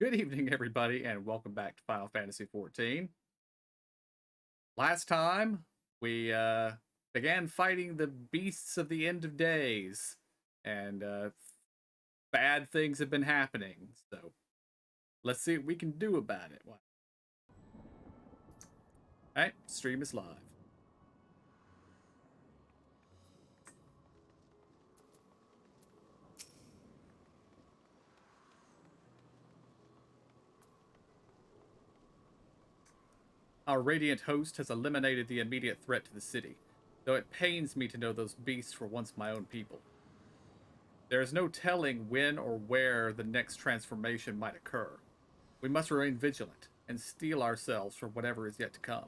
Good evening, everybody, and welcome back to Final Fantasy XIV. Last time, we began fighting the beasts of the end of days, and bad things have been happening. So let's see what we can do about it. All right, stream is live. Our radiant host has eliminated the immediate threat to the city, though it pains me to know those beasts were once my own people. There is no telling when or where the next transformation might occur. We must remain vigilant and steel ourselves for whatever is yet to come.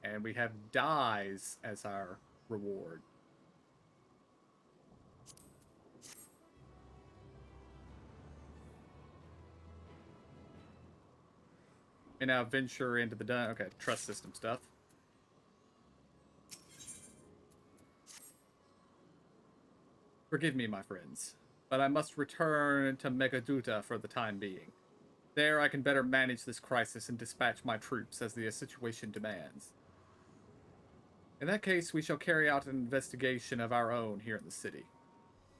And we have dies as our reward. And now venture into the dun. Okay, trust system stuff. Forgive me, my friends, but I must return to Megaduta for the time being. There I can better manage this crisis and dispatch my troops as the situation demands. In that case, we shall carry out an investigation of our own here in the city.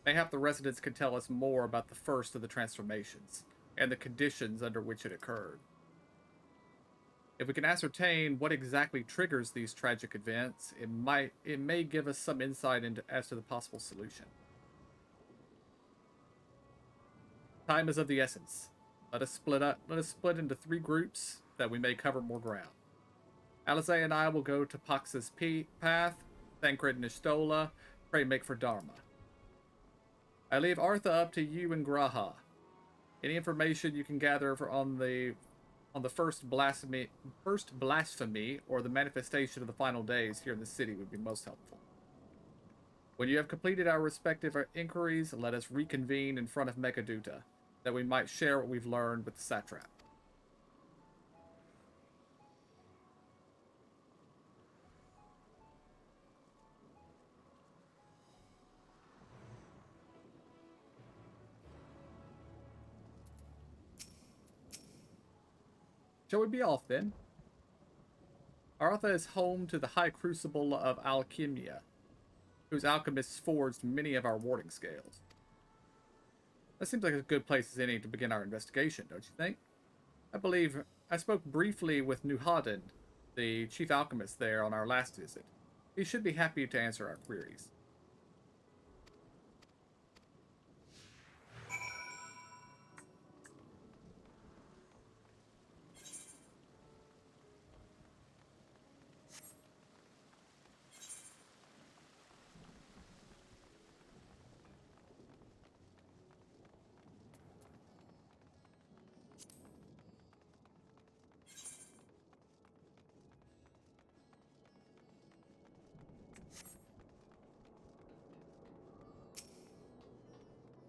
Mayhap the residents can tell us more about the first of the transformations, and the conditions under which it occurred. If we can ascertain what exactly triggers these tragic events, it may give us some insight as to the possible solution. Time is of the essence. Let us split into 3 groups that we may cover more ground. Alizé and I will go to Pax's path, Thancred and Ishtola, pray make for Dharma. I leave Artha up to you and Graha. Any information you can gather on the first blasphemy or the manifestation of the final days here in the city would be most helpful. When you have completed our respective inquiries, let us reconvene in front of Megaduta, that we might share what we've learned with the satrap. Shall we be off then? Artha is home to the High Crucible of Alchemia, whose alchemists forged many of our warding scales. That seems like as good place as any to begin our investigation, don't you think? I believe I spoke briefly with Nuhadin, the chief alchemist there, on our last visit. He should be happy to answer our queries.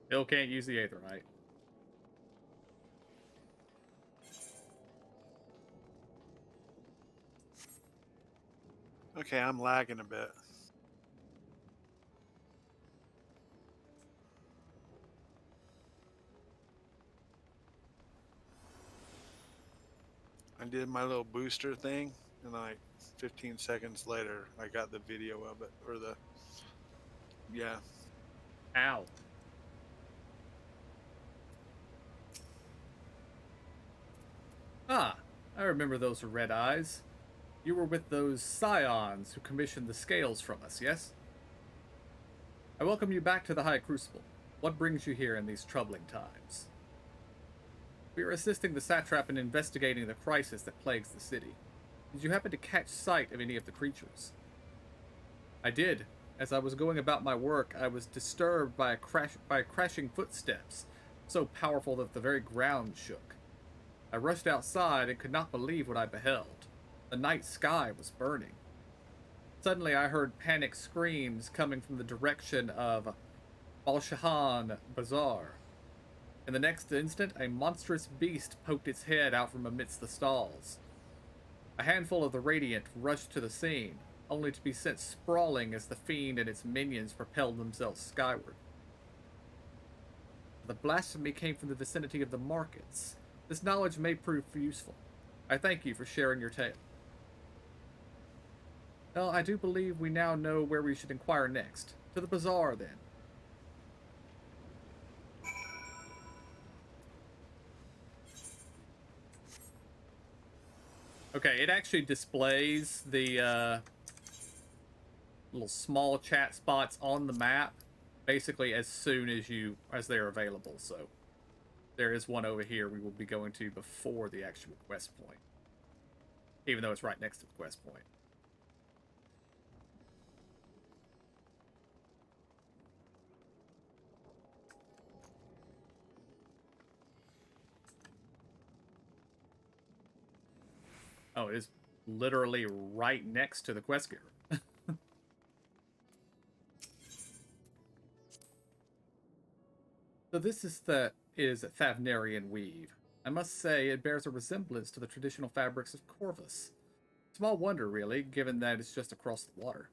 Bill can't use the Aetherite. Okay, I'm lagging a bit. I did my little booster thing, and like 15 seconds later, I got the video of it, or the, yeah. Ow. Ah, I remember those red eyes. You were with those scions who commissioned the scales from us, yes? I welcome you back to the High Crucible. What brings you here in these troubling times? We are assisting the satrap in investigating the crisis that plagues the city. Did you happen to catch sight of any of the creatures? I did. As I was going about my work, I was disturbed by crashing footsteps, so powerful that the very ground shook. I rushed outside and could not believe what I beheld. The night sky was burning. Suddenly I heard panic screams coming from the direction of Balshahan Bazaar. In the next instant, a monstrous beast poked its head out from amidst the stalls. A handful of the Radiant rushed to the scene, only to be sent sprawling as the fiend and its minions propelled themselves skyward. The blasphemy came from the vicinity of the markets. This knowledge may prove useful. I thank you for sharing your tale. Well, I do believe we now know where we should inquire next. To the bazaar, then. Okay, it actually displays the little small chat spots on the map basically as soon as they're available. So there is one over here we will be going to before the actual quest point, even though it's right next to the quest point. Oh, it is literally right next to the quest gear. So this is Thavnarian weave. I must say it bears a resemblance to the traditional fabrics of Corvus. Small wonder, really, given that it's just across the water.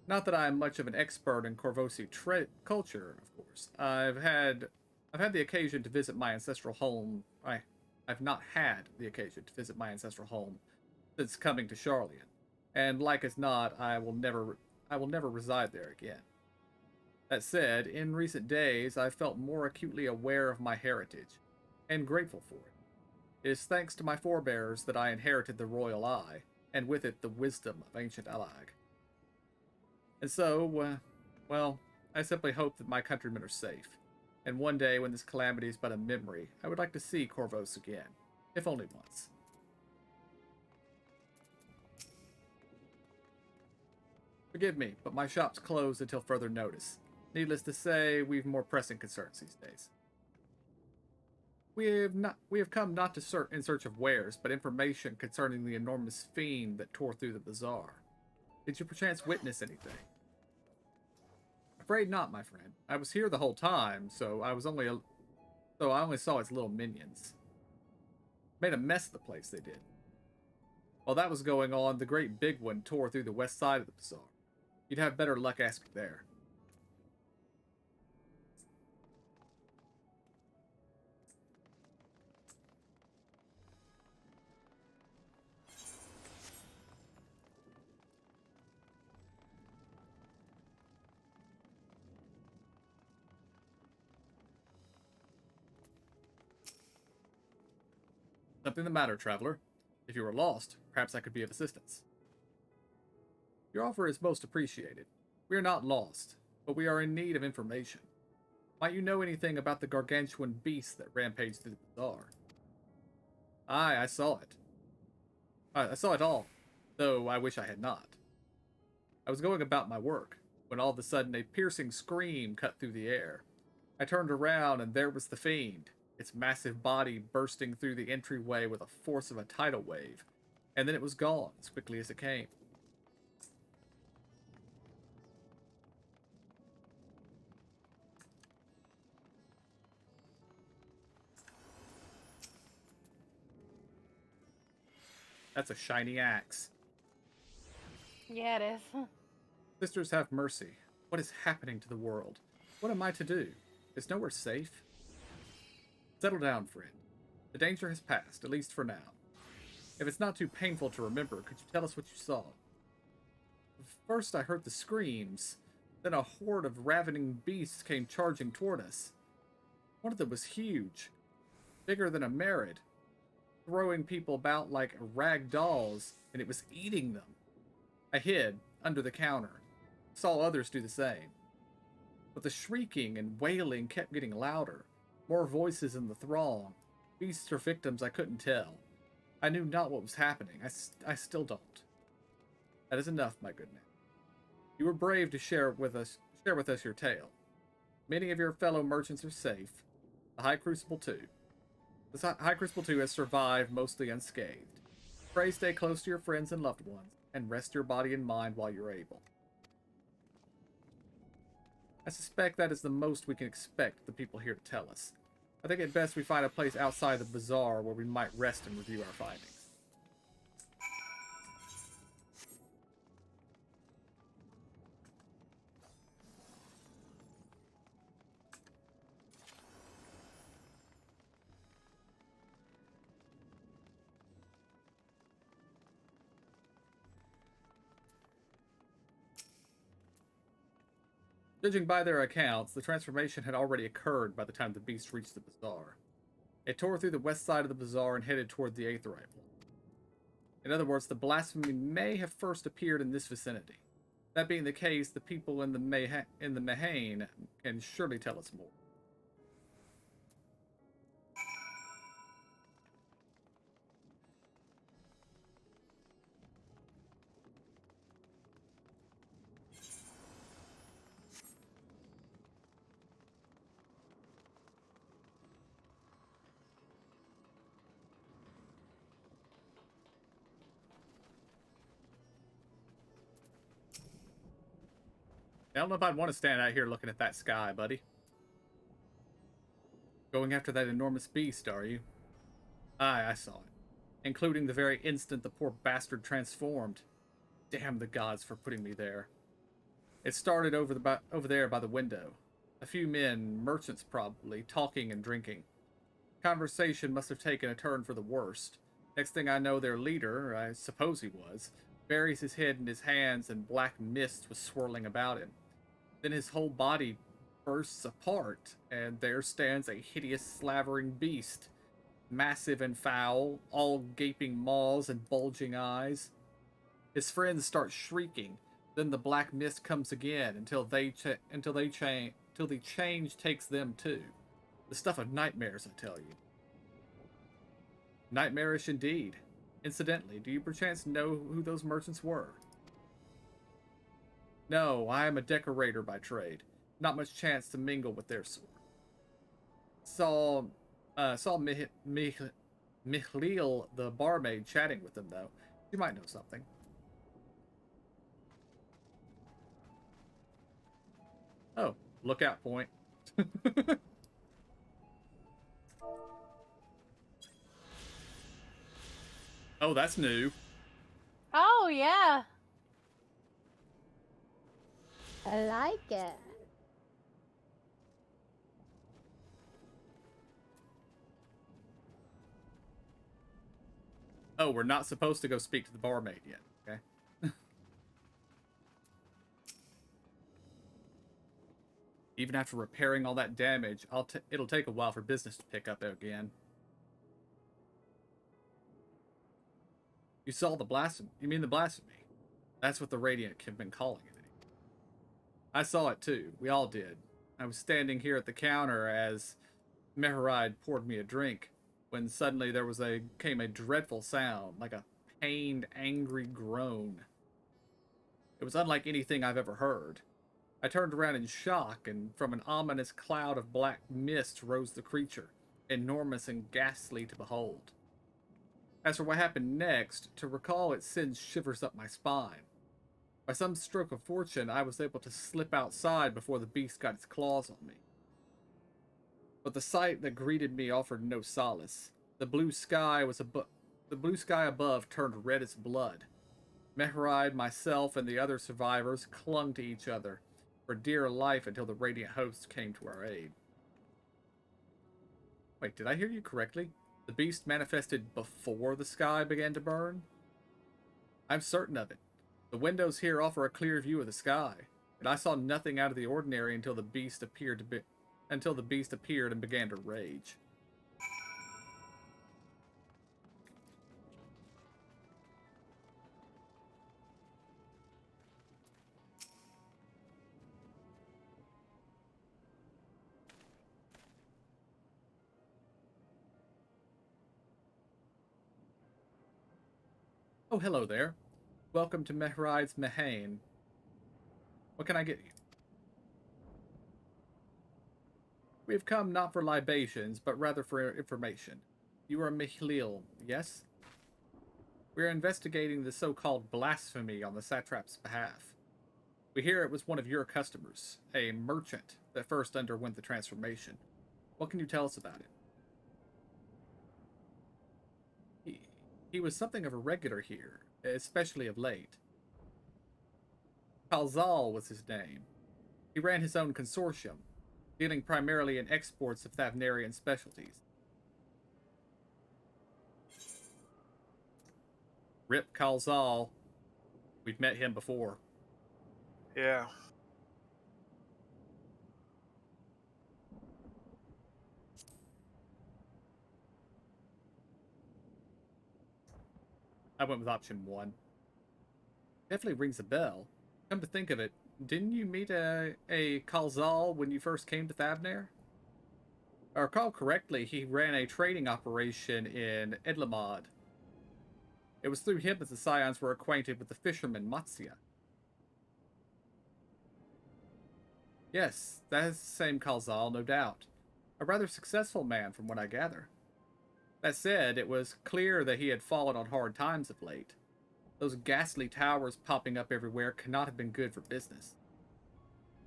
Not that I am much of an expert in Corvosi culture, of course. I've had the occasion to visit my ancestral home. I've not had the occasion to visit my ancestral home since coming to Charlian, and like as not, I will never reside there again. That said, in recent days, I've felt more acutely aware of my heritage, and grateful for it. It is thanks to my forebears that I inherited the royal eye, and with it the wisdom of ancient Alag. And so, well, I simply hope that my countrymen are safe, and one day when this calamity is but a memory, I would like to see Corvos again, if only once. Forgive me, but my shop's closed until further notice. Needless to say, we've more pressing concerns these days. We have come not to in search of wares, but information concerning the enormous fiend that tore through the bazaar. Did you perchance witness anything? Afraid not, my friend. I was here the whole time, so I only saw its little minions. Made a mess of the place, they did. While that was going on, the great big one tore through the west side of the bazaar. You'd have better luck asking there. Something the matter, traveler? If you were lost, perhaps I could be of assistance. Your offer is most appreciated. We are not lost, but we are in need of information. Might you know anything about the gargantuan beast that rampaged through the bazaar? Aye, I saw it. I saw it all, though I wish I had not. I was going about my work, when all of a sudden a piercing scream cut through the air. I turned around, and there was the fiend, its massive body bursting through the entryway with the force of a tidal wave, and then it was gone as quickly as it came. That's a shiny axe. Yeah, it is. Sisters, have mercy. What is happening to the world? What am I to do? Is nowhere safe? Settle down, friend. The danger has passed, at least for now. If it's not too painful to remember, could you tell us what you saw? First I heard the screams, then a horde of ravening beasts came charging toward us. One of them was huge, bigger than a merid, throwing people about like rag dolls, and it was eating them. I hid under the counter, saw others do the same. But the shrieking and wailing kept getting louder, more voices in the throng, beasts or victims I couldn't tell. I knew not what was happening. I still don't. That is enough, my good man. You were brave to share with us your tale. Many of your fellow merchants are safe. The High Crucible too. The High Crucible too has survived mostly unscathed. Pray stay close to your friends and loved ones, and rest your body and mind while you're able. I suspect that is the most we can expect the people here to tell us. I think it best we find a place outside the bazaar where we might rest and review our findings. Judging by their accounts, the transformation had already occurred by the time the beast reached the bazaar. It tore through the west side of the bazaar and headed toward the eighth rifle. In other words, the blasphemy may have first appeared in this vicinity. That being the case, the people in the Mahane can surely tell us more. I don't know if I'd want to stand out here looking at that sky, buddy. Going after that enormous beast, are you? Aye, I saw it. Including the very instant the poor bastard transformed. Damn the gods for putting me there. It started over there by the window. A few men, merchants probably, talking and drinking. Conversation must have taken a turn for the worst. Next thing I know, their leader, I suppose he was, buries his head in his hands and black mist was swirling about him. Then his whole body bursts apart, and there stands a hideous, slavering beast. Massive and foul, all gaping maws and bulging eyes. His friends start shrieking. Then the black mist comes again until the change takes them too. The stuff of nightmares, I tell you. Nightmarish indeed. Incidentally, do you perchance know who those merchants were? No, I am a decorator by trade. Not much chance to mingle with their sort. Saw Mihlil, the barmaid, chatting with them, though. You might know something. Oh, lookout point. Oh, that's new. Oh, yeah. I like it. Oh, we're not supposed to go speak to the barmaid yet, okay? Even after repairing all that damage, it'll take a while for business to pick up again. You saw the blasphemy? You mean the blasphemy? That's what the Radiant have been calling it. I saw it too. We all did. I was standing here at the counter as Meharide poured me a drink, when suddenly came a dreadful sound, like a pained, angry groan. It was unlike anything I've ever heard. I turned around in shock, and from an ominous cloud of black mist rose the creature, enormous and ghastly to behold. As for what happened next, to recall it sends shivers up my spine. By some stroke of fortune, I was able to slip outside before the beast got its claws on me. But the sight that greeted me offered no solace. The blue sky above turned red as blood. Meharide, myself, and the other survivors clung to each other for dear life until the Radiant hosts came to our aid. Wait, did I hear you correctly? The beast manifested before the sky began to burn? I'm certain of it. The windows here offer a clear view of the sky, and I saw nothing out of the ordinary until the beast appeared and began to rage. Oh, hello there. Welcome to Mehride's Mahane. What can I get you? We have come not for libations, but rather for information. You are Mihlil, yes? We are investigating the so-called blasphemy on the satrap's behalf. We hear it was one of your customers, a merchant, that first underwent the transformation. What can you tell us about it? He was something of a regular here, especially of late. Kalzal was his name. He ran his own consortium, dealing primarily in exports of Thavnarian specialties. Rip Kalzal. We've met him before. Yeah. I went with option 1. Definitely rings a bell. Come to think of it, didn't you meet a Kalzal when you first came to Thabner? If I recall correctly, he ran a trading operation in Edlamod. It was through him that the Scions were acquainted with the fisherman Matsya. Yes, that is the same Kalzal, no doubt. A rather successful man, from what I gather. That said, it was clear that he had fallen on hard times of late. Those ghastly towers popping up everywhere cannot have been good for business.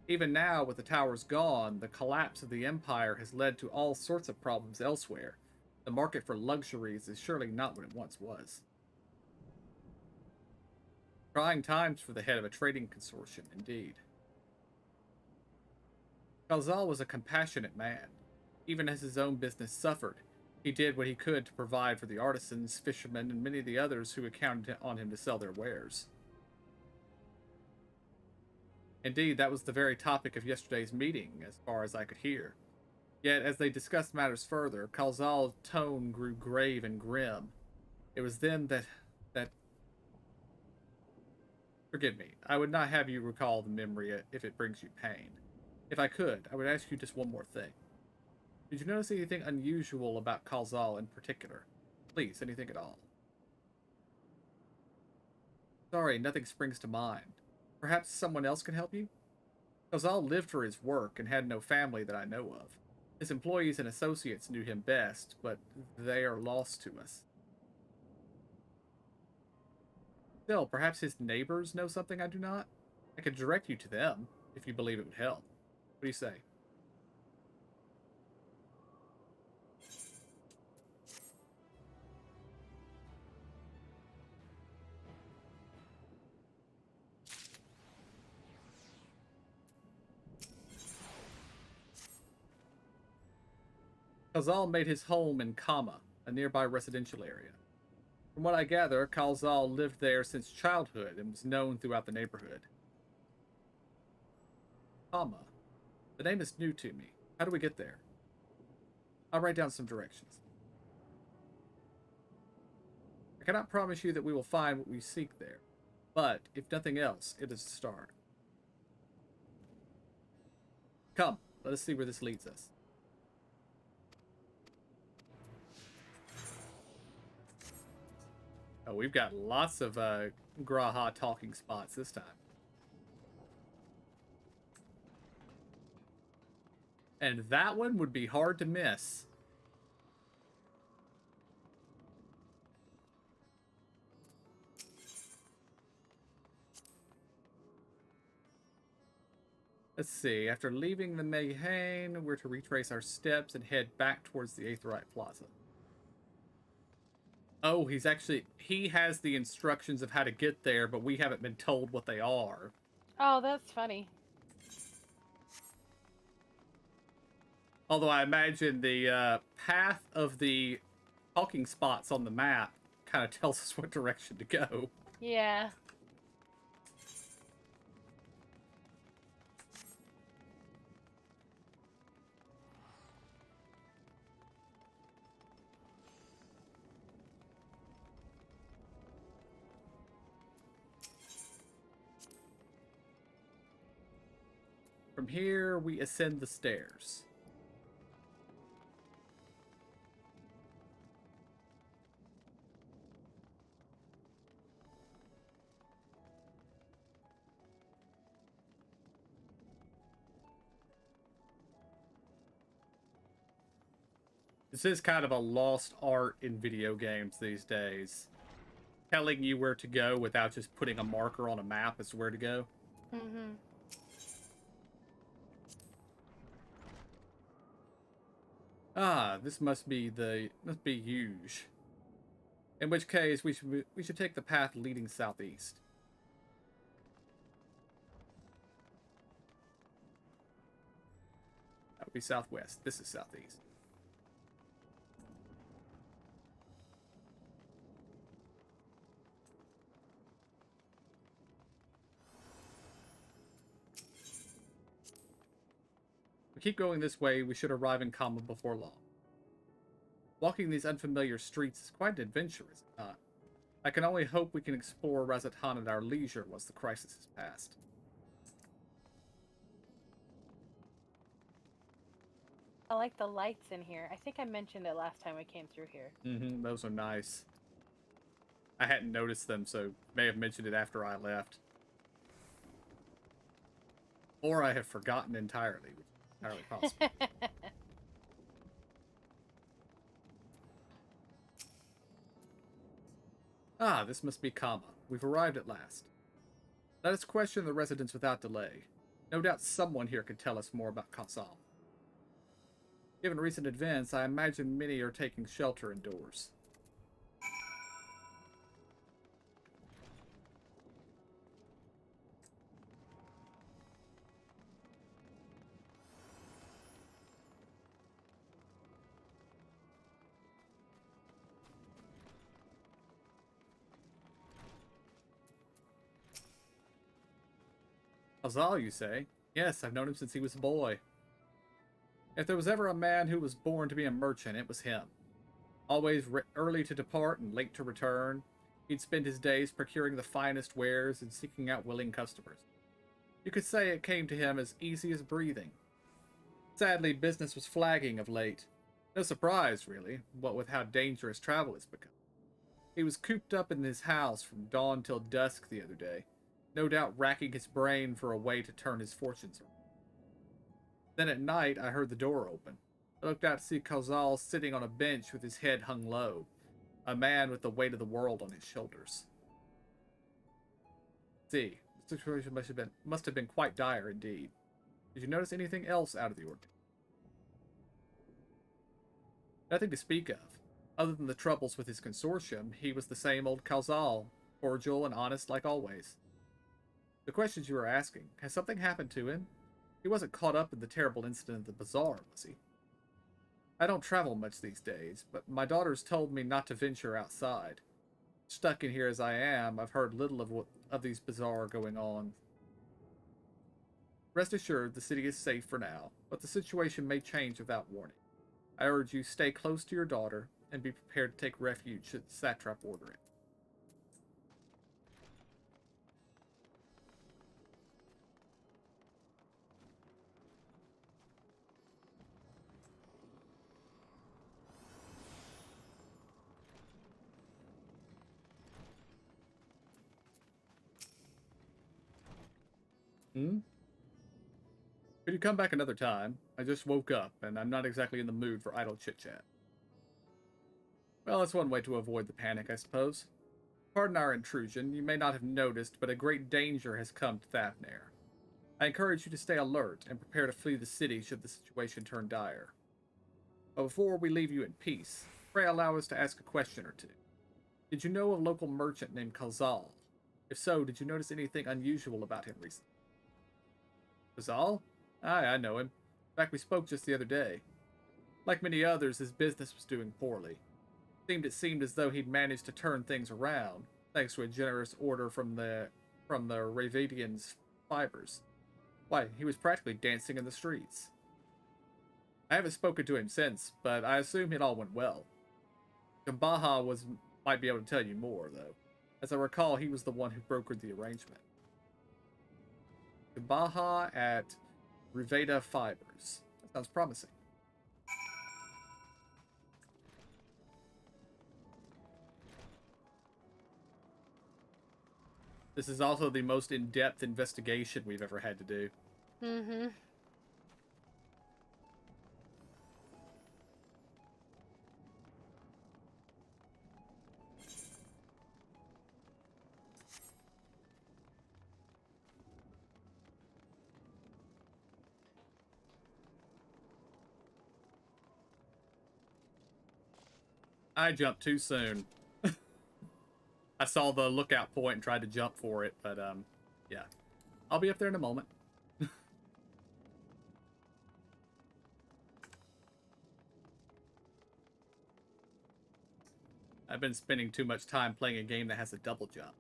Even now, with the towers gone, the collapse of the Empire has led to all sorts of problems elsewhere. The market for luxuries is surely not what it once was. Trying times for the head of a trading consortium, indeed. Kalzal was a compassionate man. Even as his own business suffered, he did what he could to provide for the artisans, fishermen, and many of the others who counted on him to sell their wares. Indeed, that was the very topic of yesterday's meeting, as far as I could hear. Yet, as they discussed matters further, Kalzal's tone grew grave and grim. It was then that... Forgive me, I would not have you recall the memory if it brings you pain. If I could, I would ask you just one more thing. Did you notice anything unusual about Kalzal in particular? Please, anything at all. Sorry, nothing springs to mind. Perhaps someone else can help you? Kalzal lived for his work and had no family that I know of. His employees and associates knew him best, but they are lost to us. Still, perhaps his neighbors know something I do not? I could direct you to them, if you believe it would help. What do you say? Kalzal made his home in Kama, a nearby residential area. From what I gather, Kalzal lived there since childhood and was known throughout the neighborhood. Kama. The name is new to me. How do we get there? I'll write down some directions. I cannot promise you that we will find what we seek there, but if nothing else, it is a start. Come, let us see where this leads us. Oh, we've got lots of Graha talking spots this time. And that one would be hard to miss. Let's see. After leaving the Mayhane, we're to retrace our steps and head back towards the Aetherite Plaza. Oh, he has the instructions of how to get there, but we haven't been told what they are. Oh, that's funny. Although I imagine the path of the talking spots on the map kind of tells us what direction to go. Yeah. From here, we ascend the stairs. This is kind of a lost art in video games these days. Telling you where to go without just putting a marker on a map as to where to go. Mm-hmm. Ah, this must be huge. In which case, we should take the path leading southeast. That would be southwest. This is southeast. If we keep going this way, we should arrive in Kama before long. Walking these unfamiliar streets is quite an adventure, is it not? I can only hope we can explore Razatan at our leisure once the crisis is past. I like the lights in here. I think I mentioned it last time we came through here. Mm-hmm, those are nice. I hadn't noticed them, so may have mentioned it after I left. Or I have forgotten entirely, which is entirely possible. Ah, this must be Kama. We've arrived at last. Let us question the residents without delay. No doubt someone here can tell us more about Kasal. Given recent events, I imagine many are taking shelter indoors. Azal, you say? Yes, I've known him since he was a boy. If there was ever a man who was born to be a merchant, it was him. Always early to depart and late to return, he'd spend his days procuring the finest wares and seeking out willing customers. You could say it came to him as easy as breathing. Sadly, business was flagging of late. No surprise, really, what with how dangerous travel has become. He was cooped up in his house from dawn till dusk the other day, no doubt racking his brain for a way to turn his fortunes around. Then at night, I heard the door open. I looked out to see Kozal sitting on a bench with his head hung low, a man with the weight of the world on his shoulders. See, the situation must have been quite dire indeed. Did you notice anything else out of the ordinary? Nothing to speak of. Other than the troubles with his consortium, he was the same old Kozal, cordial and honest like always. The questions you were asking, has something happened to him? He wasn't caught up in the terrible incident at the bazaar, was he? I don't travel much these days, but my daughters told me not to venture outside. Stuck in here as I am, I've heard little of these bazaar going on. Rest assured, the city is safe for now, but the situation may change without warning. I urge you stay close to your daughter and be prepared to take refuge should the satrap order it. Hmm? Could you come back another time? I just woke up, and I'm not exactly in the mood for idle chit-chat. Well, that's one way to avoid the panic, I suppose. Pardon our intrusion. You may not have noticed, but a great danger has come to Thafnir. I encourage you to stay alert and prepare to flee the city should the situation turn dire. But before we leave you in peace, pray allow us to ask a question or two. Did you know a local merchant named Khazal? If so, did you notice anything unusual about him recently? Khazal? Aye, I know him. In fact, we spoke just the other day. Like many others, his business was doing poorly. It seemed as though he'd managed to turn things around, thanks to a generous order from the Ravadian's fibers. Why, he was practically dancing in the streets. I haven't spoken to him since, but I assume it all went well. Gambaha might be able to tell you more, though. As I recall, he was the one who brokered the arrangement. Gambaha at Riveda Fibers. That sounds promising. This is also the most in-depth investigation we've ever had to do. Mm-hmm. I jumped too soon. I saw the lookout point and tried to jump for it, but yeah. I'll be up there in a moment. I've been spending too much time playing a game that has a double jump.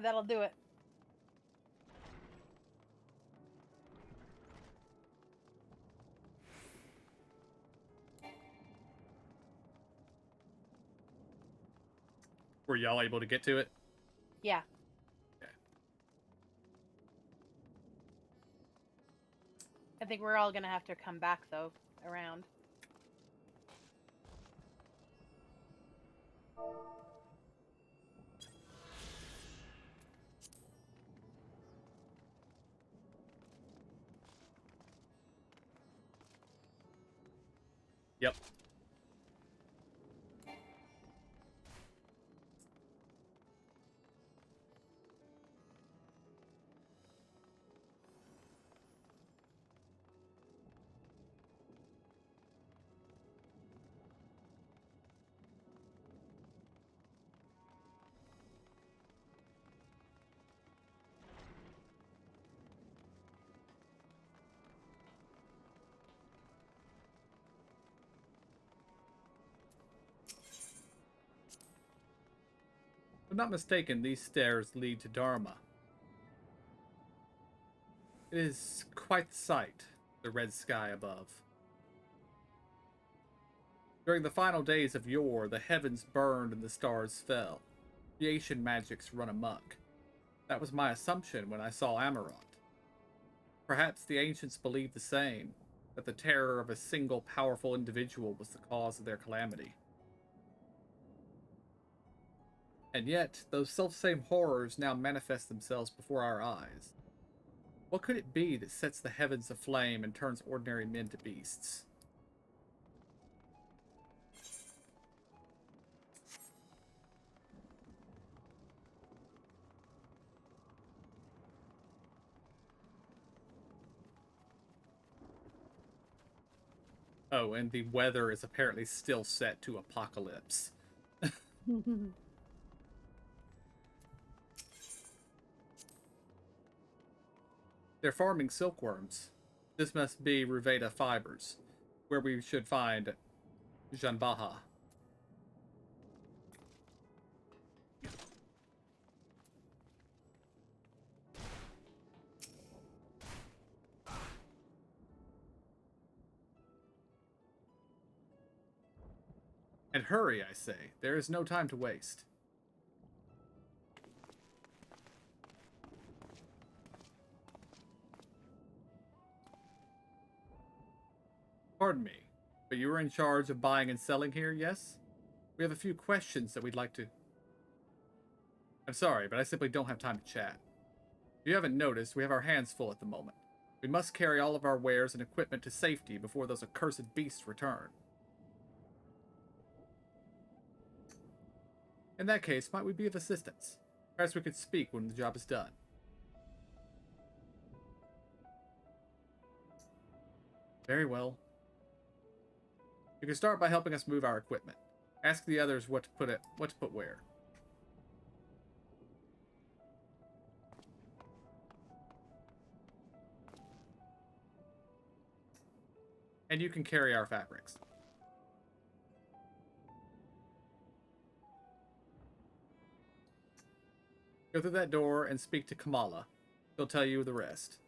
That'll do it. Were y'all able to get to it? Yeah. Okay. I think we're all gonna have to come back though around. Yep. If I'm not mistaken, these stairs lead to Dharma. It is quite the sight, the red sky above. During the final days of yore, the heavens burned and the stars fell. Creation magics run amok. That was my assumption when I saw Amarant. Perhaps the ancients believed the same, that the terror of a single powerful individual was the cause of their calamity. And yet, those selfsame horrors now manifest themselves before our eyes. What could it be that sets the heavens aflame and turns ordinary men to beasts? Oh, and the weather is apparently still set to apocalypse. They're farming silkworms. This must be Ruveda fibers, where we should find Janbaha. And hurry, I say. There is no time to waste. Pardon me, but you were in charge of buying and selling here, yes? We have a few questions that we'd like to... I'm sorry, but I simply don't have time to chat. If you haven't noticed, we have our hands full at the moment. We must carry all of our wares and equipment to safety before those accursed beasts return. In that case, might we be of assistance? Perhaps we could speak when the job is done. Very well. You can start by helping us move our equipment. Ask the others what to put where. And you can carry our fabrics. Go through that door and speak to Kamala. She'll tell you the rest.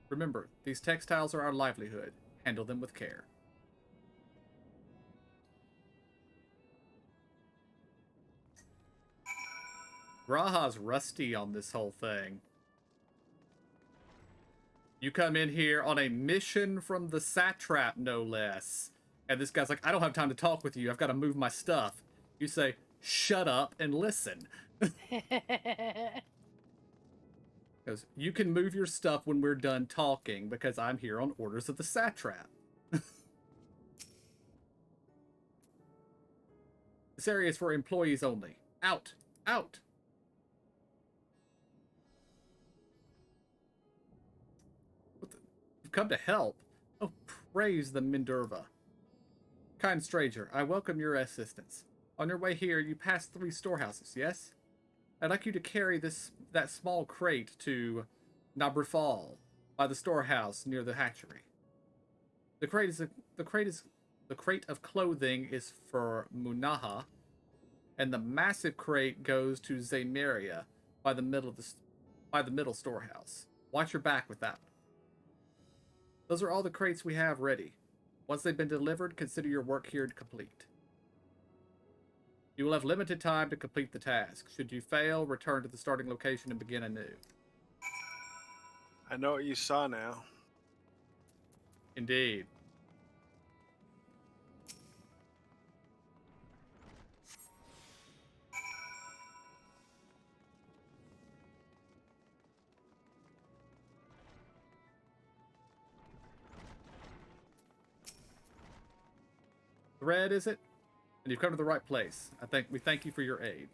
Remember, these textiles are our livelihood. Handle them with care. Raha's rusty on this whole thing. You come in here on a mission from the satrap, no less. And this guy's like, I don't have time to talk with you. I've got to move my stuff. You say, shut up and listen. Because you can move your stuff when we're done talking because I'm here on orders of the satrap. This area is for employees only. Out! Out! You've come to help. Oh, praise the Mindurva. Kind stranger, I welcome your assistance. On your way here, you pass 3 storehouses, yes? I'd like you to carry that small crate to Nabrifal by the storehouse near the hatchery. The crate of clothing is for Munaha, and the massive crate goes to Zamaria by the middle storehouse. Watch your back with that. Those are all the crates we have ready. Once they've been delivered, consider your work here complete. You will have limited time to complete the task. Should you fail, return to the starting location and begin anew. I know what you saw now. Indeed. Thread, is it? And you've come to the right place. We thank you for your aid.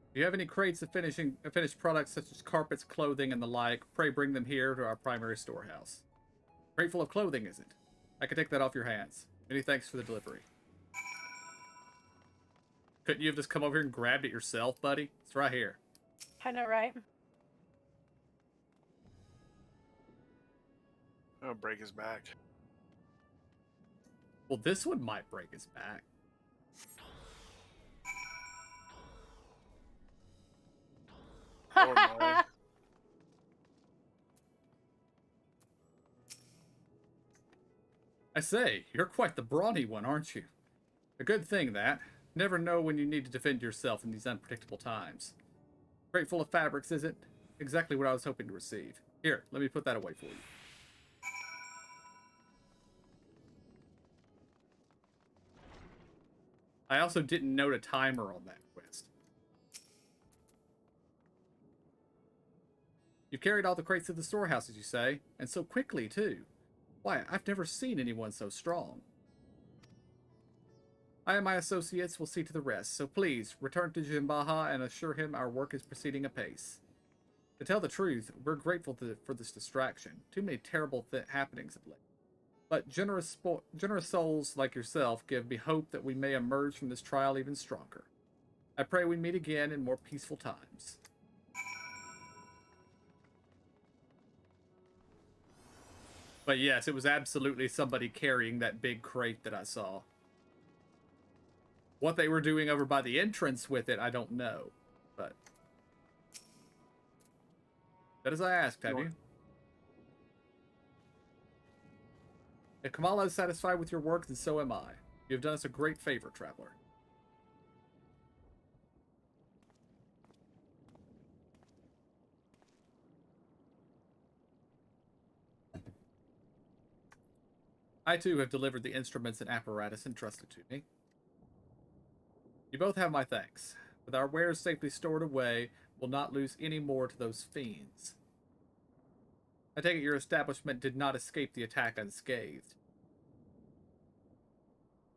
If you have any crates of finished products such as carpets, clothing, and the like, pray bring them here to our primary storehouse. Crate full of clothing, is it? I can take that off your hands. Many thanks for the delivery. Couldn't you have just come over here and grabbed it yourself, buddy? It's right here. I know, right? I'll break his back. Well, this one might break his back. Or mine. I say, you're quite the brawny one, aren't you? A good thing, that. Never know when you need to defend yourself in these unpredictable times. Crate full of fabrics, is it? Exactly what I was hoping to receive. Here, let me put that away for you. I also didn't note a timer on that quest. You've carried all the crates to the storehouse, as you say, and so quickly, too. Why, I've never seen anyone so strong. I and my associates will see to the rest, so please, return to Jimbaha and assure him our work is proceeding apace. To tell the truth, we're grateful for this distraction. Too many terrible happenings of late. But generous souls like yourself give me hope that we may emerge from this trial even stronger. I pray we meet again in more peaceful times. But yes, it was absolutely somebody carrying that big crate that I saw. What they were doing over by the entrance with it, I don't know. But that as I asked, have you? If Kamala is satisfied with your work, then so am I. You have done us a great favor, traveler. I too have delivered the instruments and apparatus entrusted to me. You both have my thanks. With our wares safely stored away, we'll not lose any more to those fiends. I take it your establishment did not escape the attack unscathed.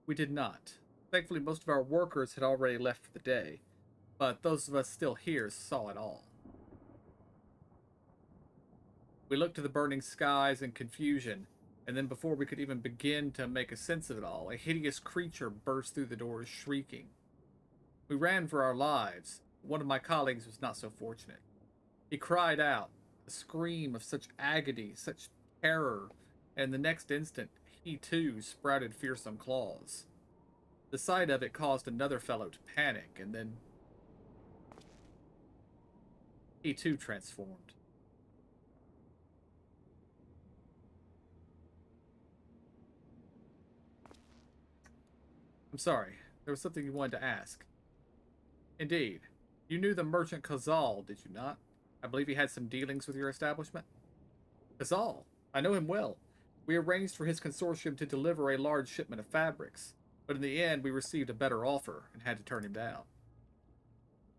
We did not. Thankfully, most of our workers had already left for the day, but those of us still here saw it all. We looked to the burning skies in confusion, and then before we could even begin to make a sense of it all, a hideous creature burst through the doors shrieking. We ran for our lives. One of my colleagues was not so fortunate. He cried out, a scream of such agony, such terror, and the next instant, he too sprouted fearsome claws. The sight of it caused another fellow to panic, and then he too transformed. I'm sorry, there was something you wanted to ask. Indeed. You knew the merchant Khazal, did you not? I believe he had some dealings with your establishment. Khazal? I know him well. We arranged for his consortium to deliver a large shipment of fabrics, but in the end we received a better offer and had to turn him down.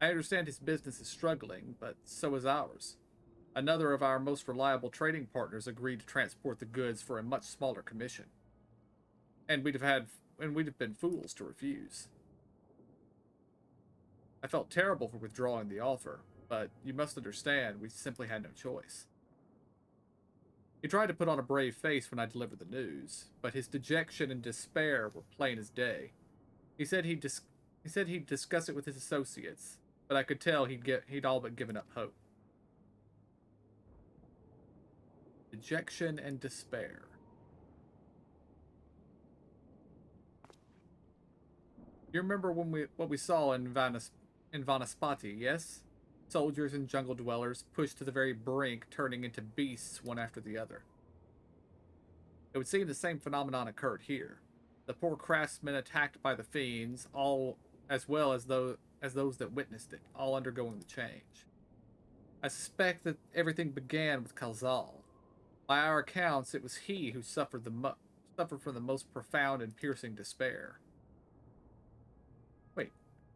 I understand his business is struggling, but so is ours. Another of our most reliable trading partners agreed to transport the goods for a much smaller commission. And we'd have been fools to refuse. I felt terrible for withdrawing the offer, but you must understand we simply had no choice. He tried to put on a brave face when I delivered the news, but his dejection and despair were plain as day. He said he'd discuss it with his associates, but I could tell he'd all but given up hope. Dejection and despair. You remember what we saw in Vanaspati, yes? Soldiers and jungle dwellers pushed to the very brink, turning into beasts one after the other. It would seem the same phenomenon occurred here. The poor craftsmen attacked by the fiends, all as well as those that witnessed it, all undergoing the change. I suspect that everything began with Kalzal. By our accounts, it was he who suffered from the most profound and piercing despair. Wait,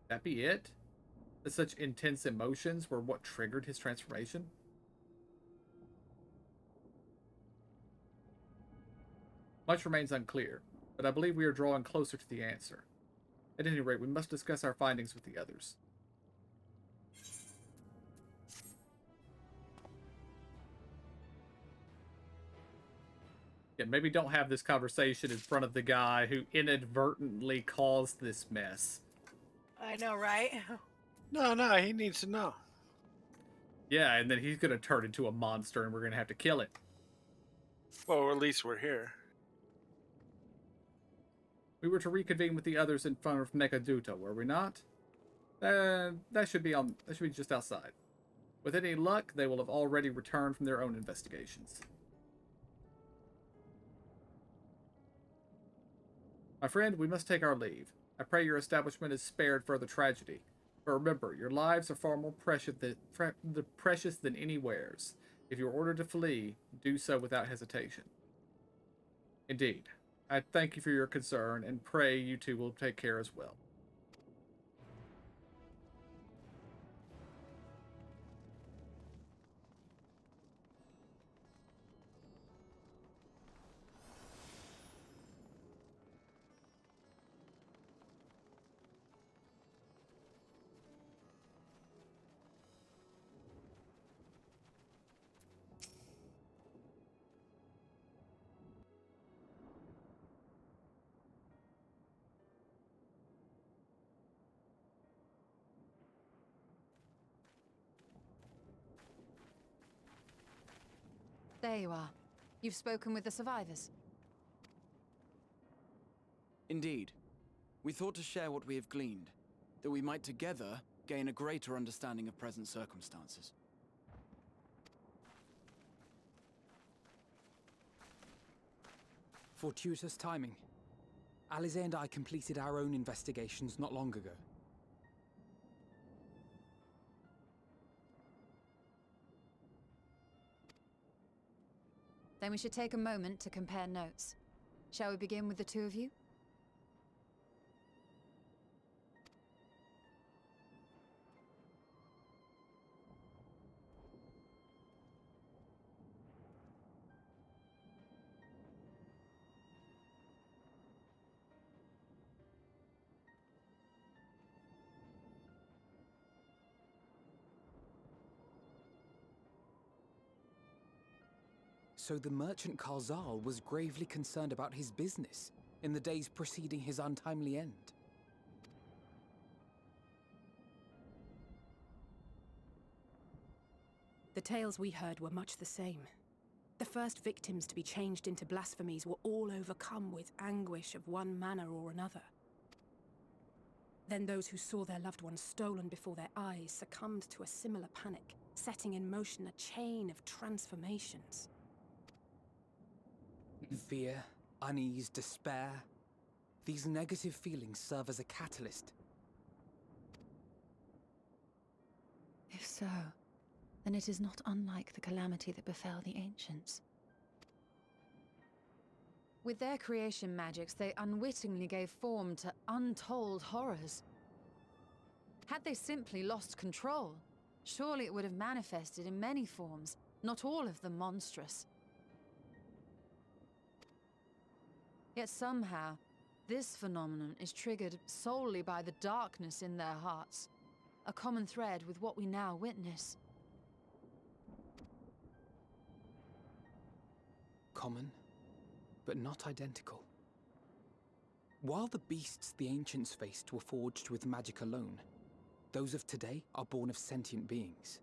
that be it? That such intense emotions were what triggered his transformation? Much remains unclear, but I believe we are drawing closer to the answer. At any rate, we must discuss our findings with the others. Yeah, maybe don't have this conversation in front of the guy who inadvertently caused this mess. I know, right? No, he needs to know. Yeah, and then he's gonna turn into a monster and we're gonna have to kill it. Well, at least we're here. We were to reconvene with the others in front of Mekaduta, were we not? That should be just outside. With any luck, they will have already returned from their own investigations. My friend, we must take our leave. I pray your establishment is spared further tragedy. But remember, your lives are far more precious than any wares. If you are ordered to flee, do so without hesitation. Indeed. I thank you for your concern and pray you two will take care as well. There you are. You've spoken with the survivors. Indeed. We thought to share what we have gleaned, that we might together gain a greater understanding of present circumstances. Fortuitous timing. Alize and I completed our own investigations not long ago. Then we should take a moment to compare notes. Shall we begin with the two of you? So the merchant Karzal was gravely concerned about his business in the days preceding his untimely end. The tales we heard were much the same. The first victims to be changed into blasphemies were all overcome with anguish of one manner or another. Then those who saw their loved ones stolen before their eyes succumbed to a similar panic, setting in motion a chain of transformations. Fear, unease, despair. These negative feelings serve as a catalyst. If so, then it is not unlike the calamity that befell the ancients. With their creation magics, they unwittingly gave form to untold horrors. Had they simply lost control, surely it would have manifested in many forms, not all of them monstrous. Yet somehow, this phenomenon is triggered solely by the darkness in their hearts, a common thread with what we now witness. Common, but not identical. While the beasts the ancients faced were forged with magic alone, those of today are born of sentient beings.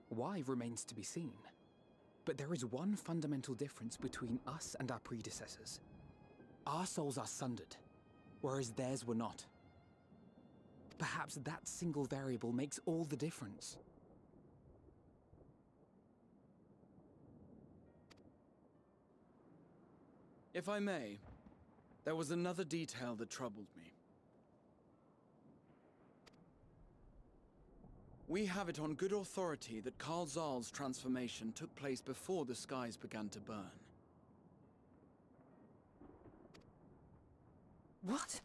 Why remains to be seen. But there is one fundamental difference between us and our predecessors. Our souls are sundered, whereas theirs were not. Perhaps that single variable makes all the difference. If I may, there was another detail that troubled me. We have it on good authority that Karl Zahl's transformation took place before the skies began to burn. What?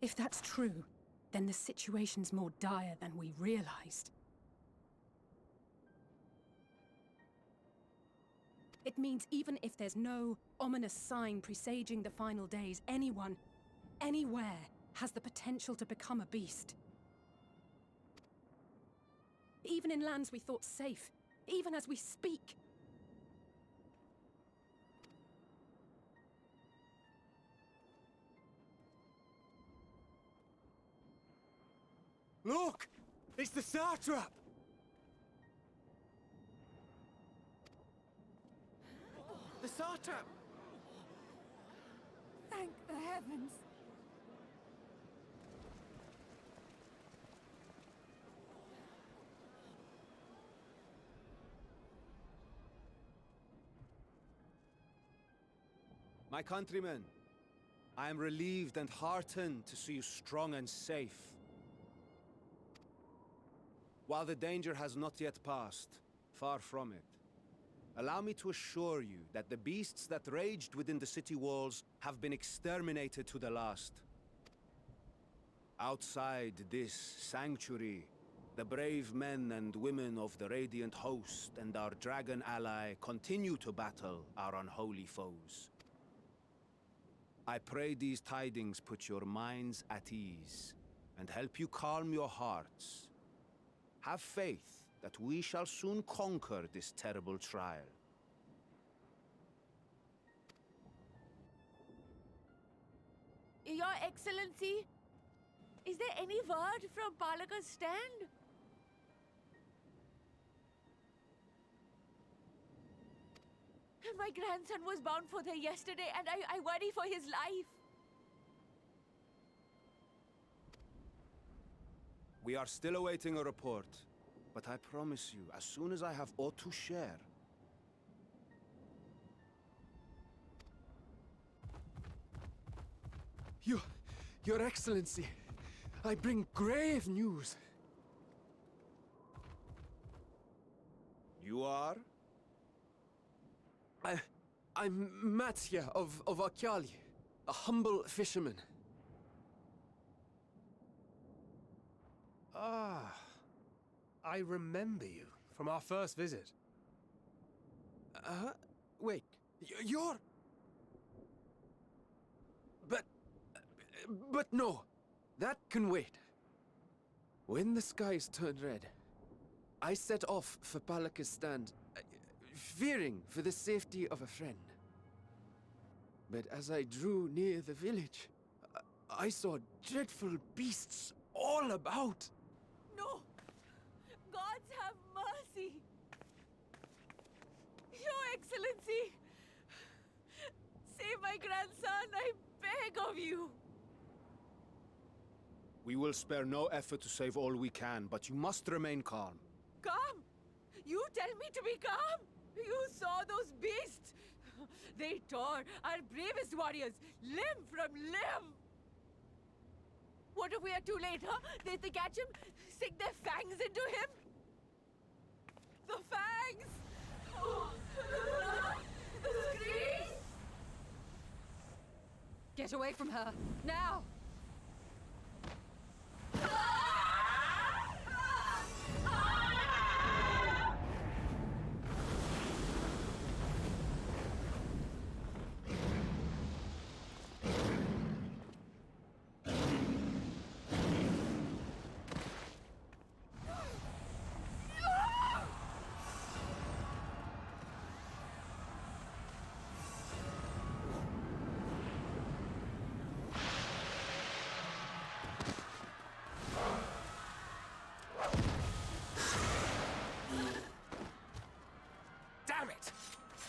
If that's true, then the situation's more dire than we realized. It means even if there's no ominous sign presaging the final days, anyone, anywhere, has the potential to become a beast. Even in lands we thought safe, even as we speak. Look! It's the satrap! The satrap! Thank the heavens. My countrymen, I am relieved and heartened to see you strong and safe. While the danger has not yet passed, far from it, allow me to assure you that the beasts that raged within the city walls have been exterminated to the last. Outside this sanctuary, the brave men and women of the Radiant Host and our dragon ally continue to battle our unholy foes. I pray these tidings put your minds at ease and help you calm your hearts. Have faith that we shall soon conquer this terrible trial. Your Excellency, is there any word from Palaka's stand? My grandson was bound for there yesterday, and I worry for his life. We are still awaiting a report, but I promise you, as soon as I have aught to share... Your Excellency, I bring grave news. You are? I'm Matsya of Akyali, a humble fisherman. Ah, I remember you from our first visit. Wait, you're... But no, that can wait. When the skies turned red, I set off for Palaka's stand, fearing for the safety of a friend. But as I drew near the village, I saw dreadful beasts all about. No! Gods have mercy! Your Excellency! Save my grandson, I beg of you! We will spare no effort to save all we can, but you must remain calm. Calm? You tell me to be calm? You saw those beasts! They tore our bravest warriors, limb from limb! What if we are too late, huh? They catch him, sink their fangs into him? The fangs! The screams! Get away from her, now!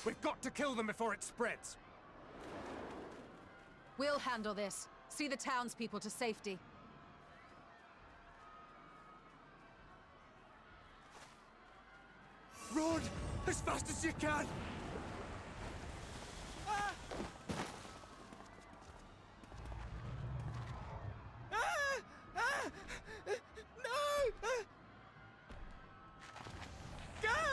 We've got to kill them before it spreads. We'll handle this. See the townspeople to safety. Run as fast as you can! Ah! Ah! Ah! No! Ah! Ah!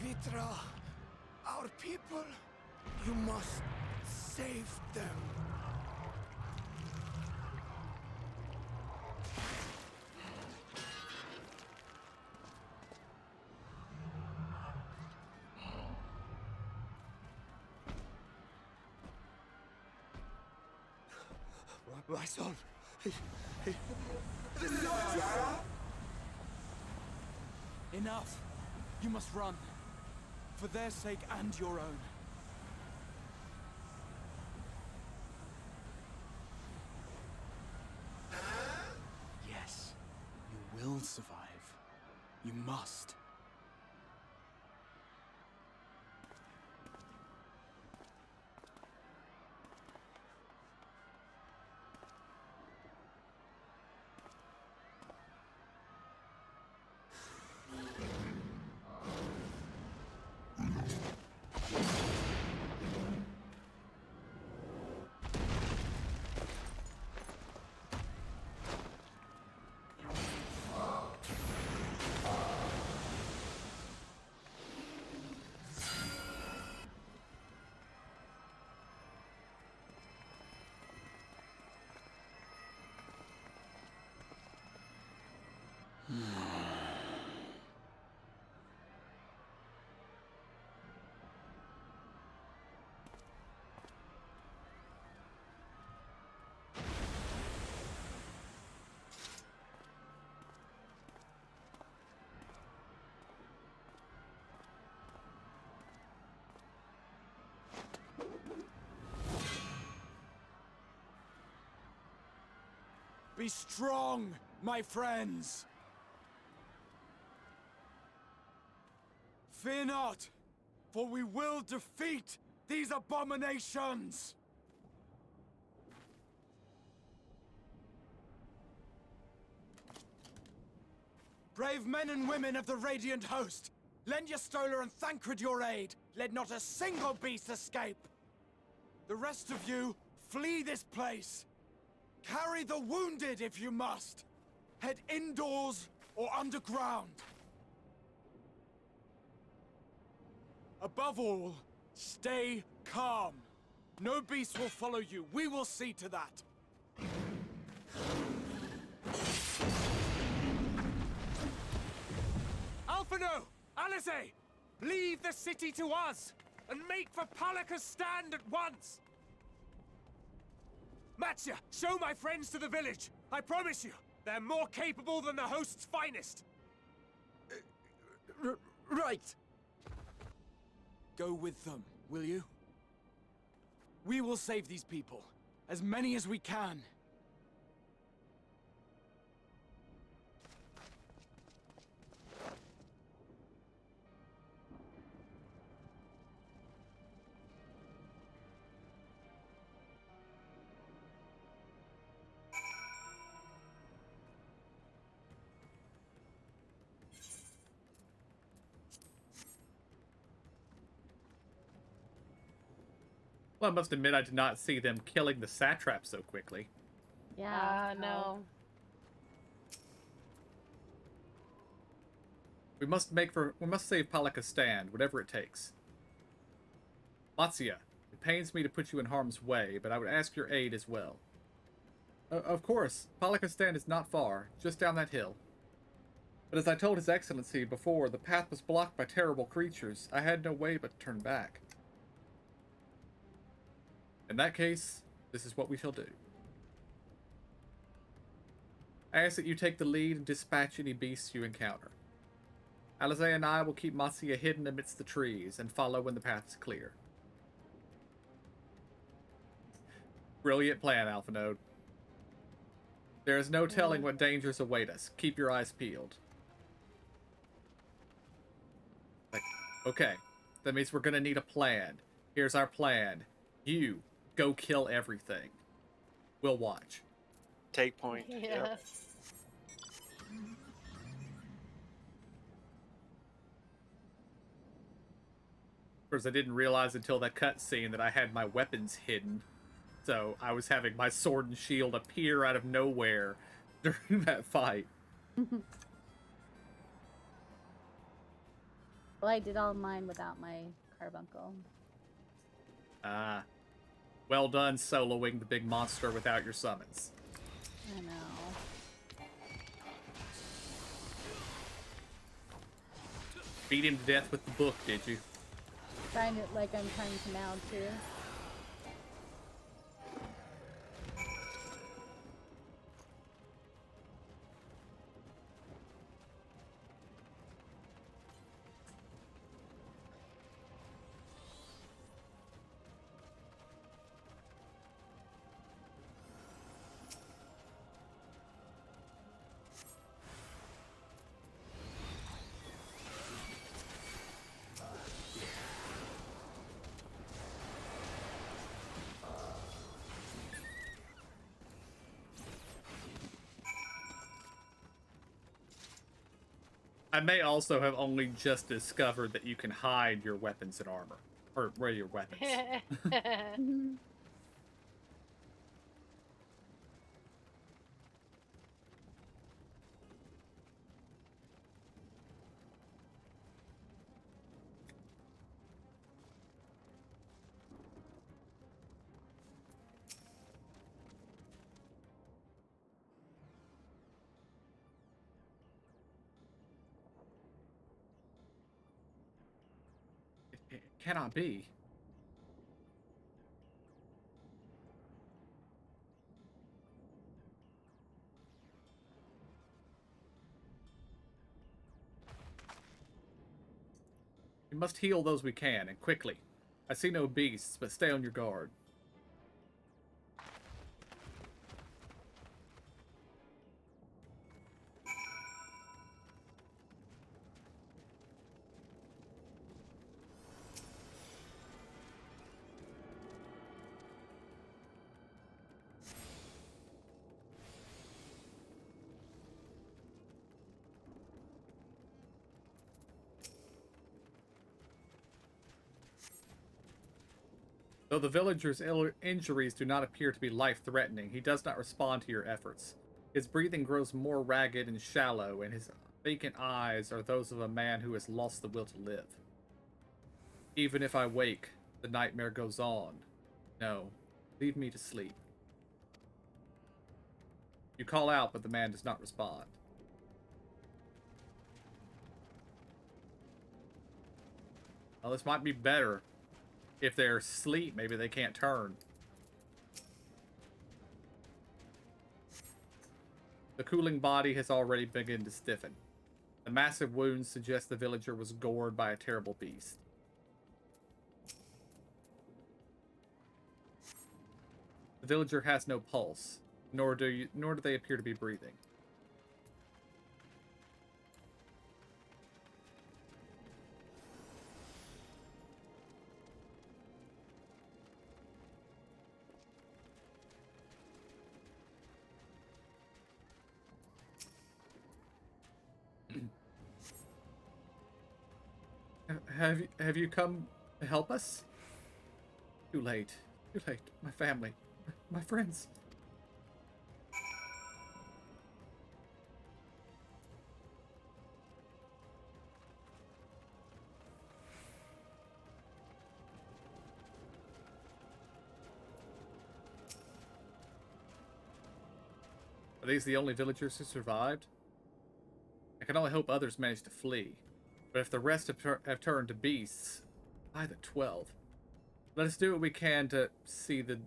Vitra, our people, you must save them. My son, Enough! You must run. For their sake and your own. Yes, you will survive. You must. Be strong, my friends! Fear not, for we will defeat these abominations! Brave men and women of the Radiant Host, lend your Stola and Thancred your aid. Let not a single beast escape. The rest of you, flee this place. Carry the wounded if you must. Head indoors or underground. Above all, stay calm. No beast will follow you. We will see to that. Alphino! Alice! Leave the city to us, and make for Palaka's stand at once! Matsya, show my friends to the village! I promise you, they're more capable than the host's finest! Right! Go with them, will you? We will save these people. As many as we can. Well, I must admit I did not see them killing the satrap so quickly. Yeah. No. We must save Palaka's stand, whatever it takes. Matsuya, it pains me to put you in harm's way, but I would ask your aid as well. Of course, Palakistan is not far, just down that hill. But as I told His Excellency before, the path was blocked by terrible creatures. I had no way but to turn back. In that case, this is what we shall do. I ask that you take the lead and dispatch any beasts you encounter. Alizé and I will keep Matsuya hidden amidst the trees and follow when the path is clear. Brilliant plan, Alpha Node. There is no telling what dangers await us. Keep your eyes peeled. Okay, that means we're gonna need a plan. Here's our plan. You go kill everything. We'll watch. Take point. Yes. Yep. Of course, I didn't realize until that cutscene that I had my weapons hidden. So I was having my sword and shield appear out of nowhere during that fight. Well, I did all mine without my carbuncle. Ah. Well done soloing the big monster without your summons. I know. Beat him to death with the book, did you? Trying to, like I'm trying to now too. I may also have only just discovered that you can hide your weapons and armor. Or, where your weapons. It cannot be. We must heal those we can, and quickly. I see no beasts, but stay on your guard. Though the villager's injuries do not appear to be life-threatening, he does not respond to your efforts. His breathing grows more ragged and shallow, and his vacant eyes are those of a man who has lost the will to live. Even if I wake, the nightmare goes on. No, leave me to sleep. You call out, but the man does not respond. Well, this might be better. If they're asleep, maybe they can't turn. The cooling body has already begun to stiffen. The massive wounds suggest the villager was gored by a terrible beast. The villager has no pulse, nor do they appear to be breathing. Have you come to help us? Too late. Too late. My family. My friends. these the only villagers who survived? I can only hope others managed to flee. But if the rest have turned to beasts, by the 12. Let us do what we can to see the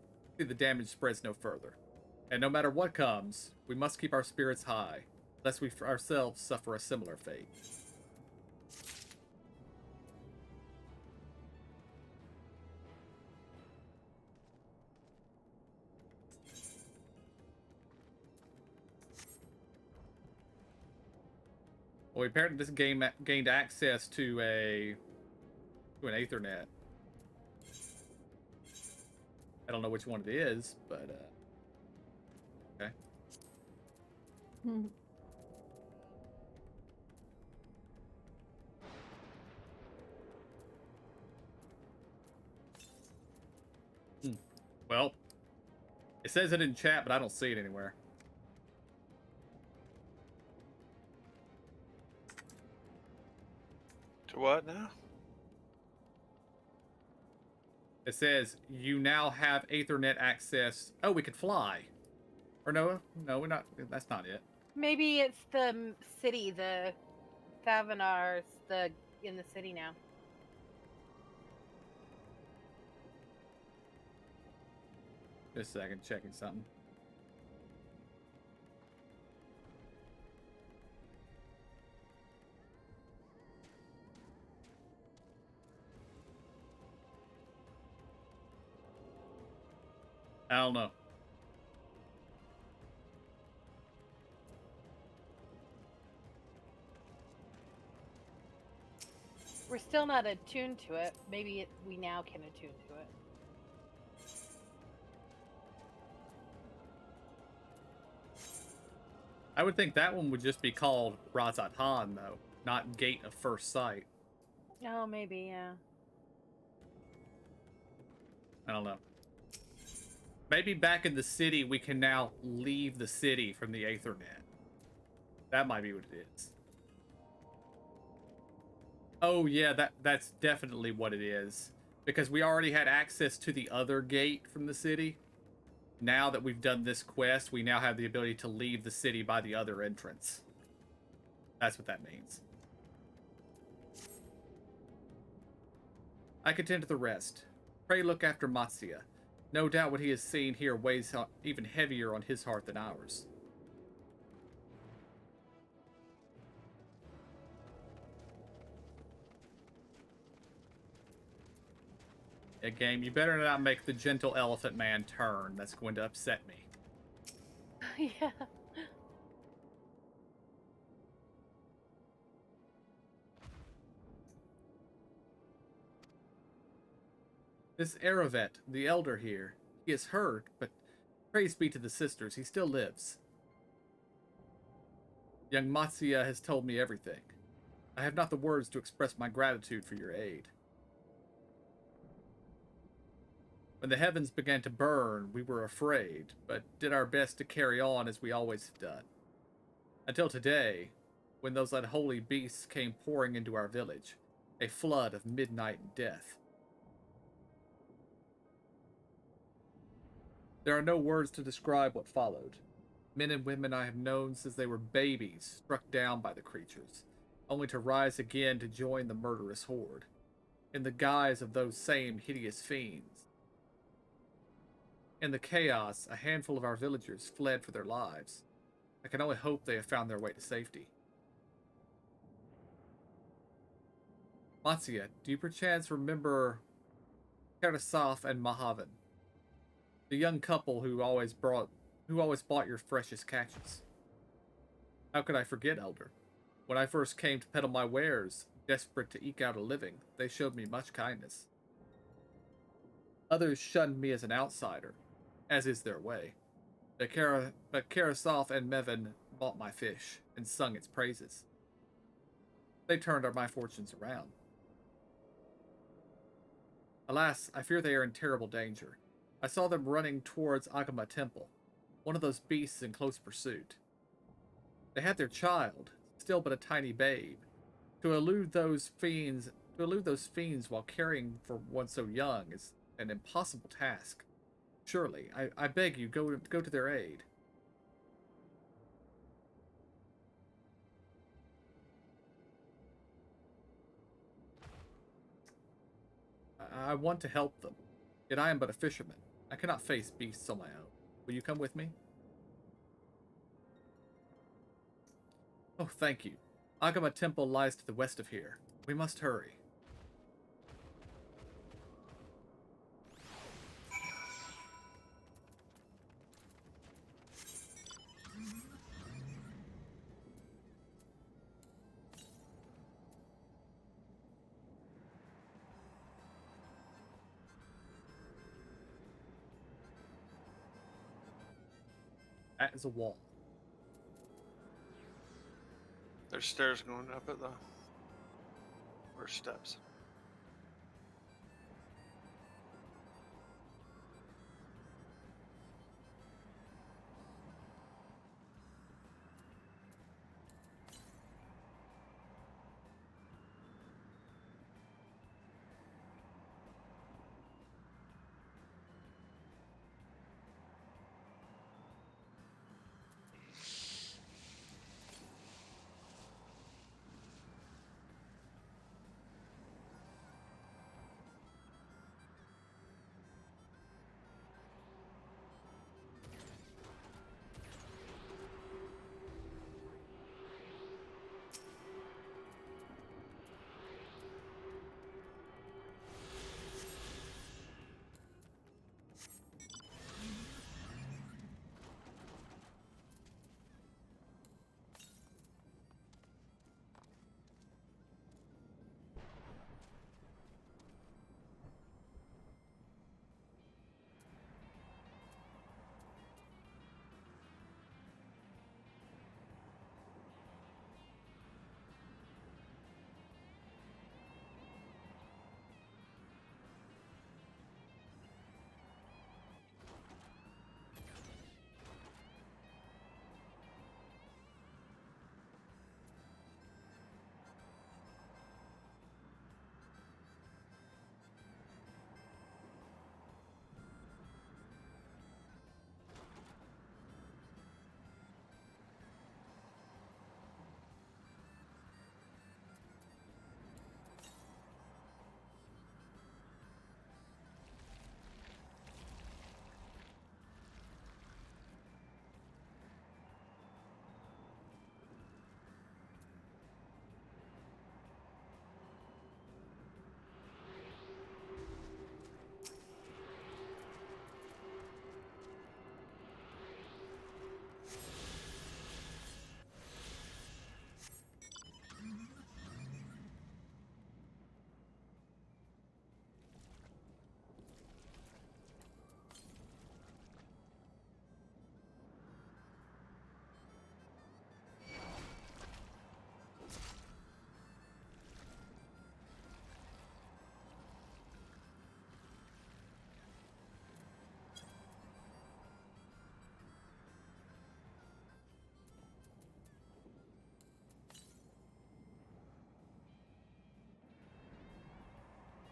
damage spreads no further. And no matter what comes, we must keep our spirits high, lest we ourselves suffer a similar fate. Well, apparently this game gained access to an Ethernet. I don't know which one it is, but okay. Well, it says it in chat, but I don't see it anywhere. To what now? It says you now have Ethernet access. Oh, we could fly. Or no, we're not. That's not it. Maybe it's the city, the Thavanar's in the city now. Just a second, checking something. I don't know. We're still not attuned to it. Maybe we now can attune to it. I would think that one would just be called Razatan, though, not Gate of First Sight. Oh, maybe, yeah. I don't know. Maybe back in the city, we can now leave the city from the Aethernet. That might be what it is. Oh, yeah, that's definitely what it is. Because we already had access to the other gate from the city. Now that we've done this quest, we now have the ability to leave the city by the other entrance. That's what that means. I contend to the rest. Pray look after Matsuya. No doubt what he has seen here weighs even heavier on his heart than ours. Yeah, game, you better not make the gentle elephant man turn. That's going to upset me. Yeah. This Aravet, the elder here, he is hurt, but praise be to the sisters, he still lives. Young Matsuya has told me everything. I have not the words to express my gratitude for your aid. When the heavens began to burn, we were afraid, but did our best to carry on as we always have done. Until today, when those unholy beasts came pouring into our village, a flood of midnight and death. There are no words to describe what followed. Men and women I have known since they were babies, struck down by the creatures, only to rise again to join the murderous horde, in the guise of those same hideous fiends. In the chaos, a handful of our villagers fled for their lives. I can only hope they have found their way to safety. Matsuya, do you perchance remember Karasov and Mahavan? The young couple who always bought your freshest catches. How could I forget, Elder? When I first came to peddle my wares, desperate to eke out a living, they showed me much kindness. Others shunned me as an outsider, as is their way. But Karasov and Mevin bought my fish and sung its praises. They turned my fortunes around. Alas, I fear they are in terrible danger. I saw them running towards Agama Temple, one of those beasts in close pursuit. They had their child, still but a tiny babe. To elude those fiends while caring for one so young is an impossible task. Surely, I beg you, go to their aid. I want to help them. Yet I am but a fisherman. I cannot face beasts on my own. Will you come with me? Oh, thank you. Agama Temple lies to the west of here. We must hurry. That is a wall. There's stairs going up it though. Or steps.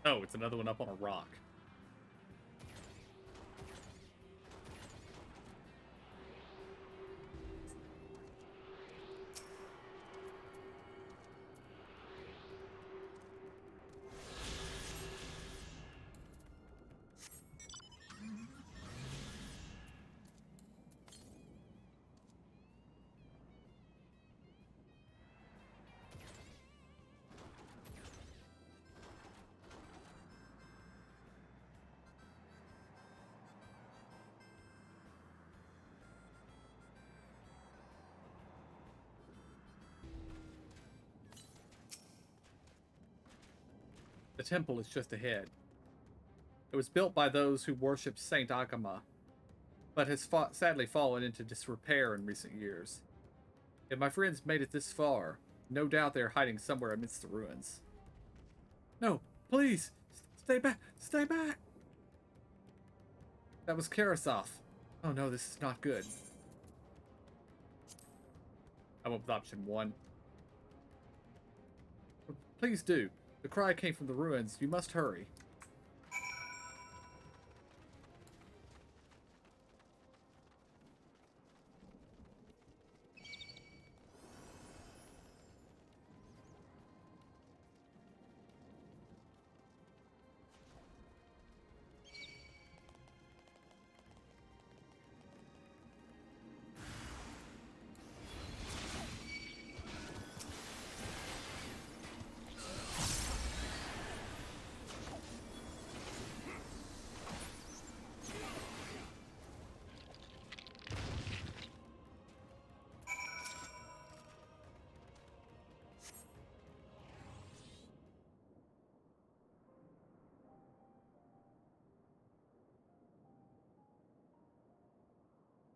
Oh, it's another one up on a rock. The temple is just ahead. It was built by those who worshipped Saint Agama, but has sadly fallen into disrepair in recent years. If my friends made it this far, no doubt they are hiding somewhere amidst the ruins. No, please! Stay back! Stay back! That was Karasov. Oh no, this is not good. I went with option 1. Please do. The cry came from the ruins. You must hurry.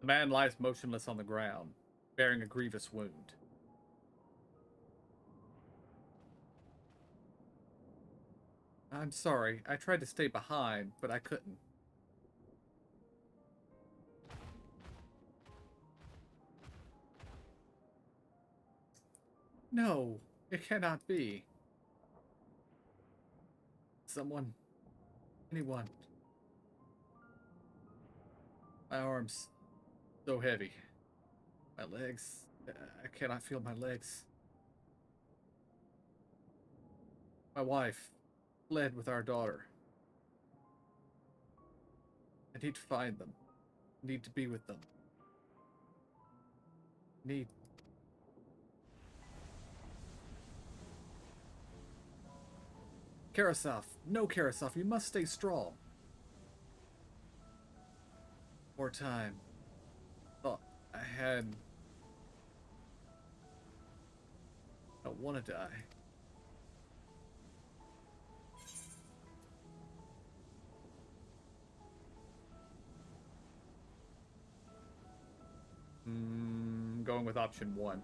The man lies motionless on the ground, bearing a grievous wound. I'm sorry, I tried to stay behind, but I couldn't. No, it cannot be. Someone, anyone. My arms, so heavy. My legs, I cannot feel my legs. My wife fled with our daughter. I need to find them. I need to be with them. Need. Karasov, no Karasov, you must stay strong. More time. Thought I had. I don't want to die. Going with option 1.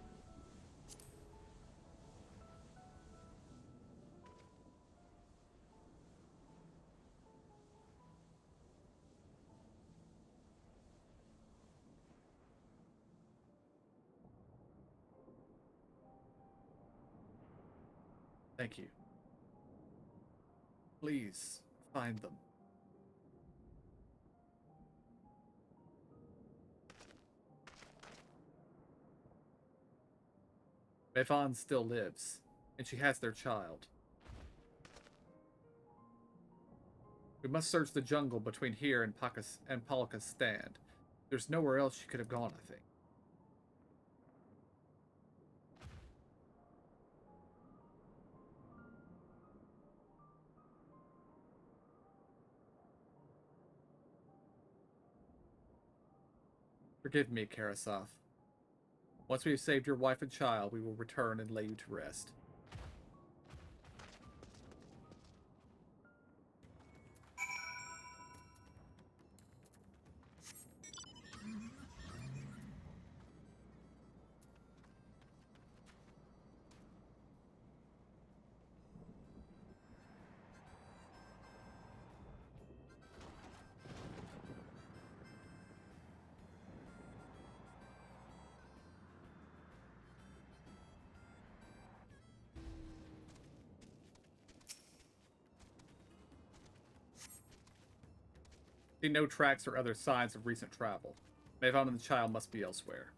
Thank you. Please, find them. Bevan still lives, and she has their child. We must search the jungle between here and Palaka's stand. There's nowhere else she could have gone, I think. Forgive me, Karasov. Once we have saved your wife and child, we will return and lay you to rest. See no tracks or other signs of recent travel. Bevan and the child must be elsewhere.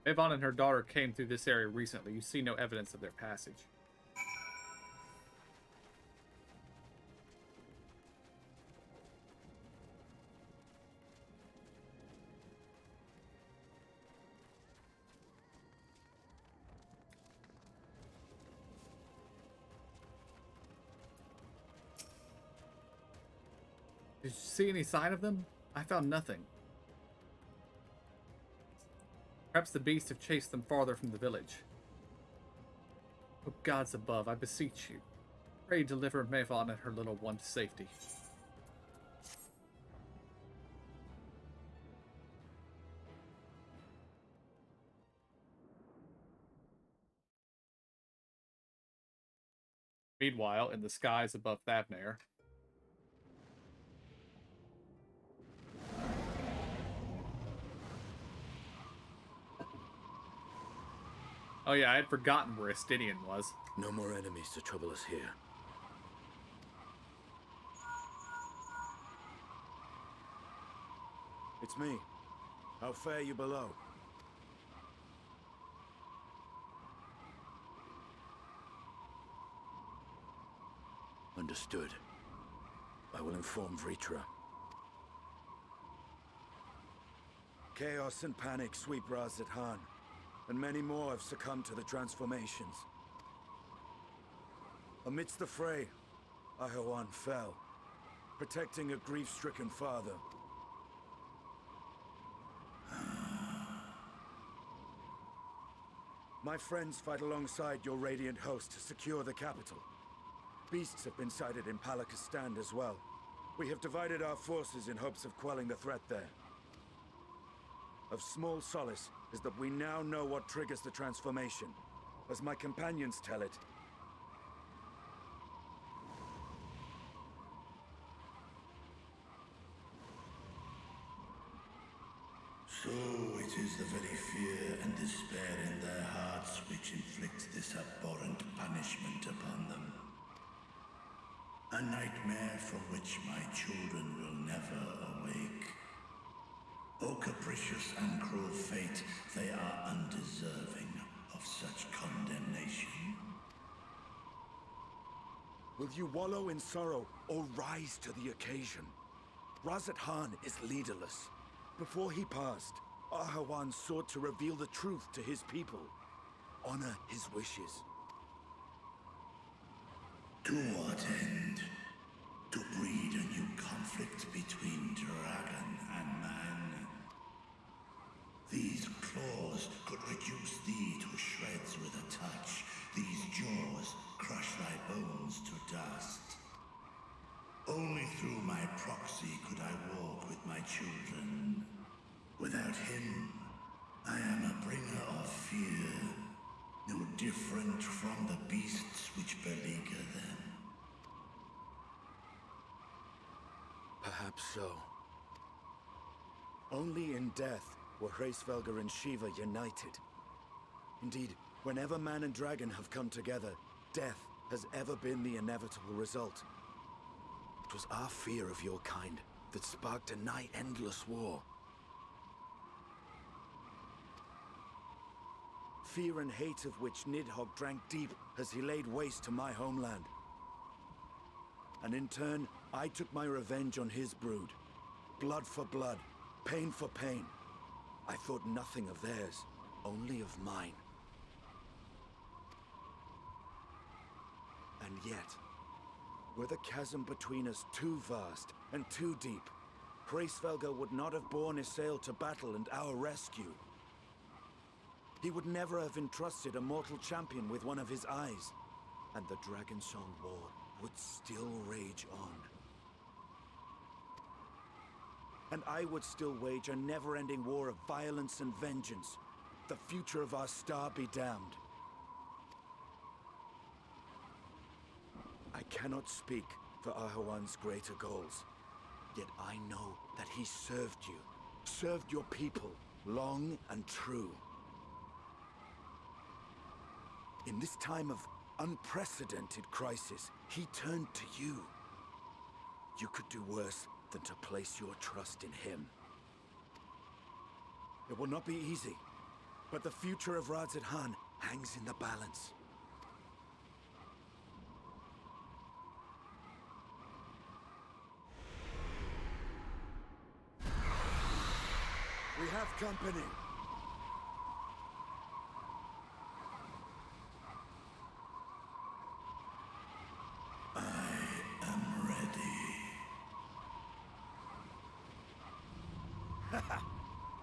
Bevan and her daughter came through this area recently. You see no evidence of their passage. Did you see any sign of them? I found nothing. Perhaps the beasts have chased them farther from the village. O gods above, I beseech you, pray deliver Mavon and her little one to safety. Meanwhile, in the skies above Thavnair, oh yeah, I had forgotten where Estinian was. No more enemies to trouble us here. It's me. How fare you below? Understood. I will inform Vritra. Chaos and panic sweep Razat Han, and many more have succumbed to the transformations. Amidst the fray, Ahawan fell, protecting a grief-stricken father. My friends fight alongside your Radiant host to secure the capital. Beasts have been sighted in Palakistan as well. We have divided our forces in hopes of quelling the threat there. Of small solace is that we now know what triggers the transformation. As my companions tell it, so it is the very fear and despair in their hearts which inflicts this abhorrent punishment upon them. A nightmare from which my children will never awake. O capricious and cruel fate, they are undeserving of such condemnation. will you wallow in sorrow or rise to the occasion? Razat Han is leaderless. Before he passed, Ahawan sought to reveal the truth to his people. Honor his wishes. To what end? To breed a new conflict between dragon and man. These claws could reduce thee to shreds with a touch. These jaws crush thy bones to dust. Only through my proxy could I walk with my children. Without him, I am a bringer of fear, no different from the beasts which beleaguer them. Perhaps so. Only in death were Hraesvelgr and Shiva united. Indeed, whenever man and dragon have come together, death has ever been the inevitable result. It was our fear of your kind that sparked a nigh-endless war. Fear and hate of which Nidhogg drank deep as he laid waste to my homeland. And in turn, I took my revenge on his brood. Blood for blood, pain for pain. I thought nothing of theirs, only of mine. And yet, were the chasm between us too vast and too deep, Hraesvelgr would not have borne Isael to battle and our rescue. He would never have entrusted a mortal champion with one of his eyes, and the Dragonsong War would still rage on. And I would still wage a never-ending war of violence and vengeance. The future of our star be damned. I cannot speak for Ahawan's greater goals, yet I know that he served you, served your people, long and true. In this time of unprecedented crisis, he turned to you. You could do worse than to place your trust in him. It will not be easy, but the future of Razat Han hangs in the balance. We have company.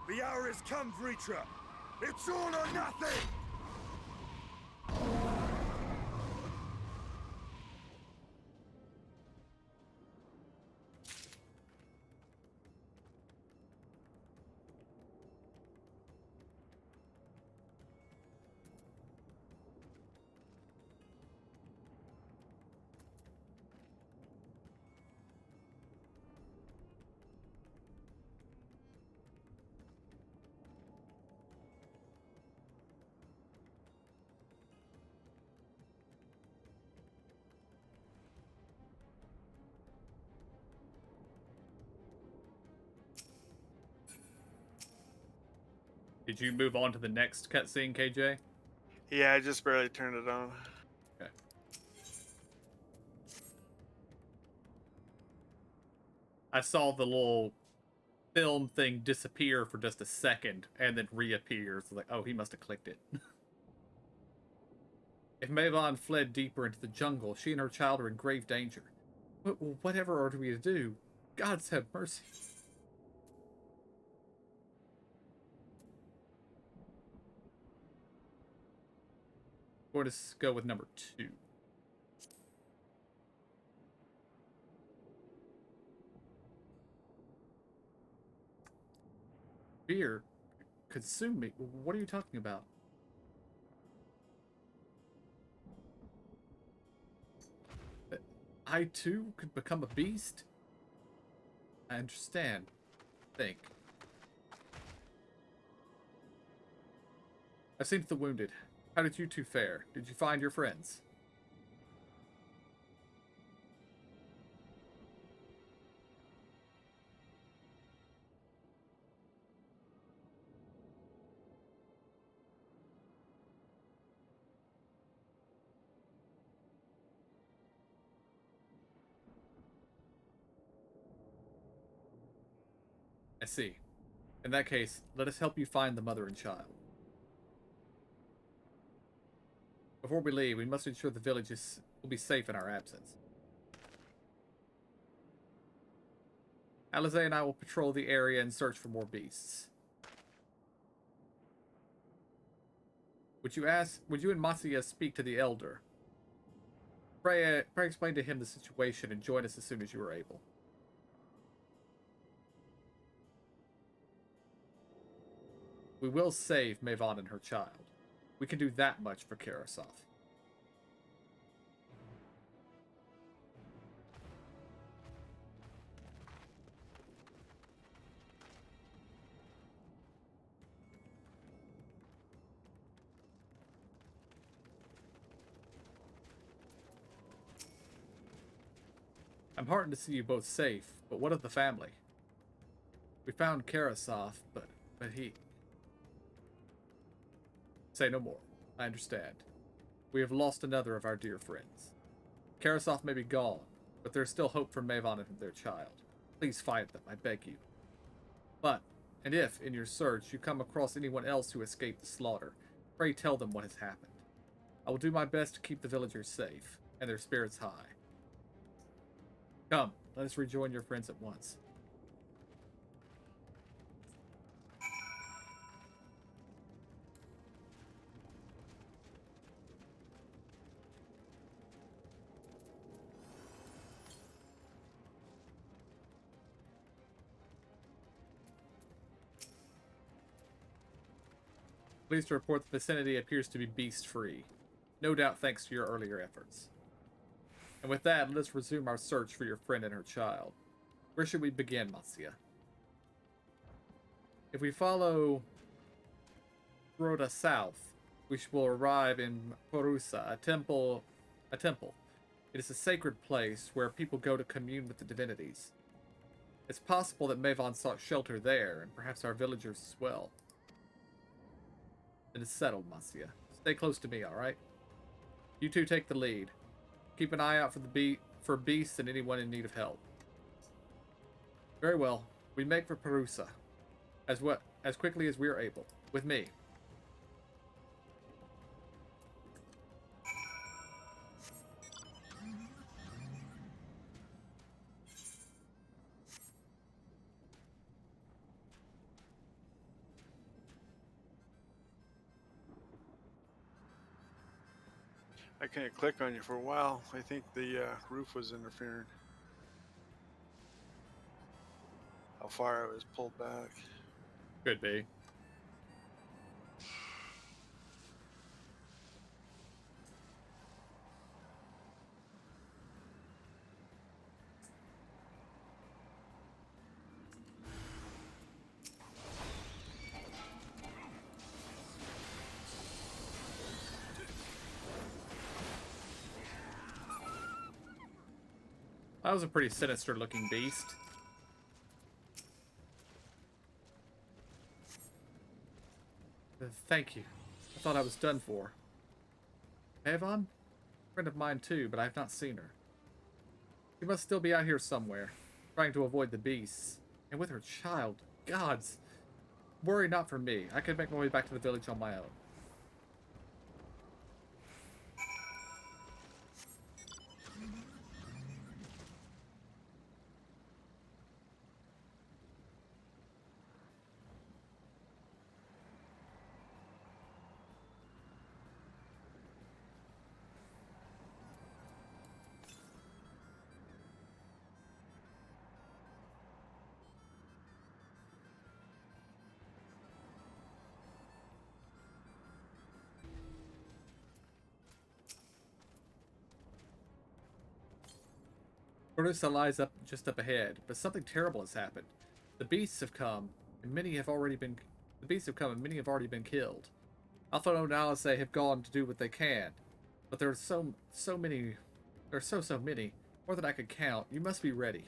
The hour has come, Vritra! It's all or nothing! Did you move on to the next cutscene, KJ? Yeah, I just barely turned it on. Okay. I saw the little film thing disappear for just a second and then reappear. So like, oh, he must have clicked it. If Mavon fled deeper into the jungle, she and her child are in grave danger. Whatever are we to do? Gods have mercy. Going to go with number 2. Fear consume me. What are you talking about? I too could become a beast? I understand. Think. I've seen to the wounded. How did you two fare? Did you find your friends? I see. In that case, let us help you find the mother and child. Before we leave, we must ensure the village will be safe in our absence. Alize and I will patrol the area and search for more beasts. Would you and Matsuya speak to the elder? Pray explain to him the situation and join us as soon as you are able. We will save Mavon and her child. We can do that much for Karasov. I'm heartened to see you both safe, but what of the family? We found Karasov, but he... Say no more. I understand. We have lost another of our dear friends. Karasov may be gone, but there's still hope for Mavon and their child. Please find them, I beg you. But, and if, in your search, you come across anyone else who escaped the slaughter, pray tell them what has happened. I will do my best to keep the villagers safe, and their spirits high. Come, let us rejoin your friends at once. Pleased to report the vicinity appears to be beast-free. No doubt thanks to your earlier efforts. And with that, let us resume our search for your friend and her child. Where should we begin, Matsuya? If we follow Rhoda south, we will arrive in Porusa, a temple. It is a sacred place where people go to commune with the divinities. It's possible that Mavon sought shelter there, and perhaps our villagers as well. It is settled, Matsuya. Stay close to me, alright? You two take the lead. Keep an eye out for beasts and anyone in need of help. Very well. We make for Perusa. As quickly as we are able. With me. I can't click on you for a while. I think the roof was interfering. How far I was pulled back. Could be. That was a pretty sinister looking beast. Thank you. I thought I was done for. Avon? Friend of mine too, but I have not seen her. She must still be out here somewhere, trying to avoid the beasts. And with her child. Gods! Worry not for me. I can make my way back to the village on my own. Cordusa lies up just up ahead, but something terrible has happened. The beasts have come, and many have already been killed. Alphonse and Alice have gone to do what they can, but there are so many. There are so many, more than I could count. You must be ready.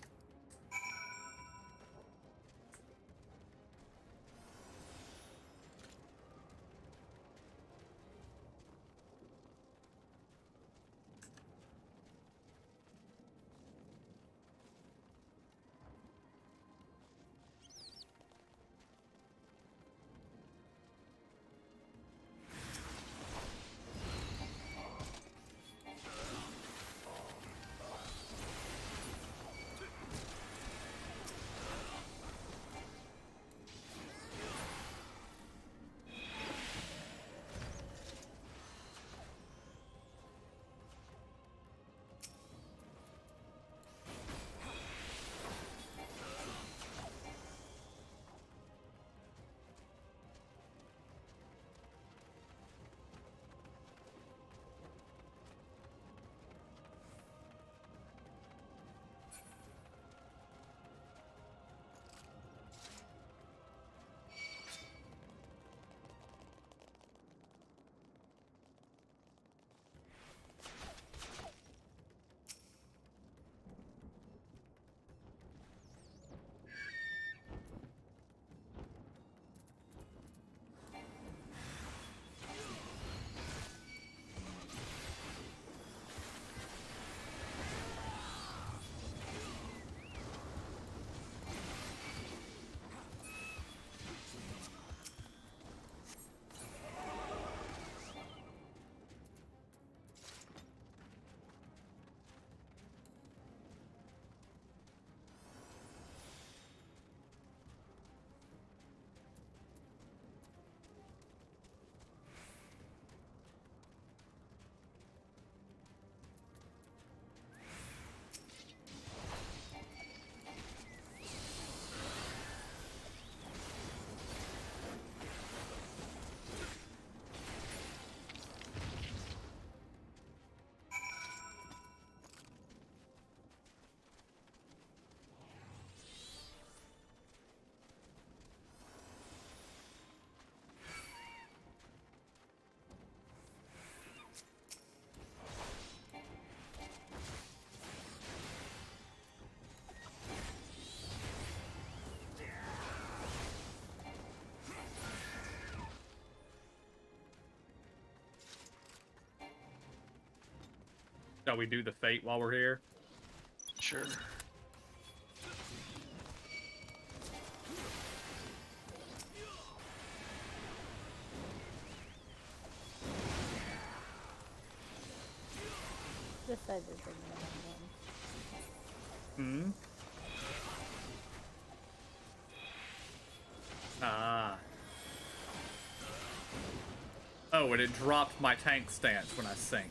Shall we do the fate while we're here? Sure. This side is the Hmm? Ah. Oh, and it dropped my tank stance when I synced.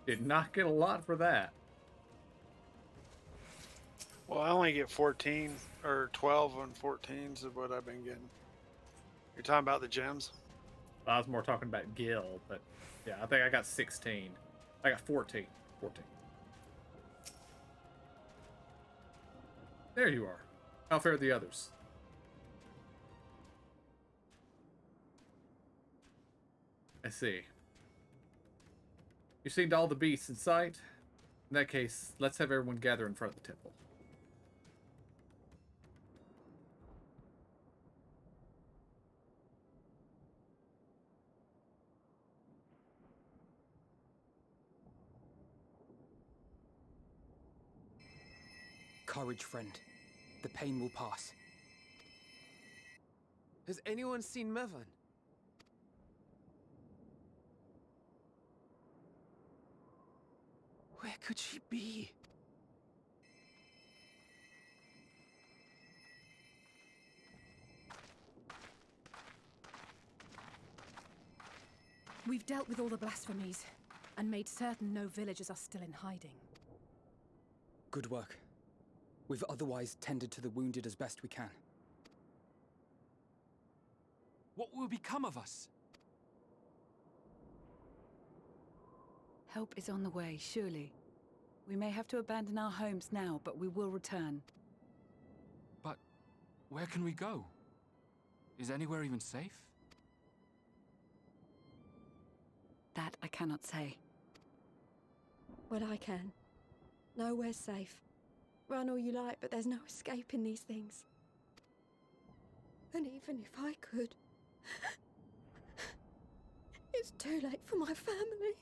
Did not get a lot for that. Well, I only get 14 or 12 on 14s of what I've been getting. You're talking about the gems? I was more talking about Gil, but yeah, I think I got 16. I got 14. 14. There you are. How fare the others? I see. You've seen all the beasts in sight? In that case, let's have everyone gather in front of the temple. Courage, friend. The pain will pass. Has anyone seen Mevan? Where could she be? We've dealt with all the blasphemies and made certain no villagers are still in hiding. Good work. We've otherwise tended to the wounded as best we can. What will become of us? Help is on the way, surely. We may have to abandon our homes now, but we will return. But where can we go? Is anywhere even safe? That I cannot say. Well, I can. Nowhere's safe. Run all you like, but there's no escaping these things. And even if I could, it's too late for my family.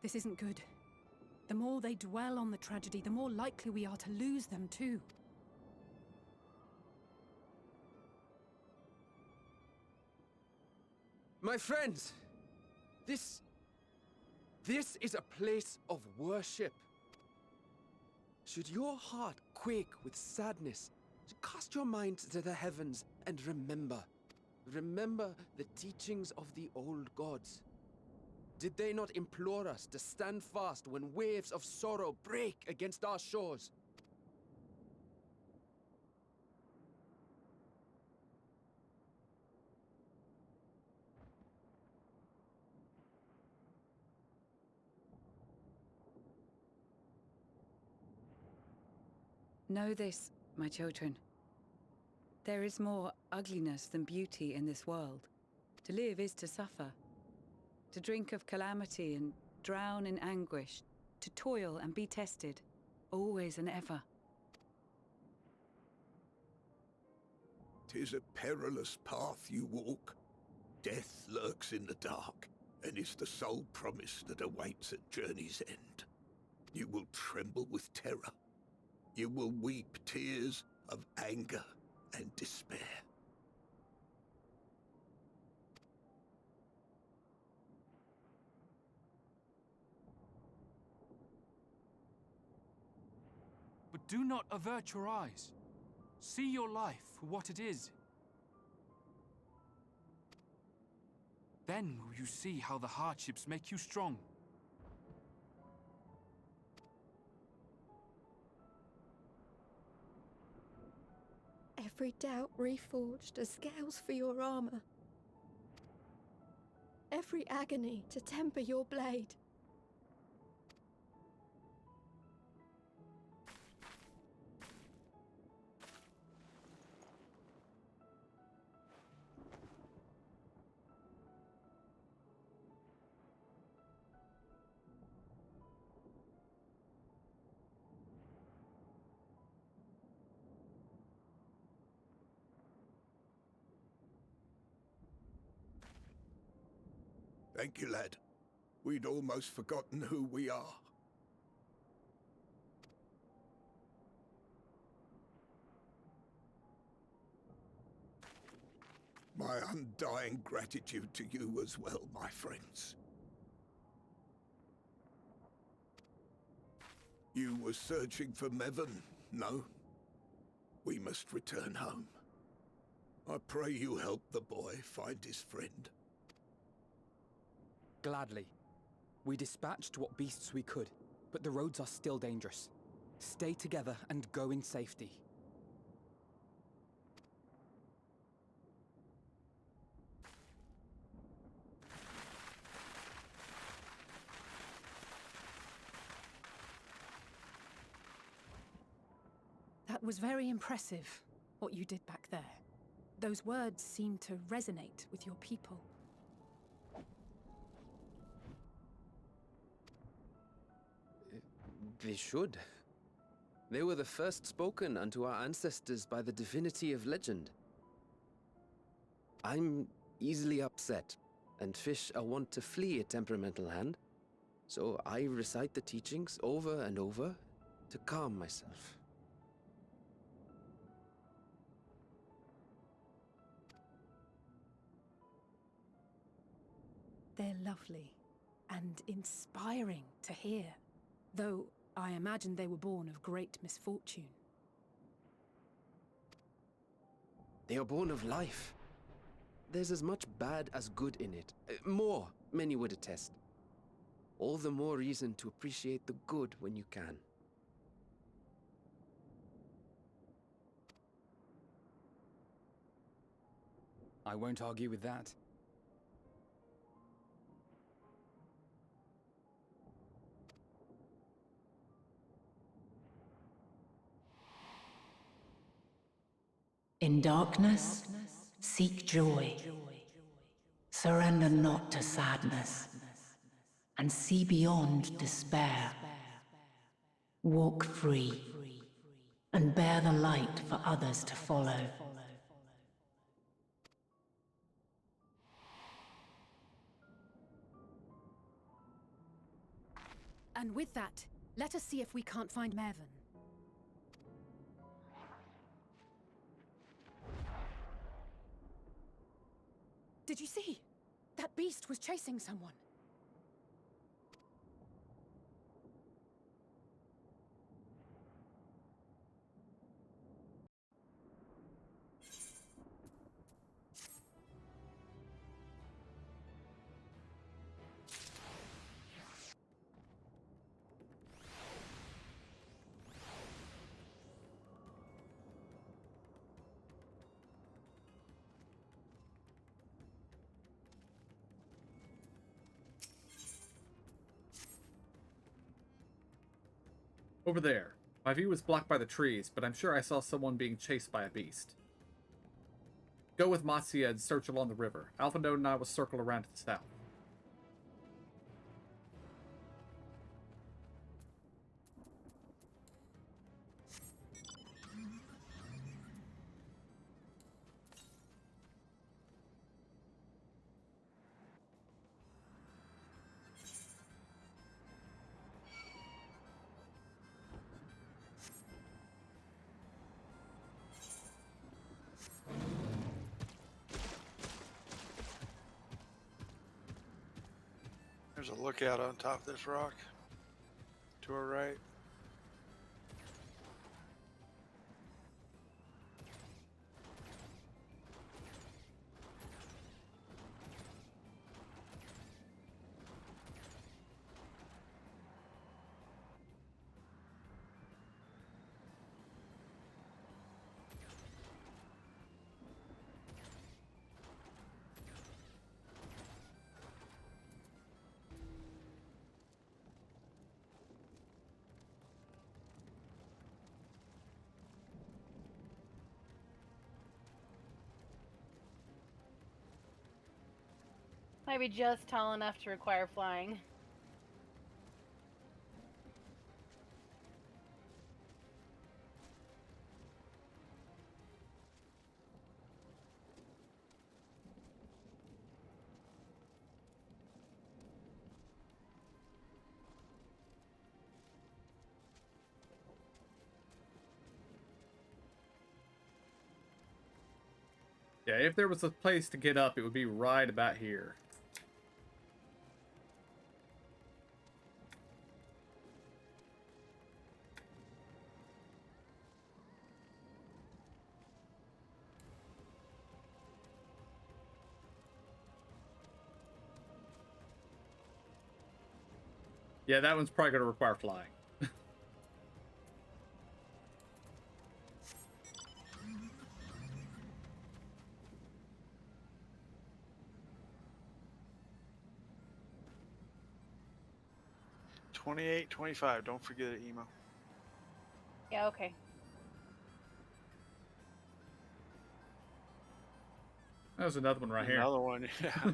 This isn't good. The more they dwell on the tragedy, the more likely we are to lose them too. My friends, this is a place of worship. Should your heart quake with sadness, cast your mind to the heavens and remember the teachings of the old gods. Did they not implore us to stand fast when waves of sorrow break against our shores? Know this, my children. There is more ugliness than beauty in this world. To live is to suffer. To drink of calamity and drown in anguish. To toil and be tested, always and ever. 'Tis a perilous path you walk. Death lurks in the dark, and is the sole promise that awaits at journey's end. You will tremble with terror. You will weep tears of anger and despair. But do not avert your eyes. See your life for what it is. Then will you see how the hardships make you strong. Every doubt reforged as scales for your armor. Every agony to temper your blade. Thank you, lad. We'd almost forgotten who we are. My undying gratitude to you as well, my friends. You were searching for Mevon, no? We must return home. I pray you help the boy find his friend. Gladly. We dispatched what beasts we could, but the roads are still dangerous. Stay together and go in safety. That was very impressive, what you did back there. Those words seem to resonate with your people. They should. They were the first spoken unto our ancestors by the divinity of legend. I'm easily upset, and fish are wont to flee a temperamental hand, so I recite the teachings over and over to calm myself. They're lovely and inspiring to hear, though I imagine they were born of great misfortune. They are born of life. There's as much bad as good in it. More, many would attest. All the more reason to appreciate the good when you can. I won't argue with that. In darkness, seek joy. Surrender not to sadness, and see beyond despair. Walk free, and bear the light for others to follow. And with that, let us see if we can't find Mervyn. Did you see? That beast was chasing someone. Over there. My view was blocked by the trees, but I'm sure I saw someone being chased by a beast. Go with Matsia and search along the river. Alpha and I will circle around to the south. There's a lookout on top of this rock to our right. Maybe just tall enough to require flying. Yeah, if there was a place to get up, it would be right about here. Yeah, that one's probably going to require flying. $28.25. Don't forget it, emo. Yeah, okay. There's another one right here. Another one, yeah.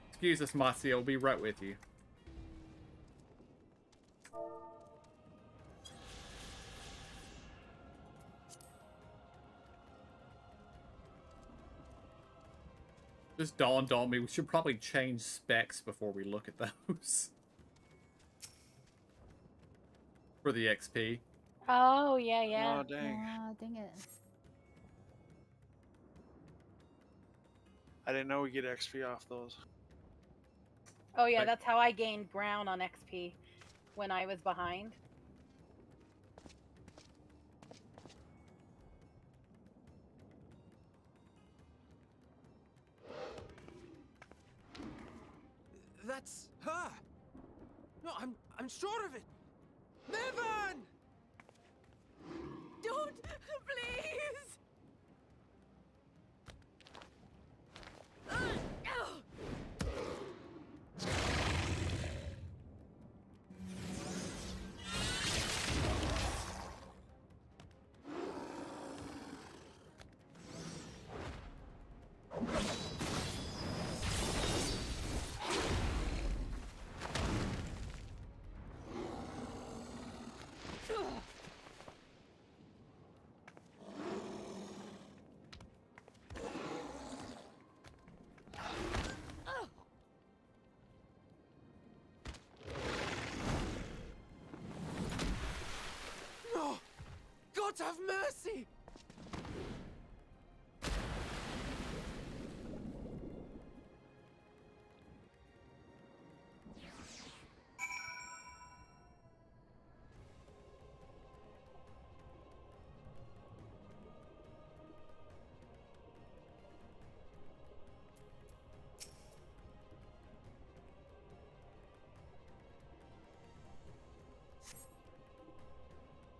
Excuse us, Mossy. I'll be right with you. Just dawned on me, we should probably change specs before we look at those. For the XP. Oh, yeah, yeah. Oh, dang. Oh, dang it. I didn't know we get XP off those. Oh, yeah, that's how I gained ground on XP when I was behind. That's her. No, I'm sure of it. Niven! Don't, please! No! God have mercy!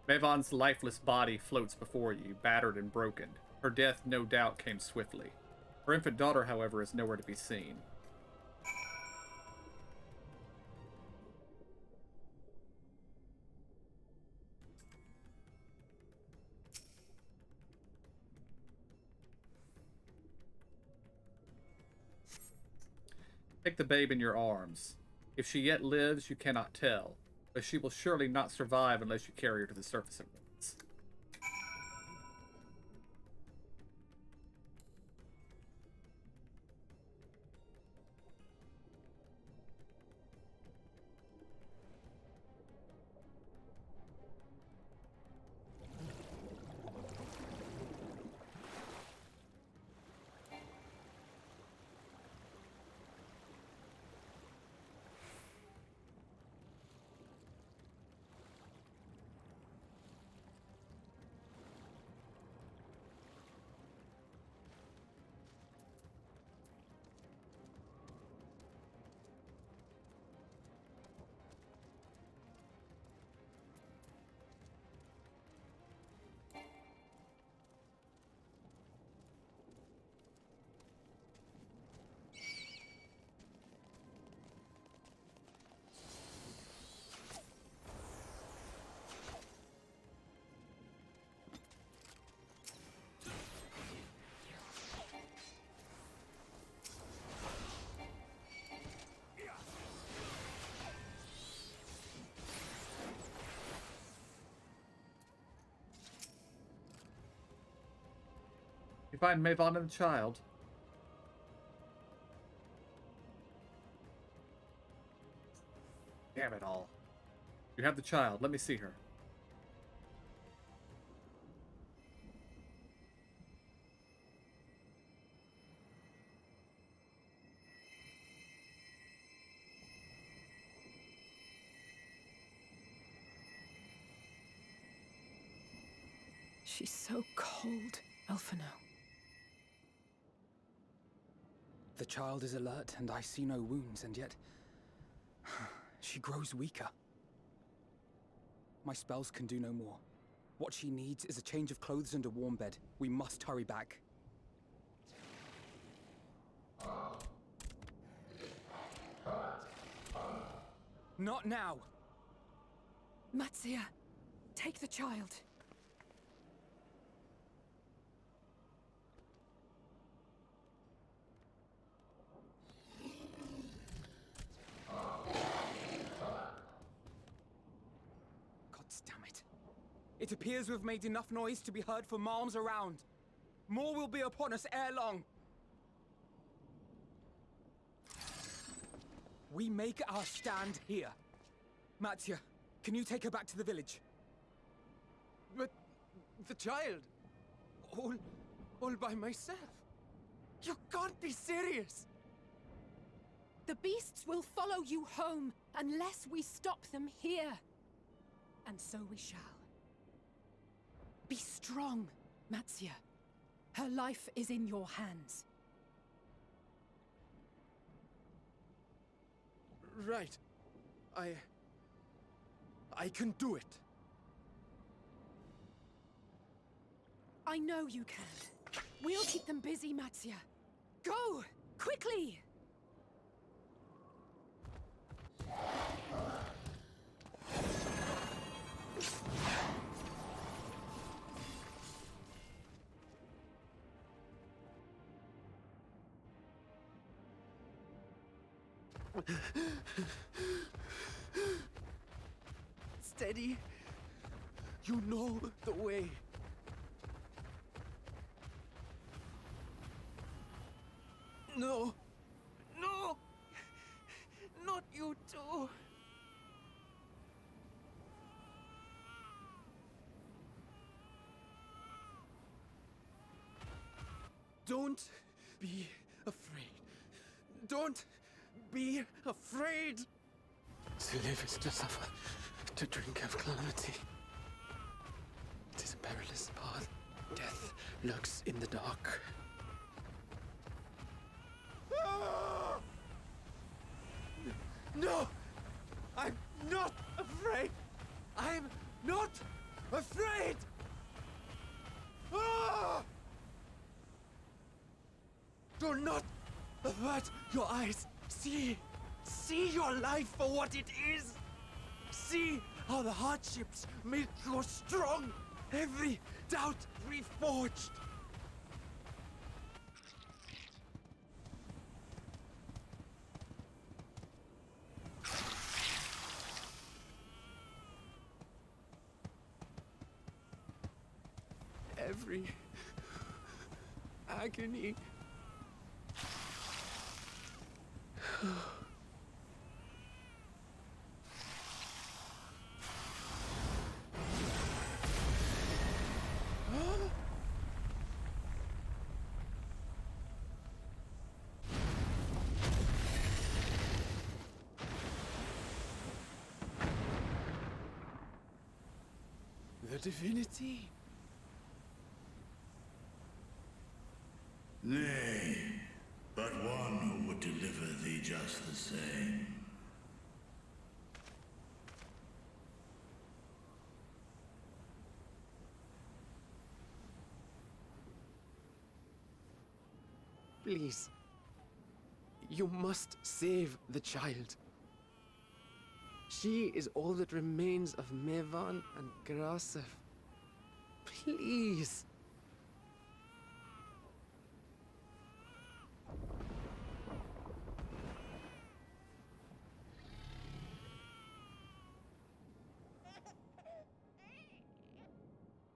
Mavon's lifeless body floats before you, battered and broken. Her death no doubt came swiftly. Her infant daughter, however, is nowhere to be seen. Take the babe in your arms. If she yet lives, you cannot tell, but she will surely not survive unless you carry her to the surface at once. You find Mavon and the child. Damn it all. You have the child. Let me see her. She's so cold, Elfino. The child is alert, and I see no wounds, and yet... She grows weaker. My spells can do no more. What she needs is a change of clothes and a warm bed. We must hurry back. Not now! Matsia, take the child. God damn it. It appears we've made enough noise to be heard for miles around. More will be upon us ere long. We make our stand here. Mattia, can you take her back to the village? But the child, all by myself. You can't be serious. The beasts will follow you home unless we stop them here. And so we shall. Be strong, Matsia. Her life is in your hands. Right. I can do it. I know you can. We'll keep them busy, Matsia. Go! Quickly! Steady. You know the way. No. No! Not you too. Don't be afraid. Don't be afraid. To live is to suffer, to drink of calamity. It is a perilous path. Death lurks in the dark. No! I'm not afraid! I'm not afraid! Ah! Do not avert your eyes. See your life for what it is. See how the hardships make you strong. Every doubt reforged. Every agony. The divinity? Nay, but one who would deliver thee just the same. Please. You must save the child. She is all that remains of Mevan and Grasef. Please.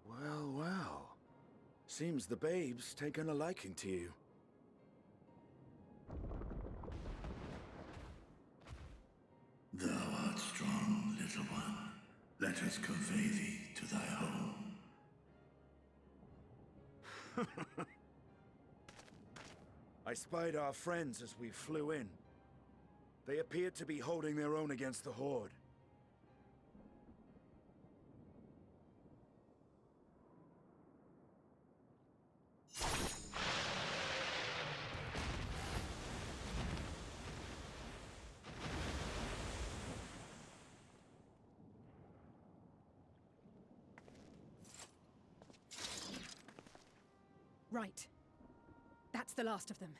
Well, well. Seems the babe's taken a liking to you. Thou art strong, little one. Let us convey thee to thy home. I spied our friends as we flew in. They appeared to be holding their own against the Horde. Right. That's the last of them.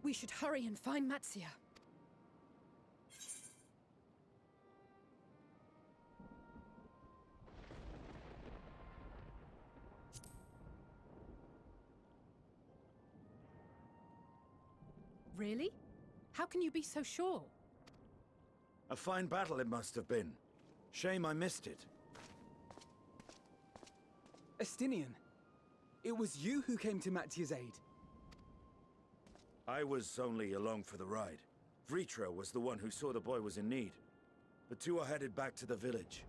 We should hurry and find Matsia. Really? How can you be so sure? A fine battle it must have been. Shame I missed it. Estinian, it was you who came to Matia's aid. I was only along for the ride. Vritra was the one who saw the boy was in need. The two are headed back to the village.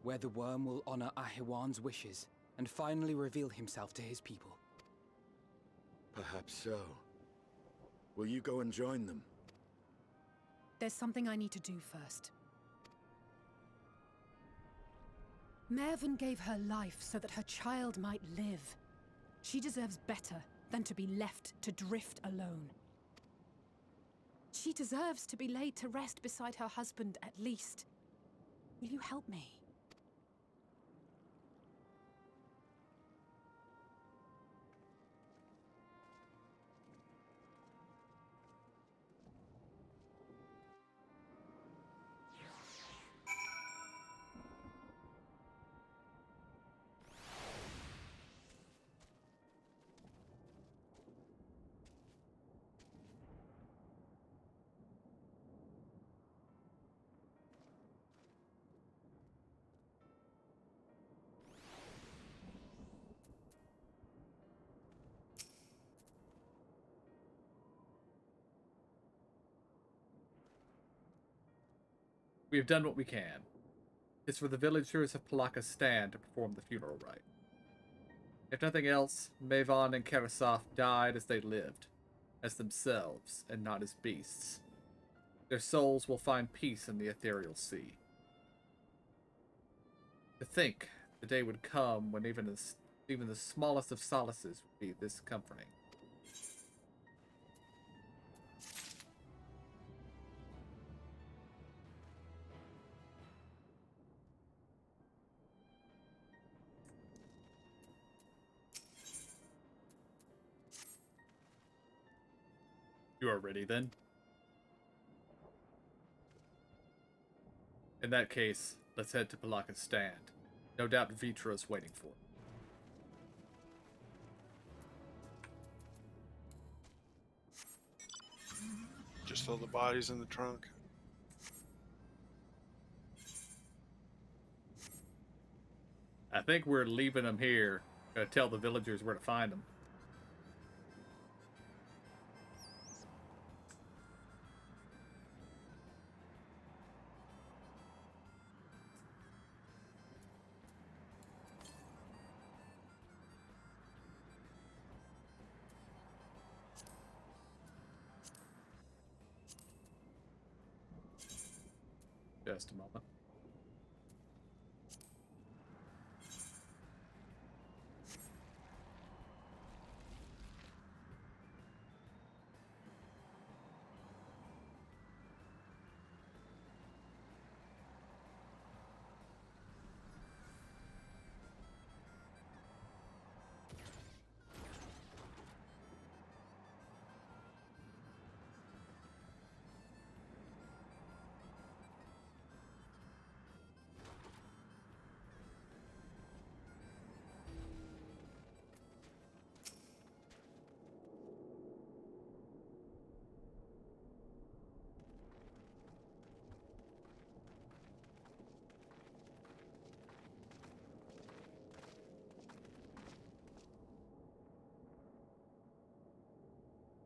Where the worm will honor Ahiwan's wishes and finally reveal himself to his people. Perhaps so. Will you go and join them? There's something I need to do first. Mervyn gave her life so that her child might live. She deserves better than to be left to drift alone. She deserves to be laid to rest beside her husband, at least. Will you help me? We have done what we can. It's for the villagers of Palaka Stan to perform the funeral rite. If nothing else, Mavon and Karasov died as they lived, as themselves and not as beasts. Their souls will find peace in the ethereal sea. To think the day would come when even the smallest of solaces would be this comforting. You are ready, then? In that case, let's head to Palaka's stand. No doubt Vitra is waiting for it. Just throw the bodies in the trunk. I think we're leaving them here. Gotta tell the villagers where to find them. Just a moment.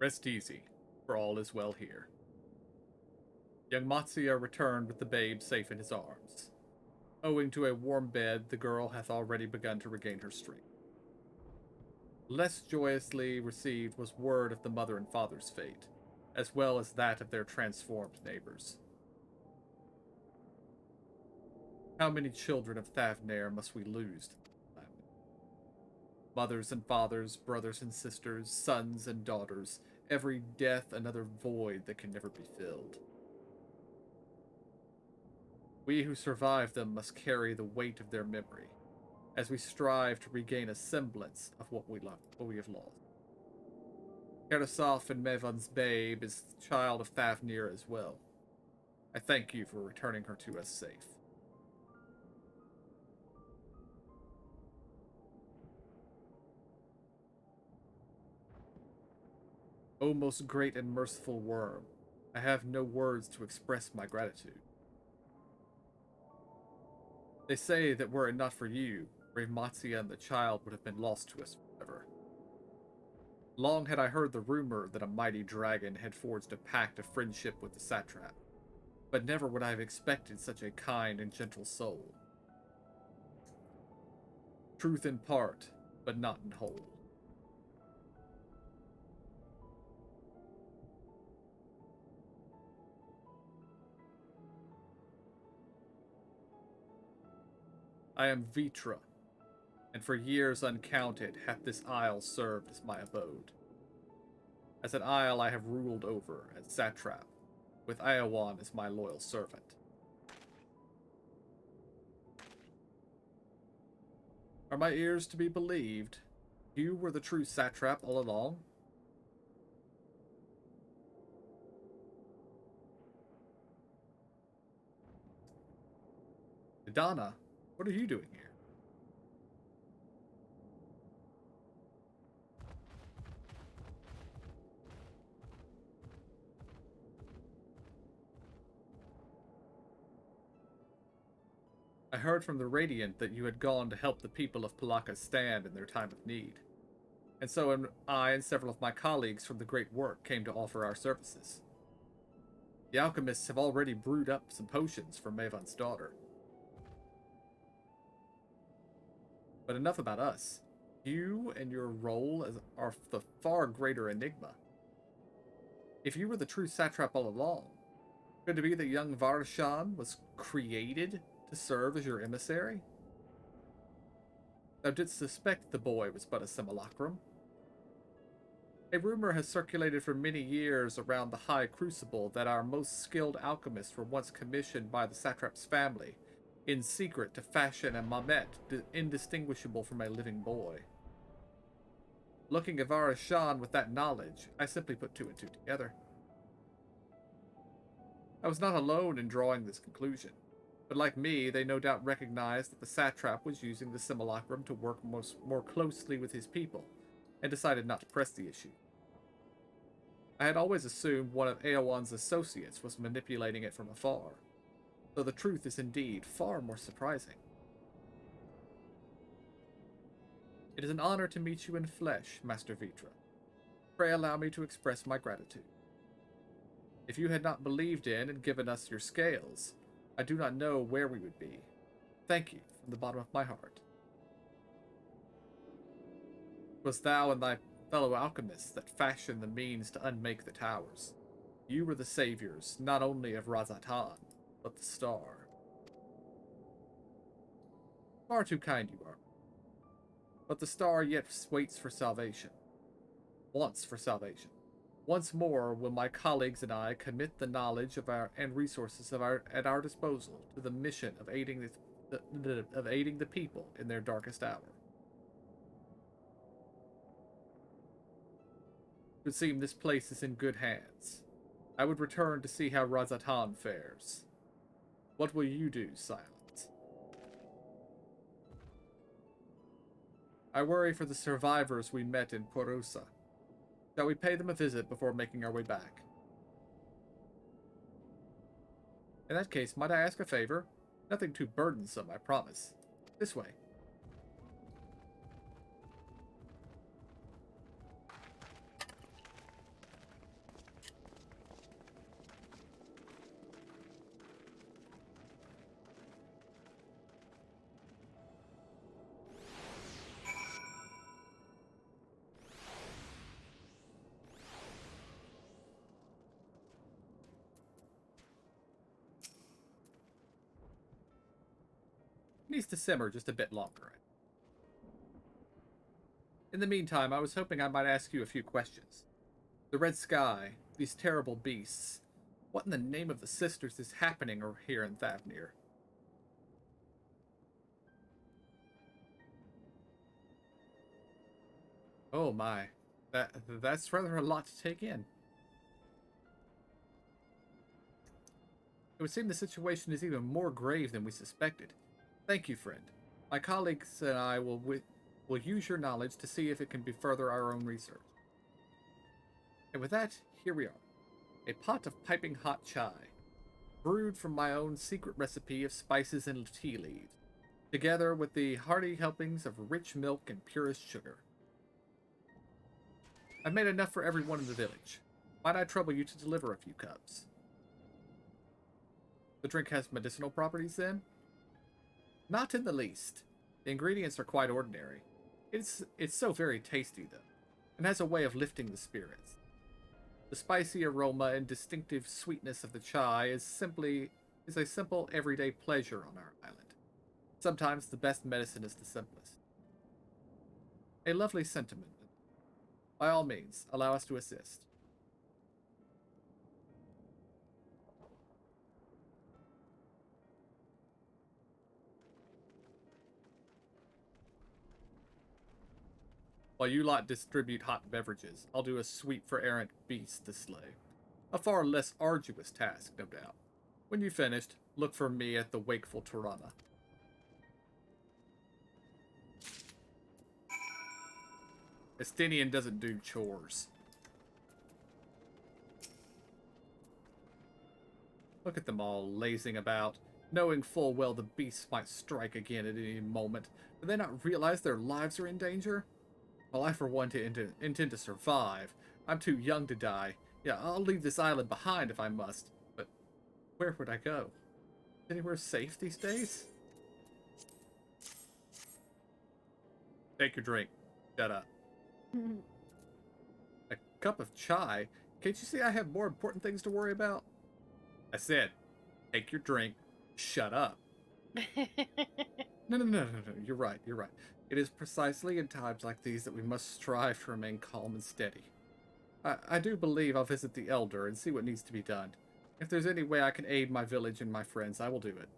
Rest easy, for all is well here. Young Matsuya returned with the babe safe in his arms. Owing to a warm bed, the girl hath already begun to regain her strength. Less joyously received was word of the mother and father's fate, as well as that of their transformed neighbors. How many children of Thavnair must we lose to the planet? Mothers and fathers, brothers and sisters, sons and daughters, every death another void that can never be filled. We who survive them must carry the weight of their memory, as we strive to regain a semblance of what we have lost. Karasov and Mevon's babe is the child of Thavnir as well. I thank you for returning her to us safe. O most great and merciful worm, I have no words to express my gratitude. They say that were it not for you, brave Matsia and the child would have been lost to us forever. Long had I heard the rumor that a mighty dragon had forged a pact of friendship with the satrap, but never would I have expected such a kind and gentle soul. Truth in part, but not in whole. I am Vitra, and for years uncounted hath this isle served as my abode. As an isle I have ruled over as satrap, with Iowan as my loyal servant. Are my ears to be believed? You were the true satrap all along? Donna, what are you doing here? I heard from the Radiant that you had gone to help the people of Palaka stand in their time of need. And so I and several of my colleagues from the Great Work came to offer our services. The alchemists have already brewed up some potions for Mavon's daughter. But enough about us. You and your role are the far greater enigma. If you were the true satrap all along, could it be that young Varshan was created to serve as your emissary? Thou didst suspect the boy was but a simulacrum. A rumor has circulated for many years around the High Crucible that our most skilled alchemists were once commissioned by the satrap's family in secret to fashion a Mamet indistinguishable from a living boy. Looking at Varshan with that knowledge, I simply put two and two together. I was not alone in drawing this conclusion, but like me, they no doubt recognized that the satrap was using the simulacrum to work more closely with his people, and decided not to press the issue. I had always assumed one of Aowan's associates was manipulating it from afar, though the truth is indeed far more surprising. It is an honor to meet you in flesh, Master Vitra. Pray allow me to express my gratitude. If you had not believed in and given us your scales, I do not know where we would be. Thank you from the bottom of my heart. 'Twas thou and thy fellow alchemists that fashioned the means to unmake the towers. You were the saviors, not only of Razatan, but the star. Far too kind you are. But the star yet waits for salvation. Wants for salvation. Once more will my colleagues and I commit the knowledge of and resources at our disposal to the mission of aiding the people in their darkest hour. It would seem this place is in good hands. I would return to see how Razatan fares. What will you do, Silence? I worry for the survivors we met in Porusa. Shall we pay them a visit before making our way back? In that case, might I ask a favor? Nothing too burdensome, I promise. This way. Needs to simmer just a bit longer. In the meantime, I was hoping I might ask you a few questions. The red sky, these terrible beasts. What in the name of the sisters is happening here in Thavnir? Oh my. That's rather a lot to take in. It would seem the situation is even more grave than we suspected. Thank you, friend. My colleagues and I will use your knowledge to see if it can be further our own research. And with that, here we are. A pot of piping hot chai, brewed from my own secret recipe of spices and tea leaves, together with the hearty helpings of rich milk and purest sugar. I've made enough for everyone in the village. Might I trouble you to deliver a few cups? The drink has medicinal properties, then? Not in the least. The ingredients are quite ordinary. It's so very tasty, though, and has a way of lifting the spirits. The spicy aroma and distinctive sweetness of the chai is a simple everyday pleasure on our island. Sometimes the best medicine is the simplest. A lovely sentiment. By all means, allow us to assist. While you lot distribute hot beverages, I'll do a sweep for errant beasts to slay. A far less arduous task, no doubt. When you've finished, look for me at the wakeful Tirana. Estinian doesn't do chores. Look at them all lazing about, knowing full well the beasts might strike again at any moment. Do they not realize their lives are in danger? Well, I for one intend to survive. I'm too young to die. Yeah, I'll leave this island behind if I must. But where would I go? Anywhere safe these days? Take your drink. Shut up. A cup of chai? Can't you see I have more important things to worry about? I said, take your drink. Shut up. No. You're right. It is precisely in times like these that we must strive to remain calm and steady. I do believe I'll visit the Elder and see what needs to be done. If there's any way I can aid my village and my friends, I will do it.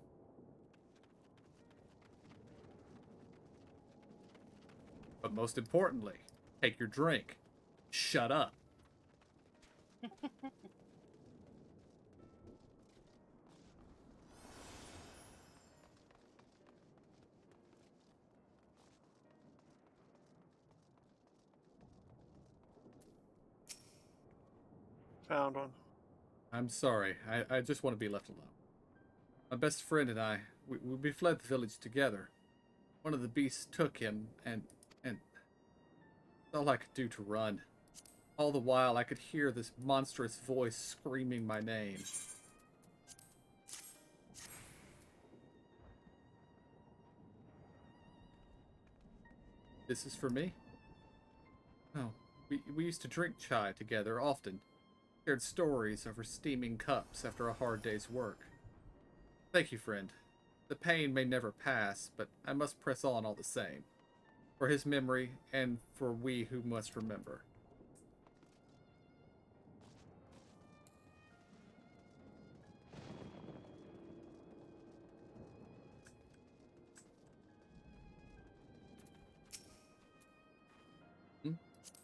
But most importantly, take your drink. Shut up. Found one. I'm sorry. I just want to be left alone. My best friend and I, we fled the village together. One of the beasts took him, and all I could do to run. All the while, I could hear this monstrous voice screaming my name. This is for me? Oh, we used to drink chai together often. Shared stories over steaming cups after a hard day's work. Thank you, friend. The pain may never pass, but I must press on all the same. For his memory, and for we who must remember.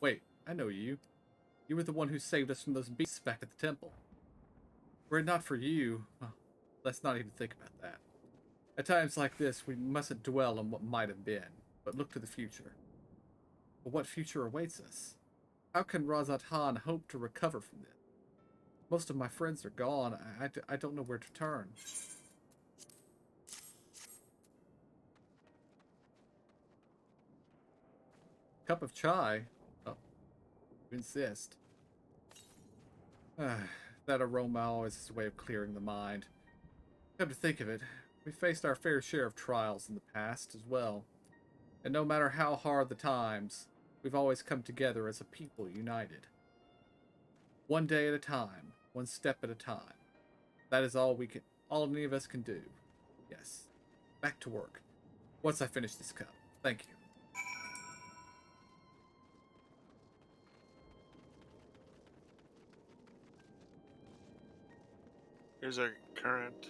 Wait, I know you. You were the one who saved us from those beasts back at the temple. Were it not for you, well, let's not even think about that. At times like this, we mustn't dwell on what might have been, but look to the future. But what future awaits us? How can Razat Han hope to recover from this? Most of my friends are gone. I don't know where to turn. Cup of chai? Oh, you insist. That aroma always has a way of clearing the mind. Come to think of it, we faced our fair share of trials in the past as well. And no matter how hard the times, we've always come together as a people united. One day at a time, one step at a time. That is all any of us can do. Yes. Back to work. Once I finish this cup. Thank you. Here's a current,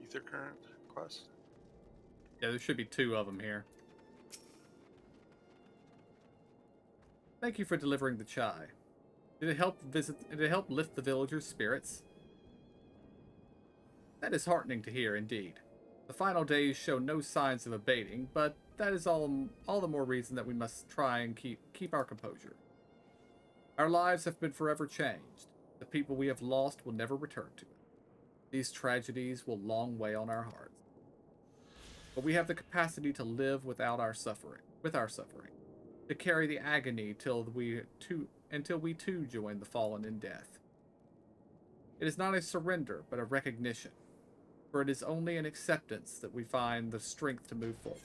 ether current quest. Yeah, there should be 2 of them here. Thank you for delivering the chai. Did it help lift the villagers' spirits? That is heartening to hear indeed. The final days show no signs of abating, but that is all the more reason that we must try and keep our composure. Our lives have been forever changed. The people we have lost will never return to it. These tragedies will long weigh on our hearts. But we have the capacity to live with our suffering, to carry the agony until we too join the fallen in death. It is not a surrender, but a recognition, for it is only in acceptance that we find the strength to move forward.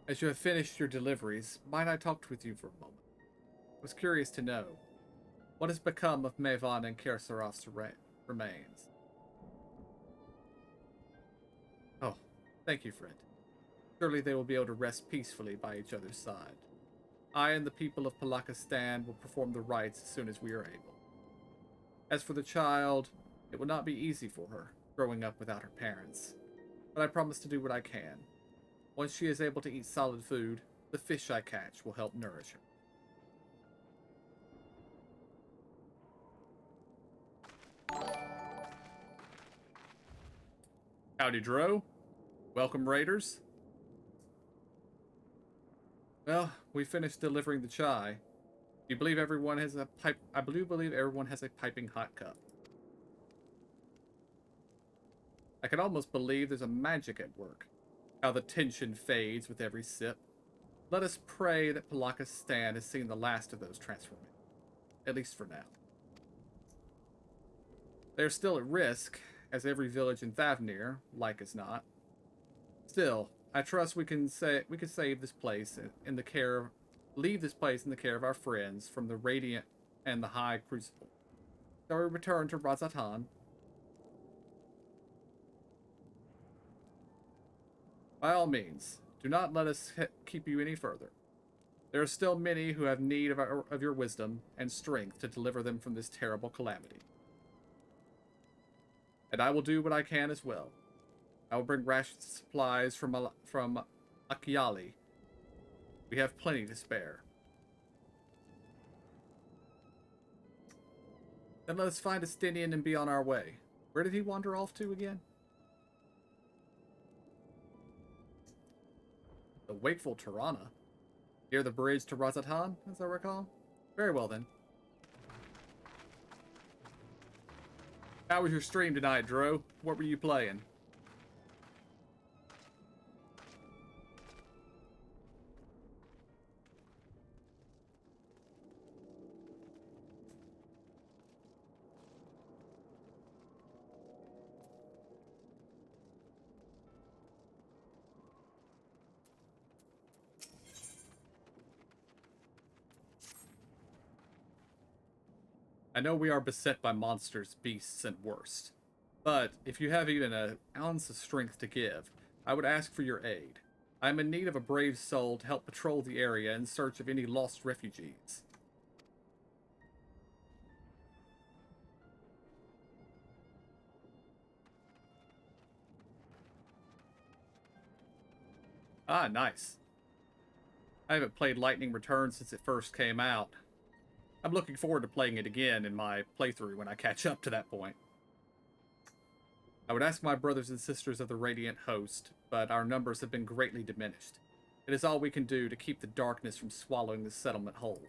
As you have finished your deliveries, might I talk with you for a moment? I was curious to know, what has become of Mavan and Kersarov's remains? Oh, thank you, friend. Surely they will be able to rest peacefully by each other's side. I and the people of Palakistan will perform the rites as soon as we are able. As for the child, it will not be easy for her, growing up without her parents. But I promise to do what I can. Once she is able to eat solid food, the fish I catch will help nourish her. Howdy, Dro. Welcome, Raiders. Well, we finished delivering the chai. Do you believe everyone has a pipe? I believe everyone has a piping hot cup. I can almost believe there's a magic at work. How the tension fades with every sip. Let us pray that Palakistan has seen the last of those transformations. At least for now. They are still at risk, as every village in Thavnir, like as not. Still, I trust we can save this place leave this place in the care of our friends from the Radiant and the High Crucible. Shall we return to Razatan? By all means, do not let us keep you any further. There are still many who have need of your wisdom and strength to deliver them from this terrible calamity. And I will do what I can as well. I will bring ration supplies from Akiali. We have plenty to spare. Then let us find Estinian and be on our way. Where did he wander off to again? The wakeful Tirana. Near the bridge to Razatan, as I recall? Very well then. How was your stream tonight, Dro? What were you playing? I know we are beset by monsters, beasts, and worse. But if you have even an ounce of strength to give, I would ask for your aid. I am in need of a brave soul to help patrol the area in search of any lost refugees. Ah, nice. I haven't played Lightning Returns since it first came out. I'm looking forward to playing it again in my playthrough when I catch up to that point. I would ask my brothers and sisters of the Radiant Host, but our numbers have been greatly diminished. It is all we can do to keep the darkness from swallowing the settlement whole.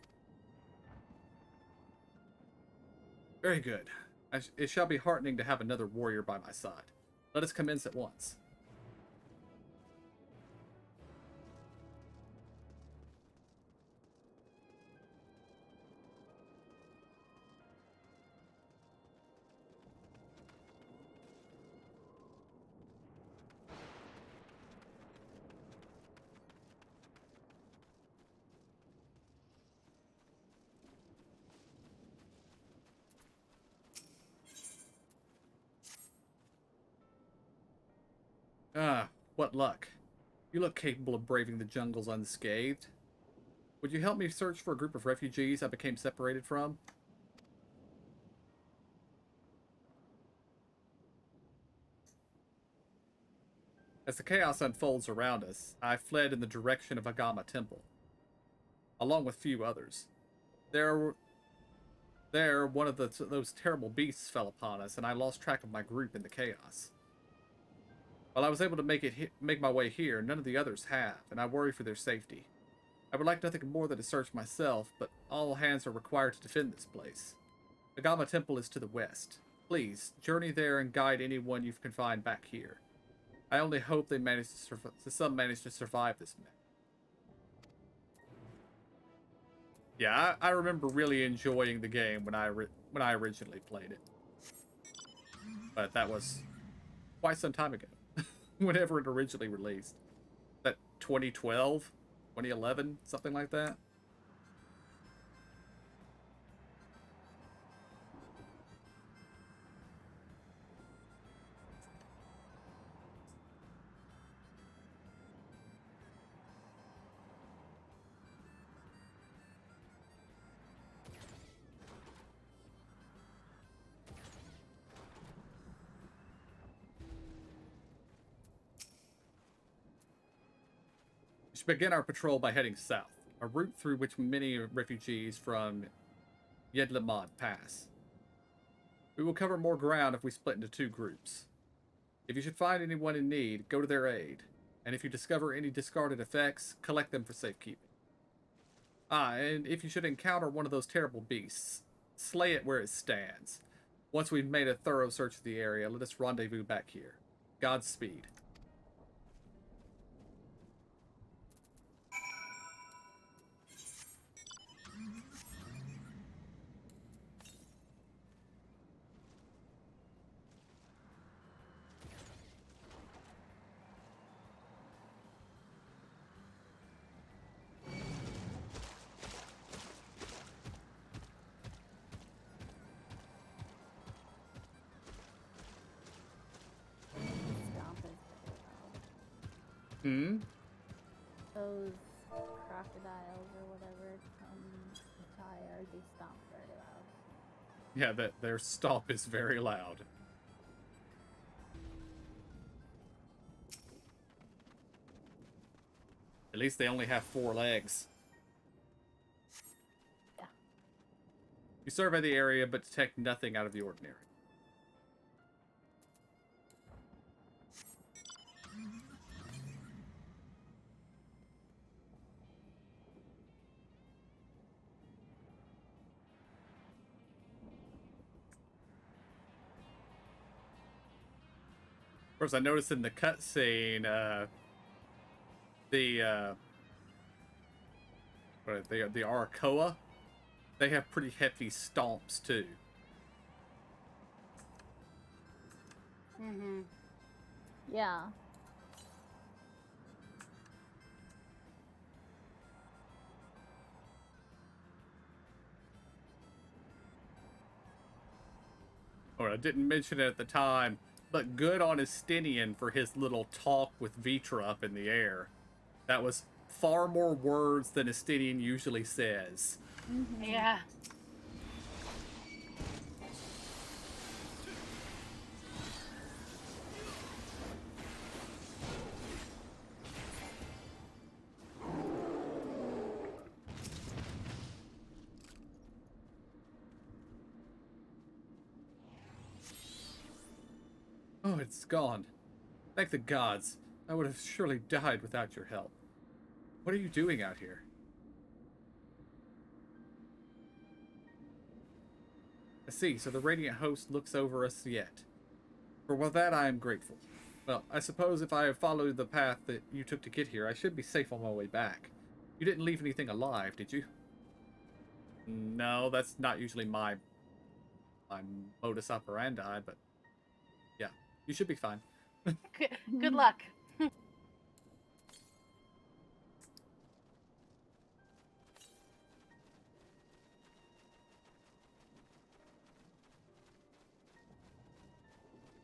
Very good. It shall be heartening to have another warrior by my side. Let us commence at once. Ah, what luck. You look capable of braving the jungles unscathed. Would you help me search for a group of refugees I became separated from? As the chaos unfolds around us, I fled in the direction of Agama Temple, along with few others. There, one of those terrible beasts fell upon us, and I lost track of my group in the chaos. While I was able to make my way here, none of the others have, and I worry for their safety. I would like nothing more than to search myself, but all hands are required to defend this place. Agama Temple is to the west. Please, journey there and guide anyone you can find back here. I only hope they manage to some manage to survive this mess. Yeah, I remember really enjoying the game when I originally played it, but that was quite some time ago. Whenever it originally released, that 2012, 2011, something like that. We should begin our patrol by heading south, a route through which many refugees from Yedlamad pass. We will cover more ground if we split into two groups. If you should find anyone in need, go to their aid, and if you discover any discarded effects, collect them for safekeeping. And if you should encounter one of those terrible beasts, slay it where it stands. Once we've made a thorough search of the area, let us rendezvous back here. Godspeed. Those crocodiles or whatever from the tire, they stomp very loud. Yeah, their stomp is very loud. At least they only have 4 legs. Yeah. You survey the area but detect nothing out of the ordinary. Of course, I noticed in the cutscene, the Arakoa, they have pretty hefty stomps too. Mm-hmm. Yeah. Or I didn't mention it at the time, but good on Estinian for his little talk with Vitra up in the air. That was far more words than Estinian usually says. Mm-hmm. Yeah. Oh, it's gone. Thank the gods. I would have surely died without your help. What are you doing out here? I see, so the Radiant Host looks over us yet. For that I am grateful. Well, I suppose if I followed the path that you took to get here, I should be safe on my way back. You didn't leave anything alive, did you? No, that's not usually my modus operandi, but yeah, you should be fine. Good luck.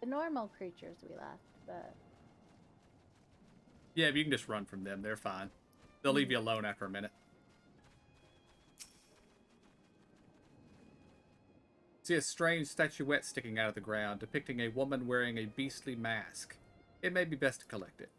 The normal creatures we left, but Yeah, but you can just run from them. They're fine. They'll leave you alone after a minute. See a strange statuette sticking out of the ground, depicting a woman wearing a beastly mask. it may be best to collect it.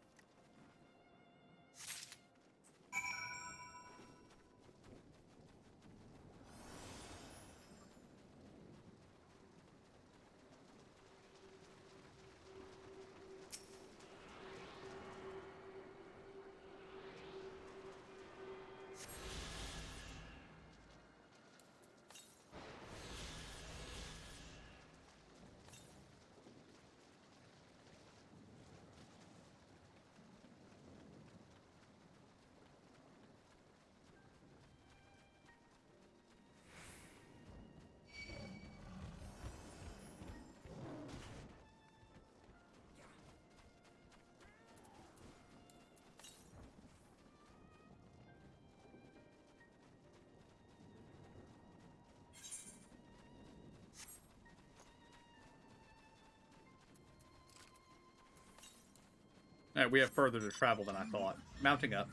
Alright, we have further to travel than I thought. Mounting up.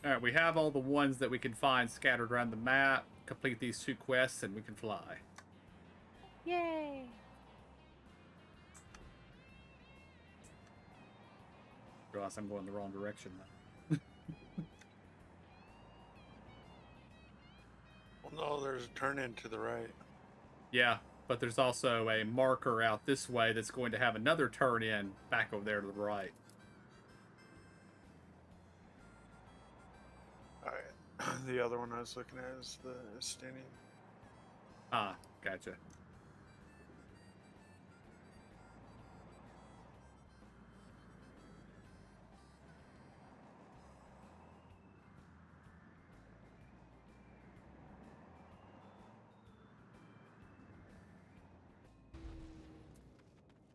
Alright, we have all the ones that we can find scattered around the map. Complete these 2 quests and we can fly. Yay! Realize I'm going the wrong direction now. Well, no, there's a turn in to the right. Yeah, but there's also a marker out this way that's going to have another turn in back over there to the right. Alright. The other one I was looking at is the Estinian. Ah, gotcha.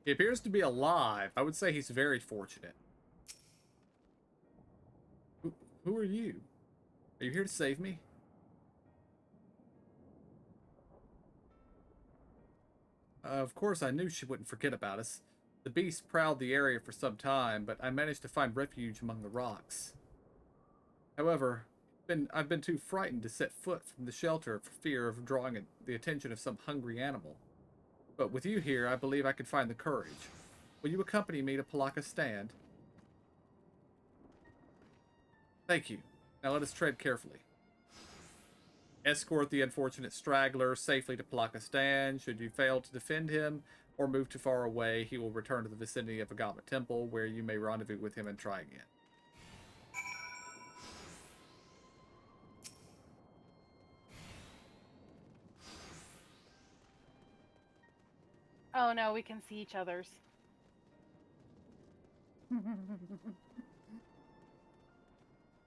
He appears to be alive. I would say he's very fortunate. Who are you? Are you here to save me? Of course, I knew she wouldn't forget about us. The beast prowled the area for some time, but I managed to find refuge among the rocks. However, I've been too frightened to set foot from the shelter for fear of drawing the attention of some hungry animal. But with you here, I believe I can find the courage. Will you accompany me to Palaka's stand? Thank you. Now let us tread carefully. Escort the unfortunate straggler safely to Palaka's stand. Should you fail to defend him or move too far away, he will return to the vicinity of Agama Temple, where you may rendezvous with him and try again. Oh no, we can see each other's.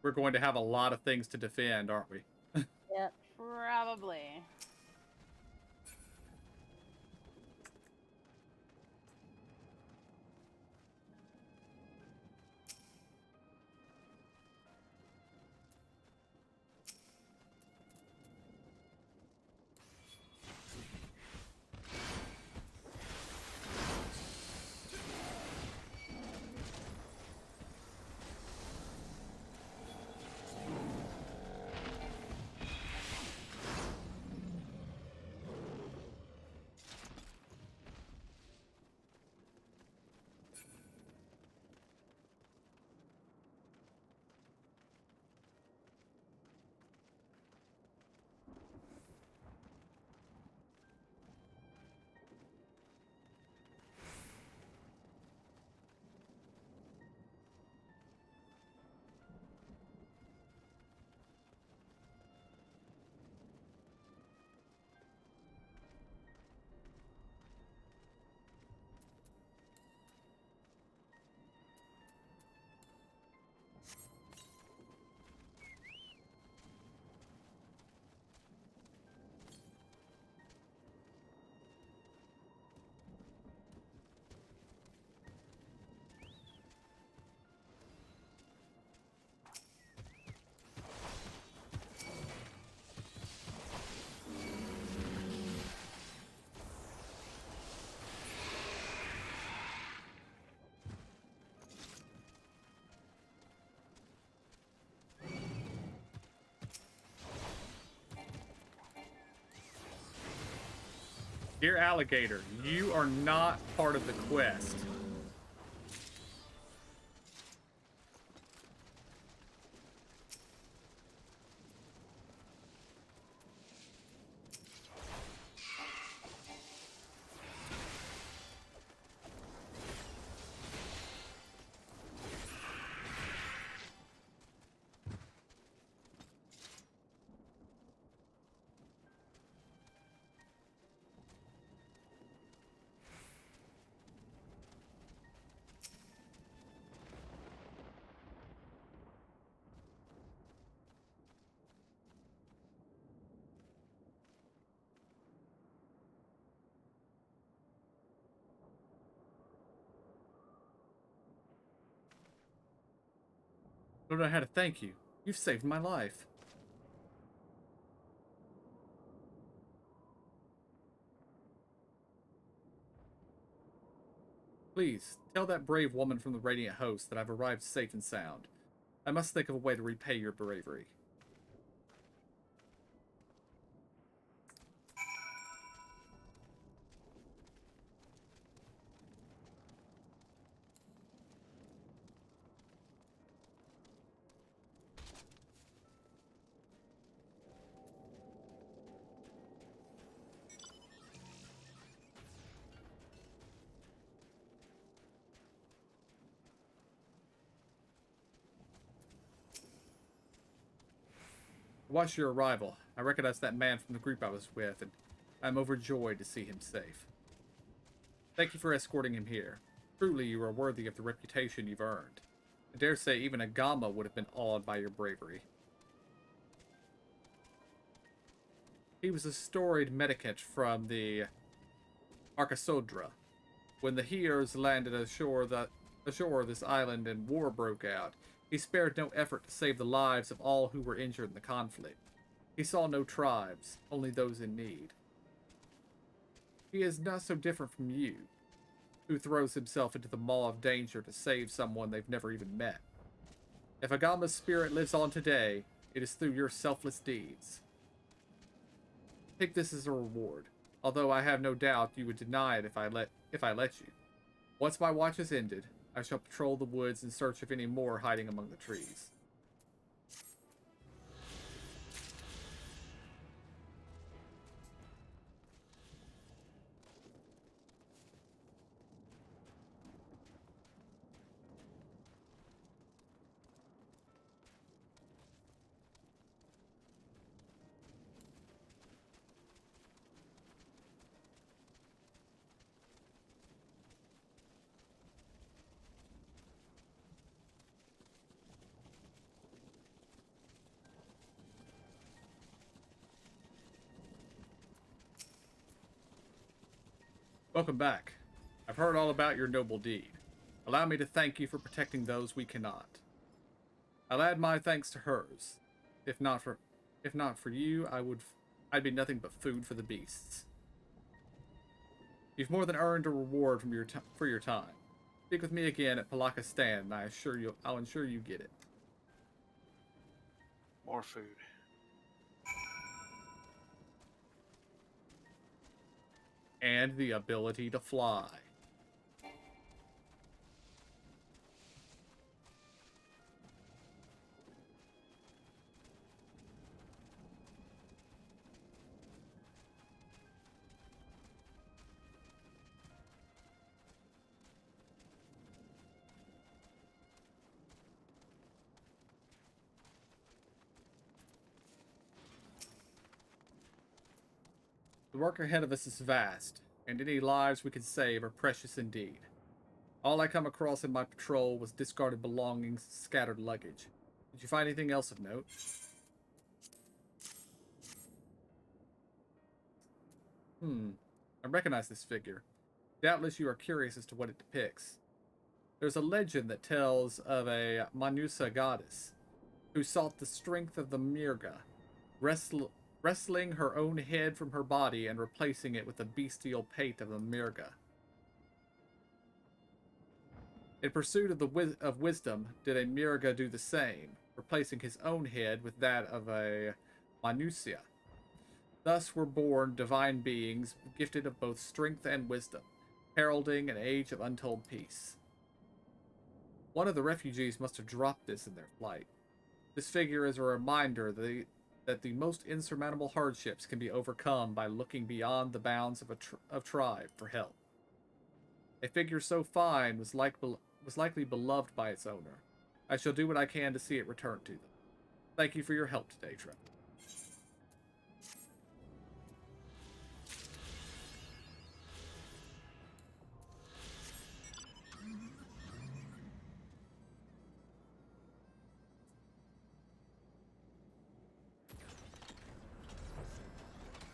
We're going to have a lot of things to defend, aren't we? Yep. Probably. Dear Alligator, you are not part of the quest. I don't know how to thank you. You've saved my life. Please, tell that brave woman from the Radiant Host that I've arrived safe and sound. I must think of a way to repay your bravery. I watched your arrival. I recognized that man from the group I was with, and I'm overjoyed to see him safe. Thank you for escorting him here. Truly, you are worthy of the reputation you've earned. I dare say even a Gamma would have been awed by your bravery. He was a storied medicant from the Arcasodra. When the Heroes landed ashore this island and war broke out, he spared no effort to save the lives of all who were injured in the conflict. He saw no tribes, only those in need. He is not so different from you, who throws himself into the maw of danger to save someone they've never even met. If Agama's spirit lives on today, it is through your selfless deeds. Take this as a reward, although I have no doubt you would deny it if I let you. Once my watch is ended, I shall patrol the woods in search of any more hiding among the trees. Welcome back. I've heard all about your noble deed. Allow me to thank you for protecting those we cannot. I'll add my thanks to hers. If not for you, I'd be nothing but food for the beasts. You've more than earned a reward for your time. Speak with me again at Palaka Stand, and I'll ensure you get it. More food. And the ability to fly. The work ahead of us is vast, and any lives we can save are precious indeed. All I come across in my patrol was discarded belongings, scattered luggage. Did you find anything else of note? I recognize this figure. Doubtless you are curious as to what it depicts. There's a legend that tells of a Manusa goddess who sought the strength of the Mirga, wrestling her own head from her body and replacing it with the bestial pate of the Mirga. In pursuit of wisdom, did a Mirga do the same, replacing his own head with that of a Manusia. Thus were born divine beings gifted of both strength and wisdom, heralding an age of untold peace. One of the refugees must have dropped this in their flight. This figure is a reminder that the most insurmountable hardships can be overcome by looking beyond the bounds of tribe for help. A figure so fine was likely beloved by its owner. I shall do what I can to see it return to them. Thank you for your help today, Trevor.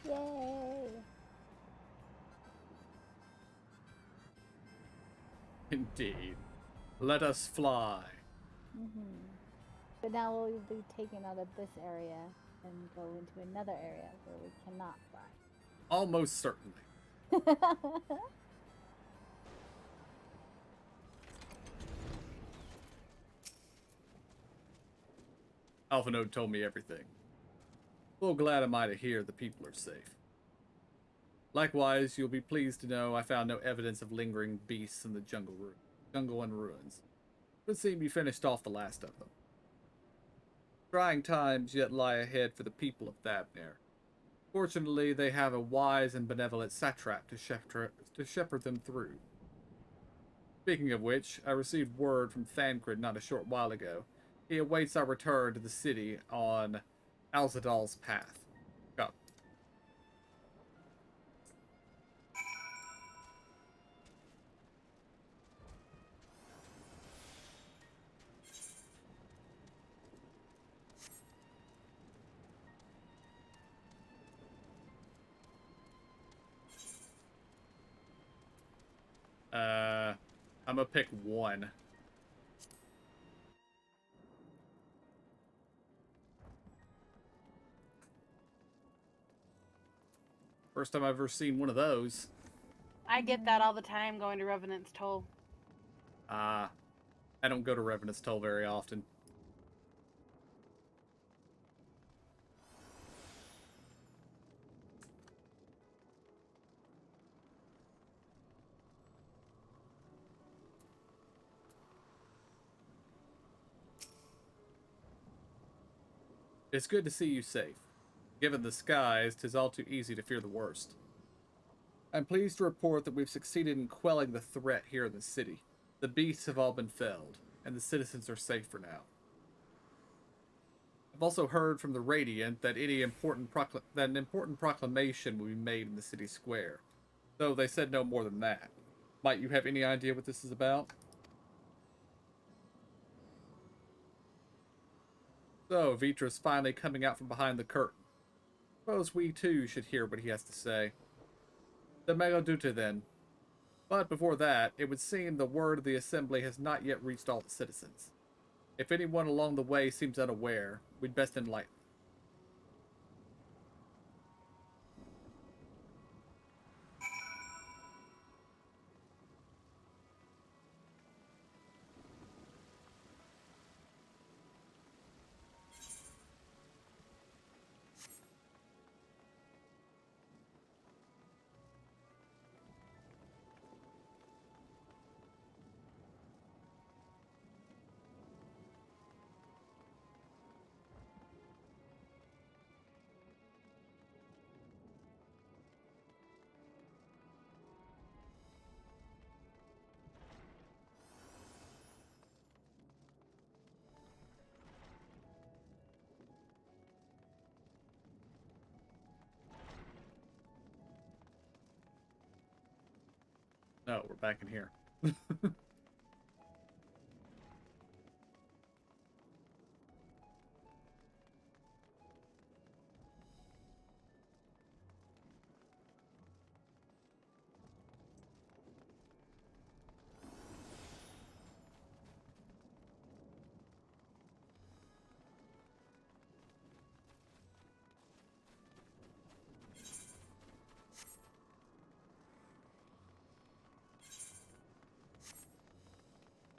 Yay! Indeed. Let us fly. But now we'll be taken out of this area and go into another area where we cannot fly. Almost certainly. Alphanode told me everything. Well, glad am I to hear the people are safe. Likewise, you'll be pleased to know I found no evidence of lingering beasts in the jungle and ruins. It would seem you finished off the last of them. Trying times yet lie ahead for the people of Thabnir. Fortunately, they have a wise and benevolent satrap to shepherd them through. Speaking of which, I received word from Thancred not a short while ago. He awaits our return to the city on Alzadal's path. Go. I'm gonna pick one. First time I've ever seen one of those. I get that all the time going to Revenant's Toll. I don't go to Revenant's Toll very often. It's good to see you safe. Given the skies, 'tis all too easy to fear the worst. I'm pleased to report that we've succeeded in quelling the threat here in the city. The beasts have all been felled, and the citizens are safe for now. I've also heard from the Radiant that an important proclamation will be made in the city square, though they said no more than that. Might you have any idea what this is about? So, Vitra's finally coming out from behind the curtain. Suppose we too should hear what he has to say. The Megaduta then. But before that, it would seem the word of the assembly has not yet reached all the citizens. If anyone along the way seems unaware, we'd best enlighten. No, we're back in here.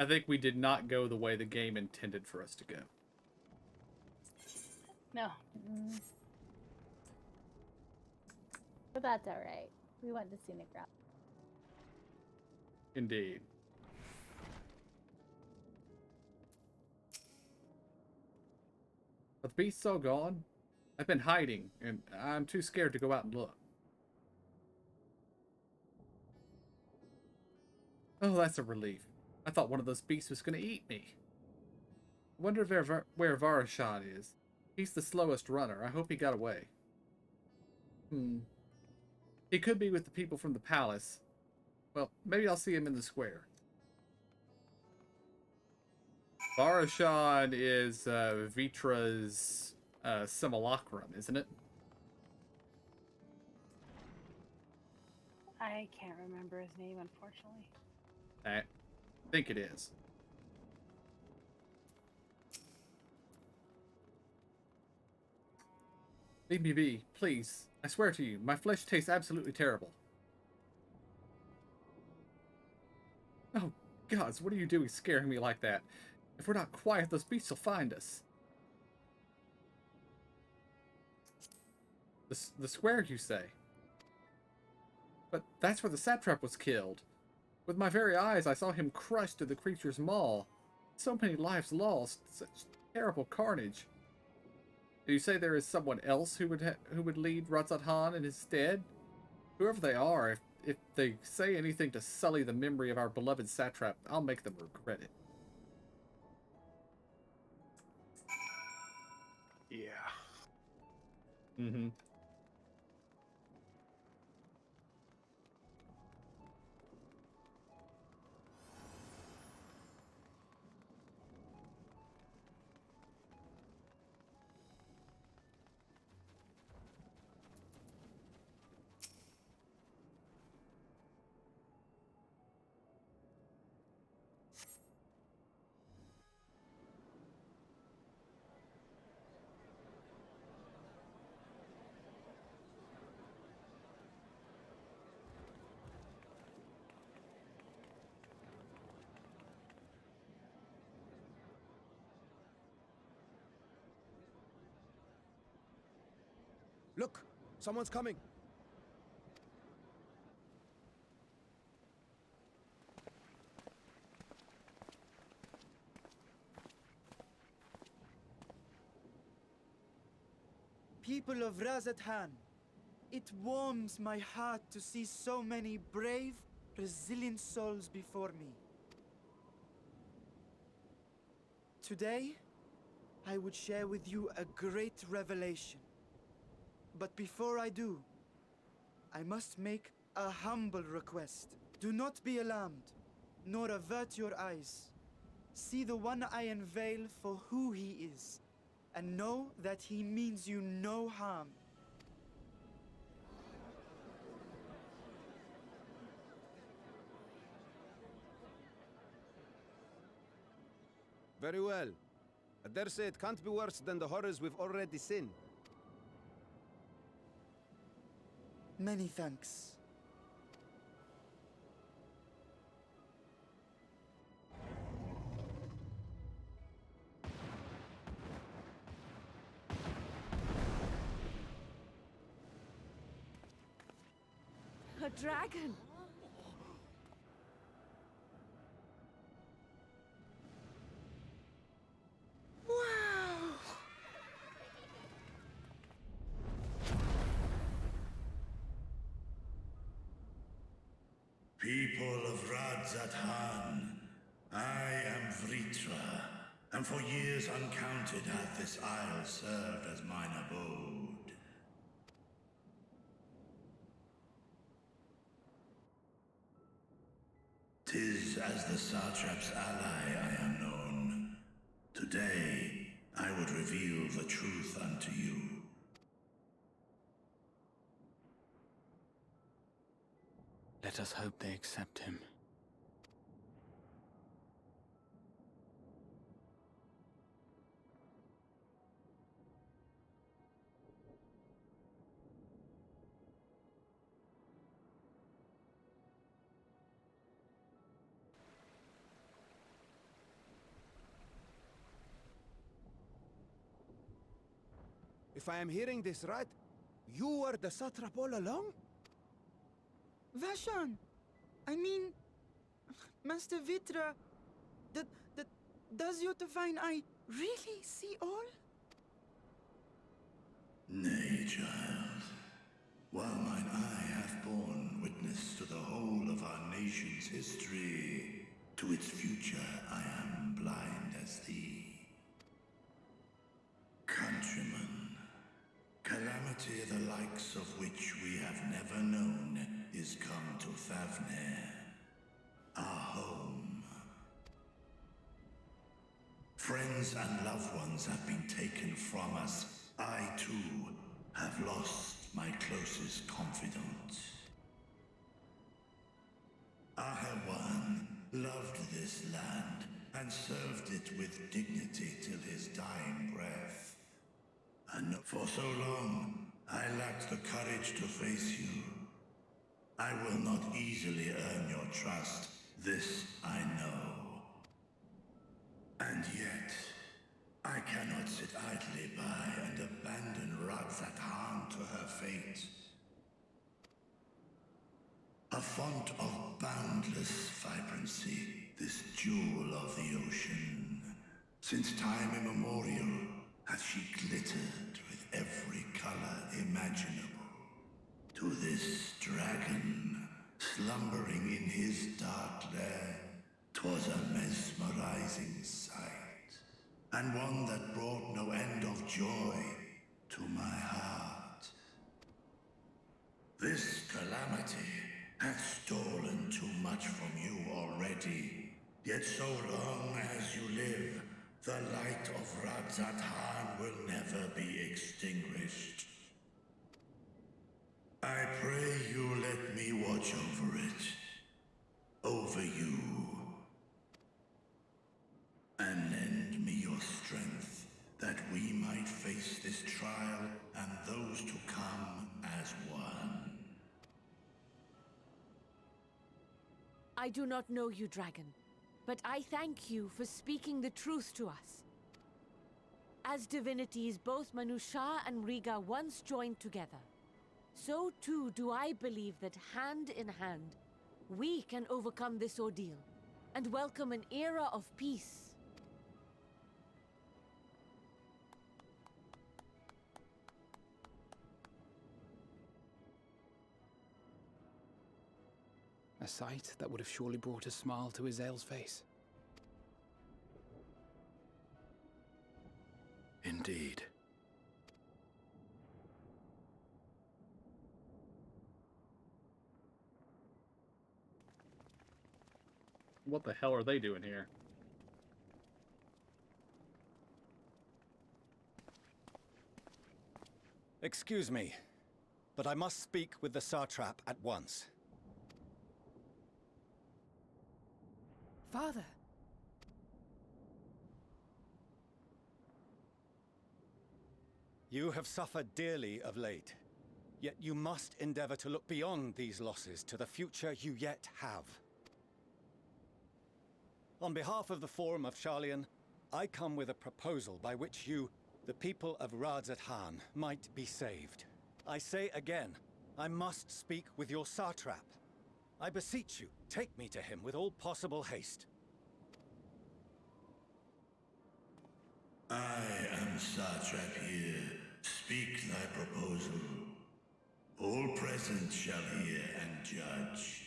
I think we did not go the way the game intended for us to go. No. But that's alright. We went the scenic route. Indeed. Are the beasts all gone? I've been hiding, and I'm too scared to go out and look. Oh, that's a relief. I thought one of those beasts was going to eat me. I wonder where Varashad is. He's the slowest runner. I hope he got away. He could be with the people from the palace. Well, maybe I'll see him in the square. Varashad is Vitra's simulacrum, isn't it? I can't remember his name, unfortunately. I think it is. Leave me be, please. I swear to you, my flesh tastes absolutely terrible. Oh, gods, what are you doing scaring me like that? If we're not quiet, those beasts will find us. The square, you say? But that's where the satrap was killed. With my very eyes, I saw him crushed to the creature's maw. So many lives lost. Such terrible carnage. Do you say there is someone else who would lead Ratzat in his stead? Whoever they are, if they say anything to sully the memory of our beloved satrap, I'll make them regret it. Yeah. Mm-hmm. Look! Someone's coming! People of Razathan, it warms my heart to see so many brave, resilient souls before me. Today, I would share with you a great revelation. But before I do, I must make a humble request. Do not be alarmed, nor avert your eyes. See the one I unveil for who he is, and know that he means you no harm. Very well. I dare say it can't be worse than the horrors we've already seen. Many thanks. A dragon! Wow! People of Radzathan, I am Vritra, and for years uncounted hath this isle served as mine abode. 'Tis as the Satrap's ally I am known. Today, I would reveal the truth unto you. Let us hope they accept him. If I am hearing this right, You were the satrap all along? Vashan! I mean, Master Vitra, does your divine eye really see all? Nay, child. While mine eye hath borne witness to the whole of our nation's history, to its future I am blind as thee. Countrymen, calamity the likes of which we have never known is come to Thavner, our home. Friends and loved ones have been taken from us. I, too, have lost my closest confidant. Ahawan loved this land and served it with dignity till his dying breath. And for so long, I lacked the courage to face you. I will not easily earn your trust, this I know. And yet, I cannot sit idly by and abandon Radzat-Han to her fate. A font of boundless vibrancy, this jewel of the ocean. Since time immemorial, hath she glittered with every color imaginable. To this dragon, slumbering in his dark lair, 'twas a mesmerizing sight, and one that brought no end of joy to my heart. This calamity hath stolen too much from you already, yet so long as you live, the light of Radzat-Han will never be extinguished. I pray you let me watch over it, over you, and lend me your strength, that we might face this trial and those to come as one. I do not know you, dragon, but I thank you for speaking the truth to us. As divinities, both Manusha and Riga once joined together. So too do I believe that hand in hand, we can overcome this ordeal and welcome an era of peace. A sight that would have surely brought a smile to Azael's face. Indeed. What the hell are they doing here? Excuse me, but I must speak with the Satrap at once. Father. You have suffered dearly of late, yet you must endeavor to look beyond these losses to the future you yet have. On behalf of the Forum of Sharlayan, I come with a proposal by which you, the people of Radzat-Han, might be saved. I say again, I must speak with your Satrap. I beseech you, take me to him with all possible haste. I am Satrap here. Speak thy proposal. All present shall hear and judge.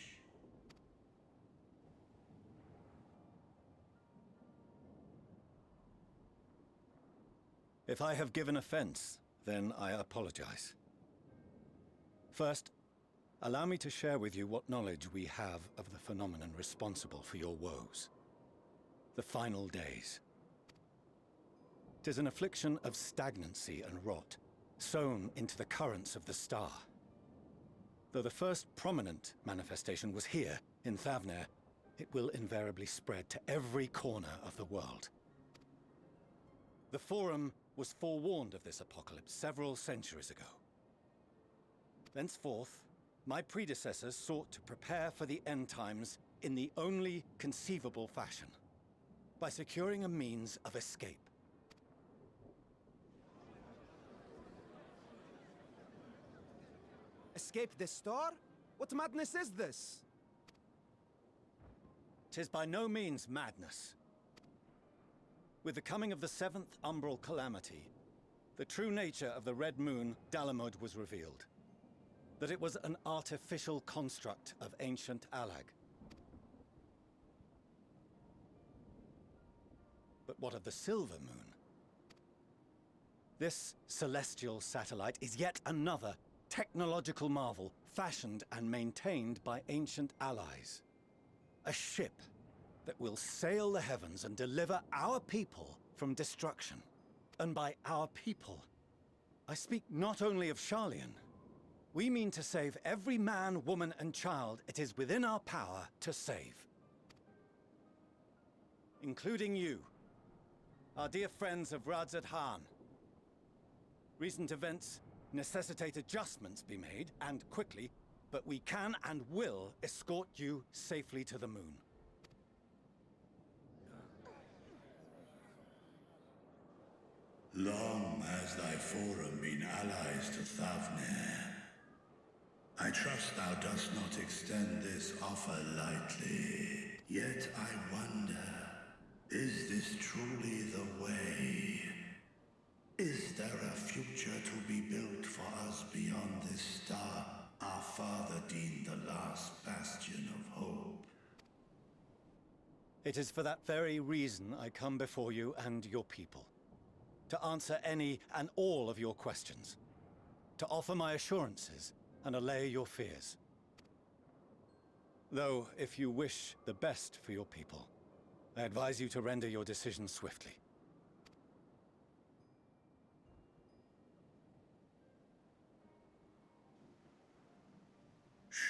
If I have given offense, then I apologize. First, allow me to share with you what knowledge we have of the phenomenon responsible for your woes. The final days. 'Tis an affliction of stagnancy and rot, sown into the currents of the star. Though the first prominent manifestation was here, in Thavner, it will invariably spread to every corner of the world. The Forum was forewarned of this apocalypse several centuries ago. Thenceforth, my predecessors sought to prepare for the end times in the only conceivable fashion, by securing a means of escape. escape this store? What madness is this? 'Tis by no means madness. With the coming of the 7th umbral calamity, the true nature of the Red Moon, Dalamud, was revealed. That it was an artificial construct of ancient Alag. But what of the Silver Moon? This celestial satellite is yet another technological marvel fashioned and maintained by ancient allies. A ship that will sail the heavens and deliver our people from destruction. And by our people, I speak not only of Sharlayan. We mean to save every man, woman, and child it is within our power to save. Including you, our dear friends of Radzat Han. Recent events necessitate adjustments be made, and quickly, but we can and will escort you safely to the moon. Long has thy forum been allies to Thavner. I trust thou dost not extend this offer lightly. Yet I wonder, is this truly the way? Is there a future to be built for us beyond this star our father deemed the last bastion of hope? It is for that very reason I come before you and your people. To answer any and all of your questions. To offer my assurances and allay your fears. Though, if you wish the best for your people, I advise you to render your decision swiftly.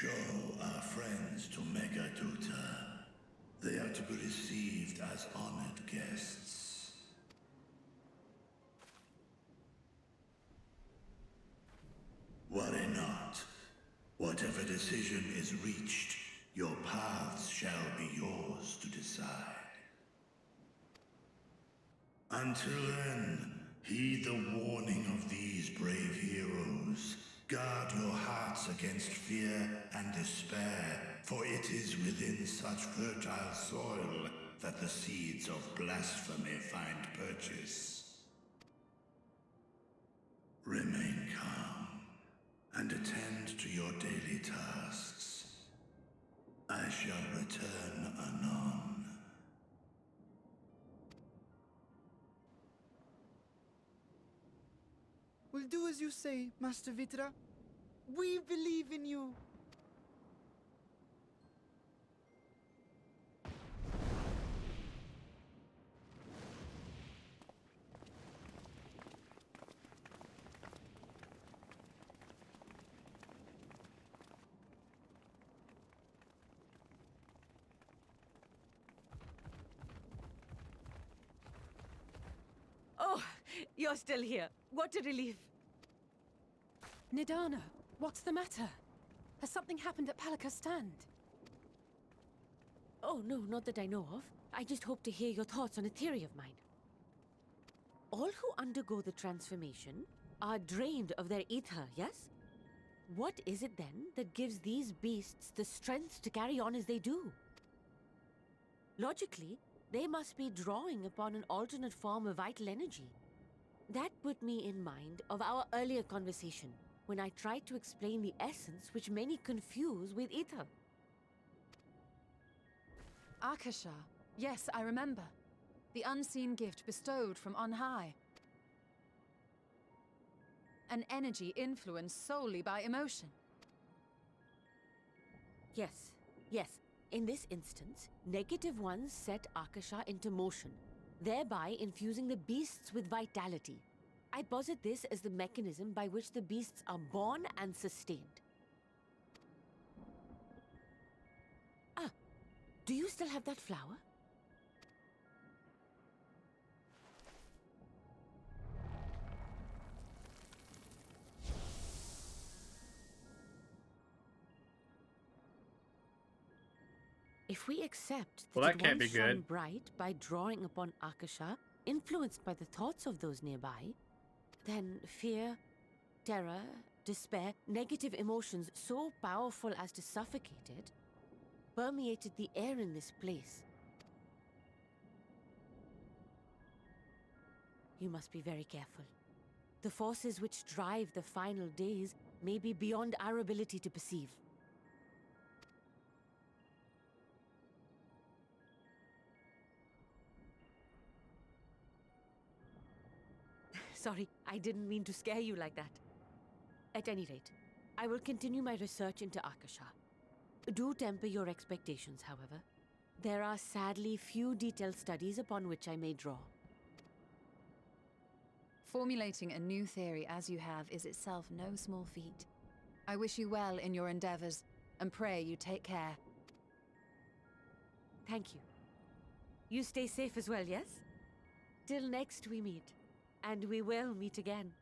Show our friends to Megaduta. They are to be received as honored guests. Worry not. Whatever decision is reached, your paths shall be yours to decide. Until then, heed the warning of these brave heroes. Guard your hearts against fear and despair, for it is within such fertile soil that the seeds of blasphemy find purchase. Remain calm and attend to your daily tasks. I shall return anon. We'll do as you say, Master Vitra. We believe in you. Oh, you're still here. What a relief. Nidana, what's the matter? Has something happened at Palaka's stand? Oh, no, not that I know of. I just hope to hear your thoughts on a theory of mine. All who undergo the transformation are drained of their ether, yes? What is it then that gives these beasts the strength to carry on as they do? Logically, they must be drawing upon an alternate form of vital energy. That put me in mind of our earlier conversation, when I tried to explain the essence which many confuse with ether. Akasha. Yes, I remember. The unseen gift bestowed from on high. An energy influenced solely by emotion. Yes, yes. In this instance, negative ones set Akasha into motion, thereby infusing the beasts with vitality. I posit this as the mechanism by which the beasts are born and sustained. Ah, do you still have that flower? If we accept Well, that that it can't be once shone good. bright by drawing upon Akasha, influenced by the thoughts of those nearby, then fear, terror, despair, negative emotions so powerful as to suffocate it, permeated the air in this place. You must be very careful. The forces which drive the final days may be beyond our ability to perceive. Sorry, I didn't mean to scare you like that. At any rate, I will continue my research into Akasha. Do temper your expectations, however. There are sadly few detailed studies upon which I may draw. Formulating a new theory as you have is itself no small feat. I wish you well in your endeavors, and pray you take care. Thank you. You stay safe as well, yes? Till next we meet. And we will meet again.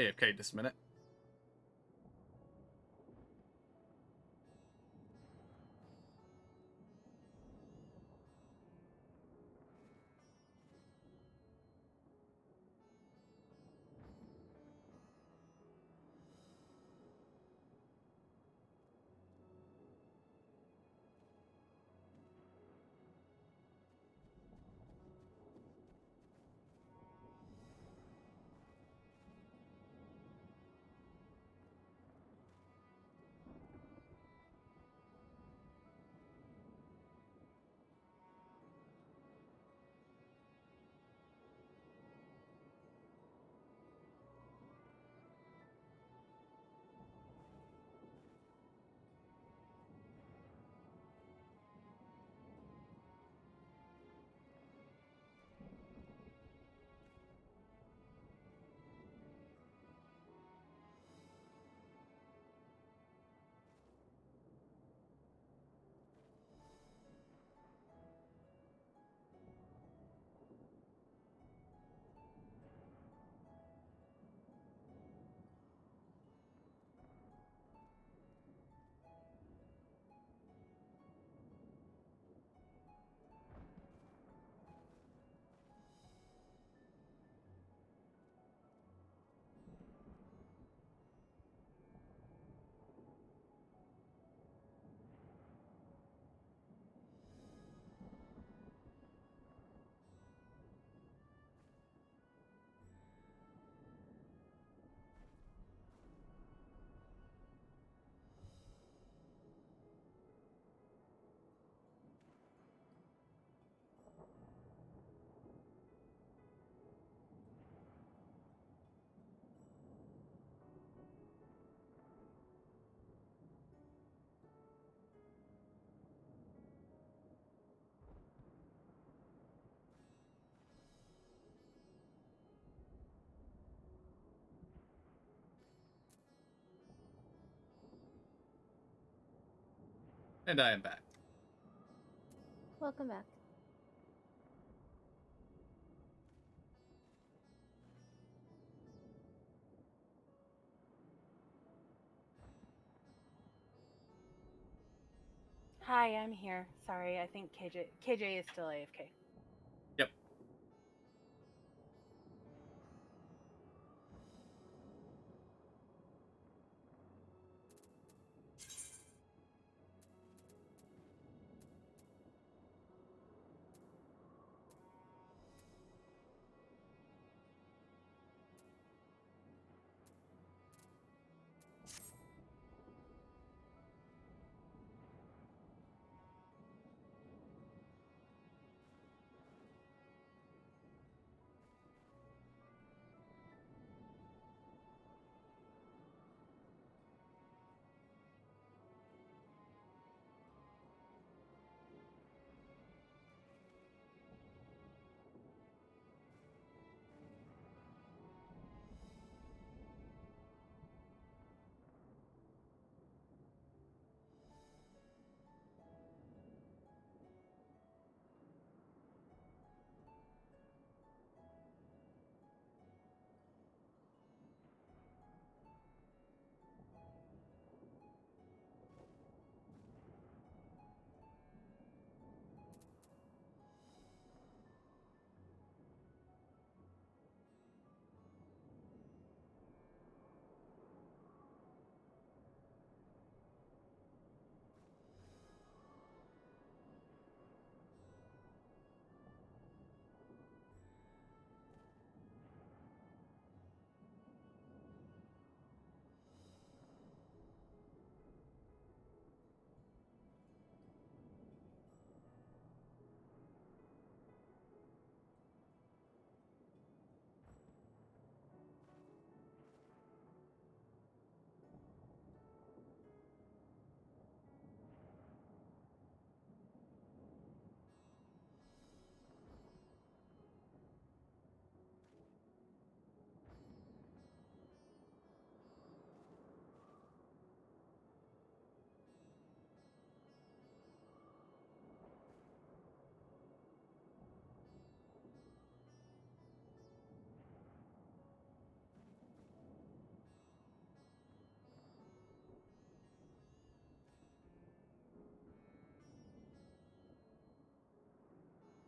AFK just a minute. And I am back. Welcome back. Hi, I'm here. Sorry, I think KJ is still AFK. Yep.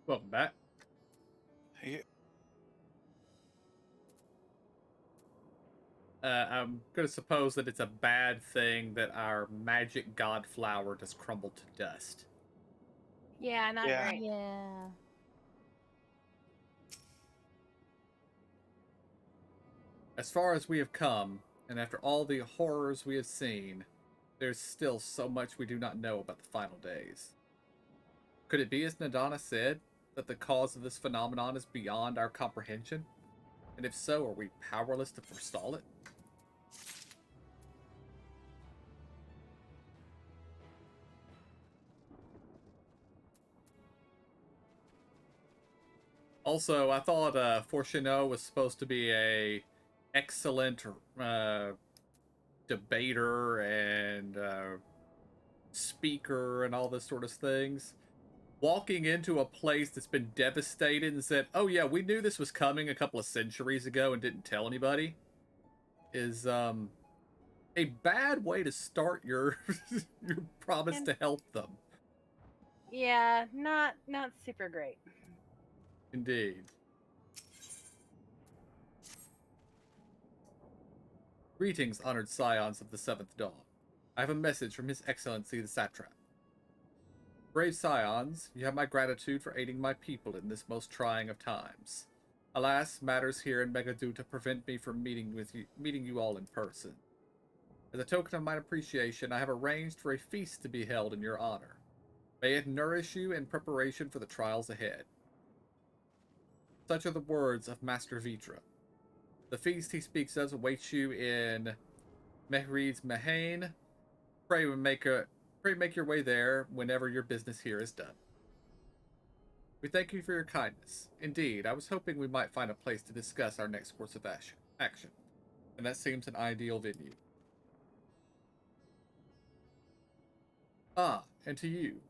Welcome back. Hey, I'm going to suppose that it's a bad thing that our magic god flower just crumbled to dust. Yeah, not Yeah. great. Yeah. As far as we have come, and after all the horrors we have seen, there's still so much we do not know about the final days. Could it be, as Nadana said, that the cause of this phenomenon is beyond our comprehension? And if so, are we powerless to forestall it? Also, I thought Fortuneau was supposed to be a excellent debater and speaker and all this sort of things. Walking into a place that's been devastated and said, "Oh yeah, we knew this was coming a couple of centuries ago and didn't tell anybody," is a bad way to start your your promise to help them. Yeah, not super great. Indeed. Greetings, honored scions of the Seventh Dawn. I have a message from His Excellency the Satrap. Brave scions, you have my gratitude for aiding my people in this most trying of times. Alas, matters here in Megaduta prevent me from meeting you all in person. As a token of my appreciation, I have arranged for a feast to be held in your honor. May it nourish you in preparation for the trials ahead. Such are the words of Master Vitra. The feast he speaks of awaits you in Mehrid's Mahane. Pray make your way there whenever your business here is done. We thank you for your kindness. Indeed, I was hoping we might find a place to discuss our next course of action, and that seems an ideal venue. Ah, and to you.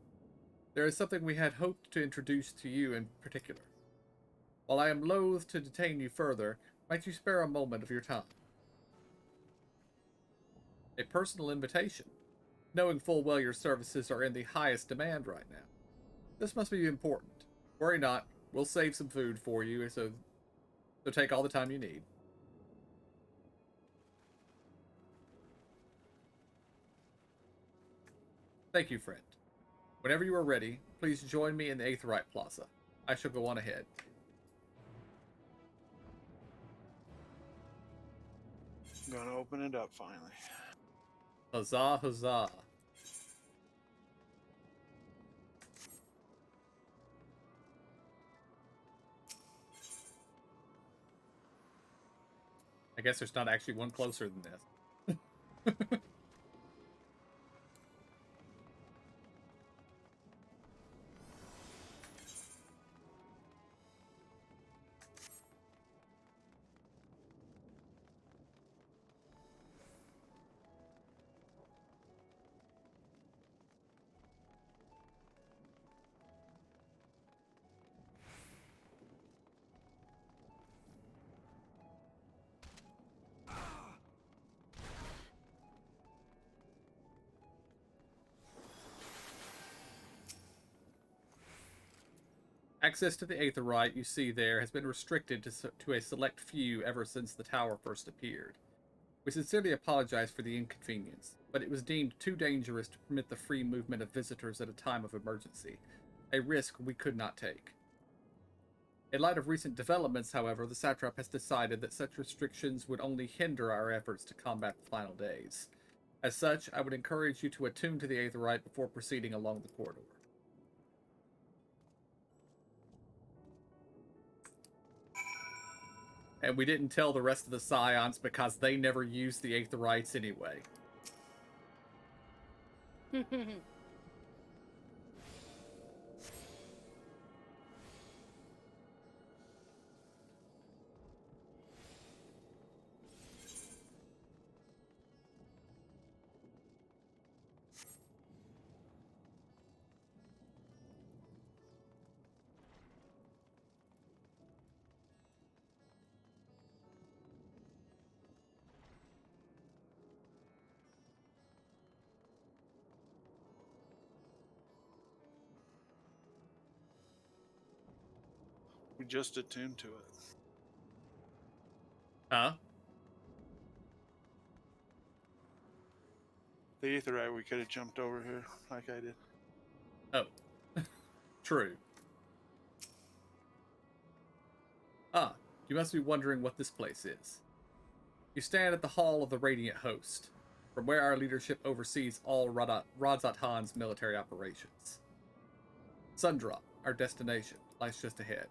There is something we had hoped to introduce to you in particular. While I am loath to detain you further, might you spare a moment of your time? A personal invitation, knowing full well your services are in the highest demand right now. This must be important. Worry not, we'll save some food for you, so take all the time you need. Thank you, friend. Whenever you are ready, please join me in the Aetherite Plaza. I shall go on ahead. I'm gonna open it up finally. Huzzah, huzzah. I guess there's not actually one closer than this. Access to the Aetherite you see there has been restricted to a select few ever since the tower first appeared. We sincerely apologize for the inconvenience, but it was deemed too dangerous to permit the free movement of visitors at a time of emergency, a risk we could not take. In light of recent developments, however, the Satrap has decided that such restrictions would only hinder our efforts to combat the final days. As such, I would encourage you to attune to the Aetherite before proceeding along the corridor. And we didn't tell the rest of the Scions because they never used the Aetherites anyway. We just attuned to it. Huh? The aetherite, we could have jumped over here like I did. Oh. True. Ah, you must be wondering what this place is. You stand at the Hall of the Radiant Host, from where our leadership oversees all Radzat Han's military operations. Sundrop, our destination, lies just ahead.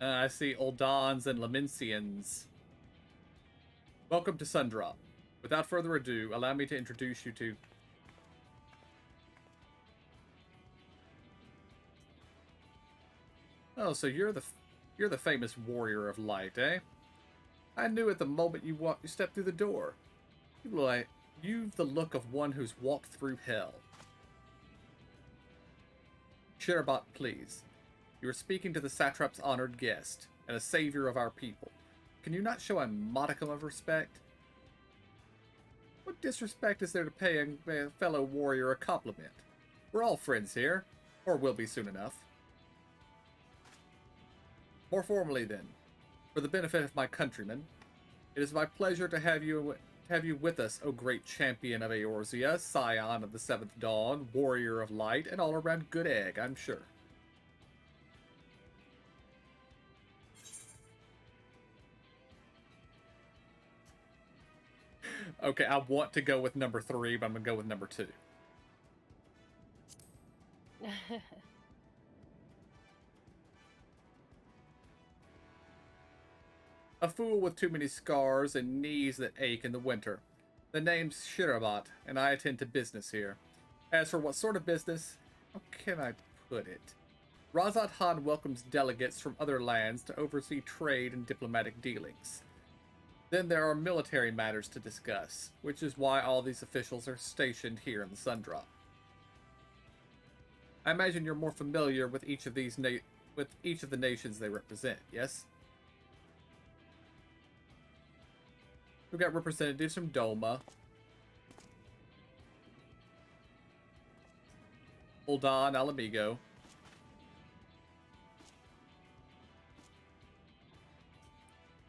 I see Oldans and Lamincians. Welcome to Sundrop. Without further ado, allow me to introduce you to... Oh, so you're the famous warrior of light, eh? I knew at the moment you stepped through the door. You've the look of one who's walked through hell. Shirabot, please. You are speaking to the satrap's honored guest, and a savior of our people. Can you not show a modicum of respect? What disrespect is there to pay a fellow warrior a compliment? We're all friends here, or will be soon enough. More formally then, for the benefit of my countrymen, it is my pleasure to have you with us, O great champion of Eorzea, scion of the Seventh Dawn, warrior of light, and all-around good egg, I'm sure. Okay, I want to go with number 3, but I'm going to go with number 2. A fool with too many scars and knees that ache in the winter. The name's Shirabot, and I attend to business here. As for what sort of business, how can I put it? Radzat Han welcomes delegates from other lands to oversee trade and diplomatic dealings. Then there are military matters to discuss, which is why all these officials are stationed here in the Sundrop. I imagine you're more familiar with each of the nations they represent, yes? We've got representatives from Doma, Uldan Alamigo,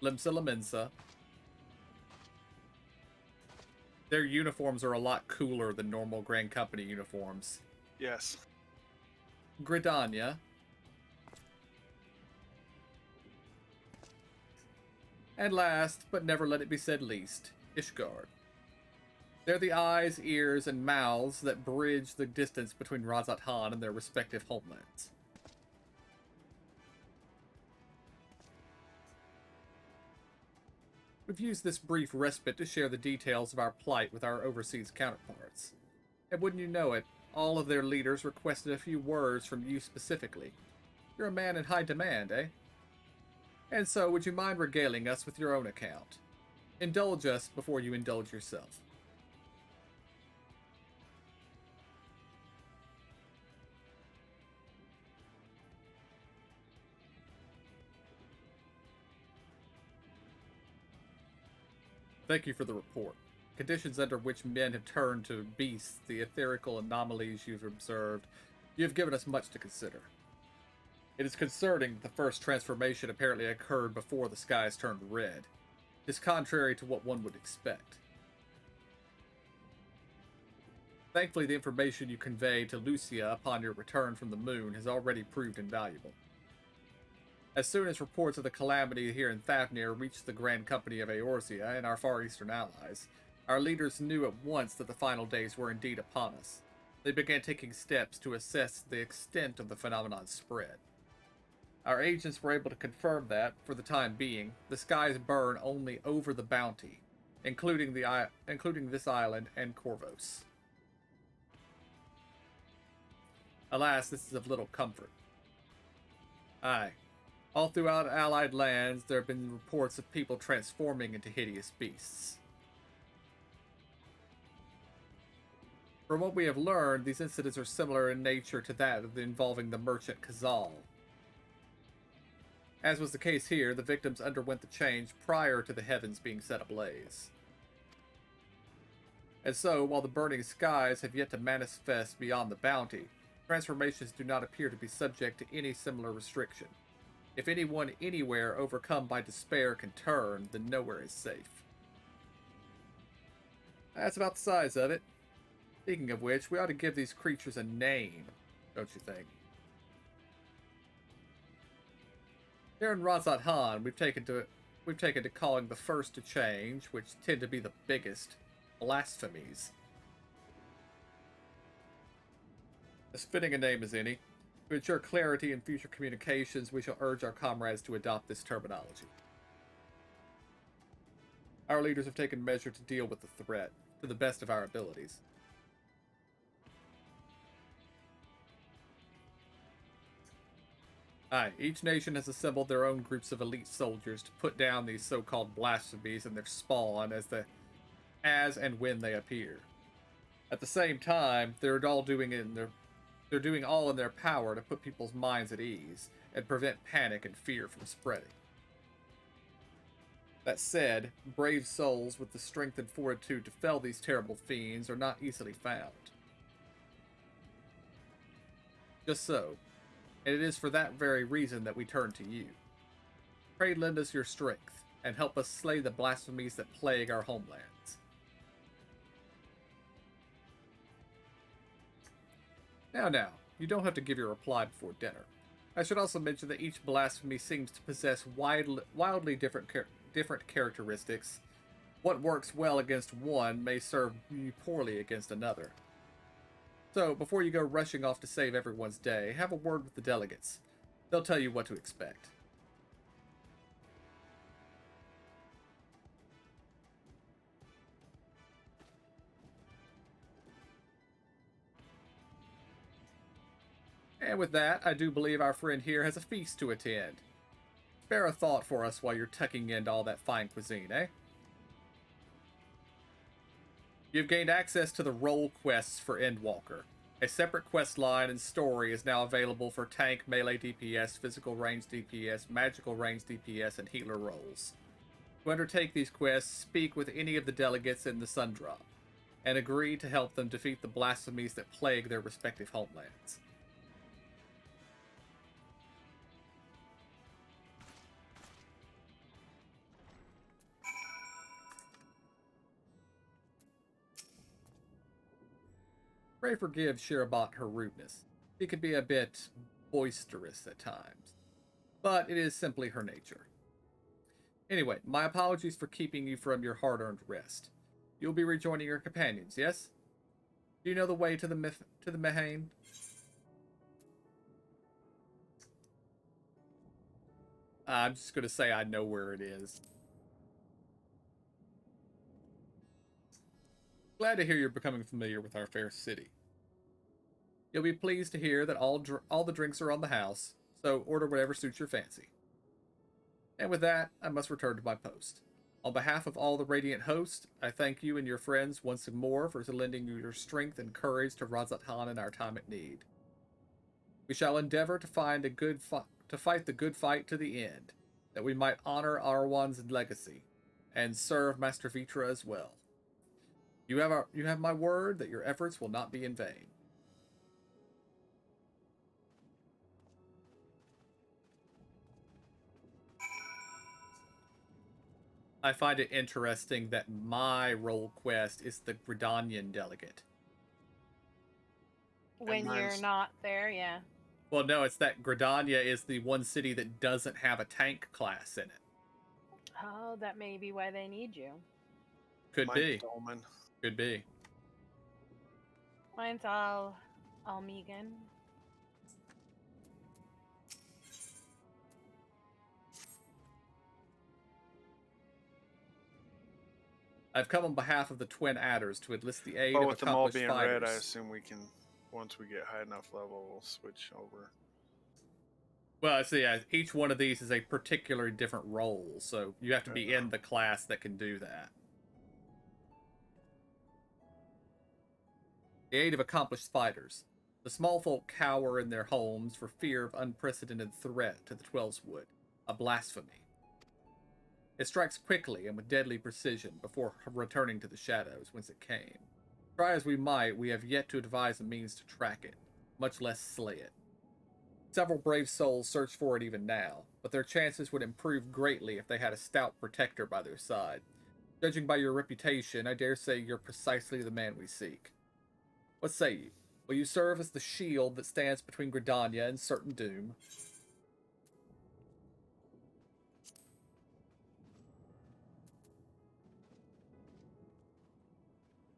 Limsa Lamensa. Their uniforms are a lot cooler than normal Grand Company uniforms. Yes. Gridania. And last, but never let it be said least, Ishgard. They're the eyes, ears, and mouths that bridge the distance between Radzat Han and their respective homelands. We've used this brief respite to share the details of our plight with our overseas counterparts. And wouldn't you know it, all of their leaders requested a few words from you specifically. You're a man in high demand, eh? And so, would you mind regaling us with your own account? Indulge us before you indulge yourself. Thank you for the report. Conditions under which men have turned to beasts, the etherical anomalies you've observed, you have given us much to consider. It is concerning that the first transformation apparently occurred before the skies turned red. It is contrary to what one would expect. Thankfully, the information you conveyed to Lucia upon your return from the moon has already proved invaluable. As soon as reports of the calamity here in Thavnir reached the Grand Company of Eorzea and our Far Eastern allies, our leaders knew at once that the final days were indeed upon us. They began taking steps to assess the extent of the phenomenon's spread. Our agents were able to confirm that, for the time being, the skies burn only over the Bounty, including this island and Corvos. Alas, this is of little comfort. Aye. All throughout Allied lands, there have been reports of people transforming into hideous beasts. From what we have learned, these incidents are similar in nature to that involving the merchant Khazal. As was the case here, the victims underwent the change prior to the heavens being set ablaze. And so, while the burning skies have yet to manifest beyond the bounty, transformations do not appear to be subject to any similar restriction. If anyone anywhere overcome by despair can turn, then nowhere is safe. That's about the size of it. Speaking of which, we ought to give these creatures a name, don't you think? Here in Razat Han, we've taken to calling the first to change, which tend to be the biggest, blasphemies. As fitting a name as any. To ensure clarity in future communications, we shall urge our comrades to adopt this terminology. Our leaders have taken measure to deal with the threat, to the best of our abilities. Aye, each nation has assembled their own groups of elite soldiers to put down these so-called blasphemies and their spawn as and when they appear. At the same time, they're doing all in their power to put people's minds at ease and prevent panic and fear from spreading. That said, brave souls with the strength and fortitude to fell these terrible fiends are not easily found. Just so, and it is for that very reason that we turn to you. Pray lend us your strength, and help us slay the blasphemies that plague our homelands. Now, you don't have to give your reply before dinner. I should also mention that each blasphemy seems to possess wildly different characteristics. What works well against one may serve you poorly against another. So, before you go rushing off to save everyone's day, have a word with the delegates. They'll tell you what to expect. And with that, I do believe our friend here has a feast to attend. Spare a thought for us while you're tucking into all that fine cuisine, eh? You've gained access to the role quests for Endwalker. A separate quest line and story is now available for tank, melee DPS, physical range DPS, magical range DPS, and healer roles. To undertake these quests, speak with any of the delegates in the Sundrop, and agree to help them defeat the blasphemies that plague their respective homelands. Pray forgive Shirabat her rudeness. She can be a bit boisterous at times, but it is simply her nature. Anyway, my apologies for keeping you from your hard-earned rest. You'll be rejoining your companions, yes? Do you know the way to the Mehane? I'm just going to say I know where it is. Glad to hear you're becoming familiar with our fair city. You'll be pleased to hear that all the drinks are on the house, so order whatever suits your fancy. And with that, I must return to my post. On behalf of all the Radiant host, I thank you and your friends once more for lending your strength and courage to Razat Han in our time of need. We shall endeavor to fight the good fight to the end, that we might honor Arwan's legacy, and serve Master Vitra as well. You have my word that your efforts will not be in vain. I find it interesting that my role quest is the Gridanian delegate. When you're not there, yeah. Well, no, it's that Gridania is the one city that doesn't have a tank class in it. Oh, that may be why they need you. Could be. Could be. Mine's all Megan. I've come on behalf of the Twin Adders to enlist the aid But of with them all accomplished being fighters. red, I assume we can, once we get high enough level, we'll switch over. Well, I see. Each one of these is a particularly different role, so you have to be in the class that can do that. The aid of accomplished fighters. The small folk cower in their homes for fear of unprecedented threat to the Twelves Wood. a blasphemy. It strikes quickly and with deadly precision before returning to the shadows whence it came. Try as we might, we have yet to devise a means to track it, much less slay it. Several brave souls search for it even now, but their chances would improve greatly if they had a stout protector by their side. Judging by your reputation, I dare say you're precisely the man we seek. What say you? Will you serve as the shield that stands between Gridania and certain doom?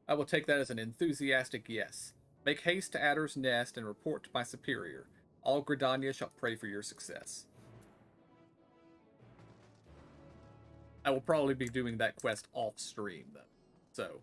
I will take that as an enthusiastic yes. Make haste to Adder's Nest and report to my superior. All Gridania shall pray for your success. I will probably be doing that quest off stream, though. So.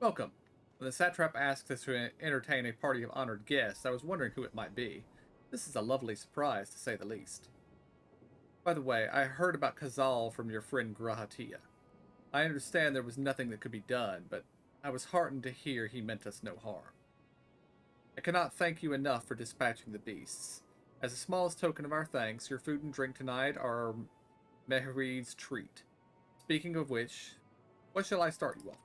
Welcome. When the satrap asked us to entertain a party of honored guests, I was wondering who it might be. This is a lovely surprise, to say the least. By the way, I heard about Khazal from your friend Grahatia. I understand there was nothing that could be done, but I was heartened to hear he meant us no harm. I cannot thank you enough for dispatching the beasts. As the smallest token of our thanks, your food and drink tonight are Mehreed's treat. Speaking of which, what shall I start you off?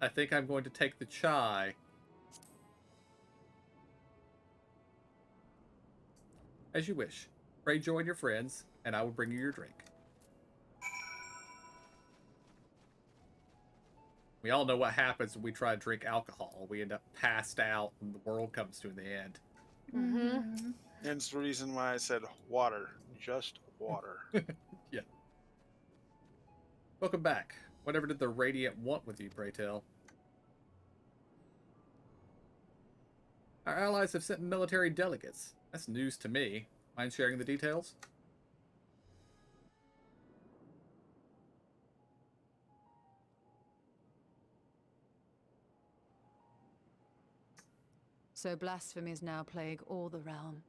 I think I'm going to take the chai. As you wish. Pray join your friends, and I will bring you your drink. We all know what happens when we try to drink alcohol. We end up passed out, and the world comes to an end. Mm-hmm. Hence the reason why I said water. Just water. Yeah. Welcome back. Whatever did the Radiant want with you, pray tell? Our allies have sent military delegates. That's news to me. Mind sharing the details? So blasphemies now plague all the realm.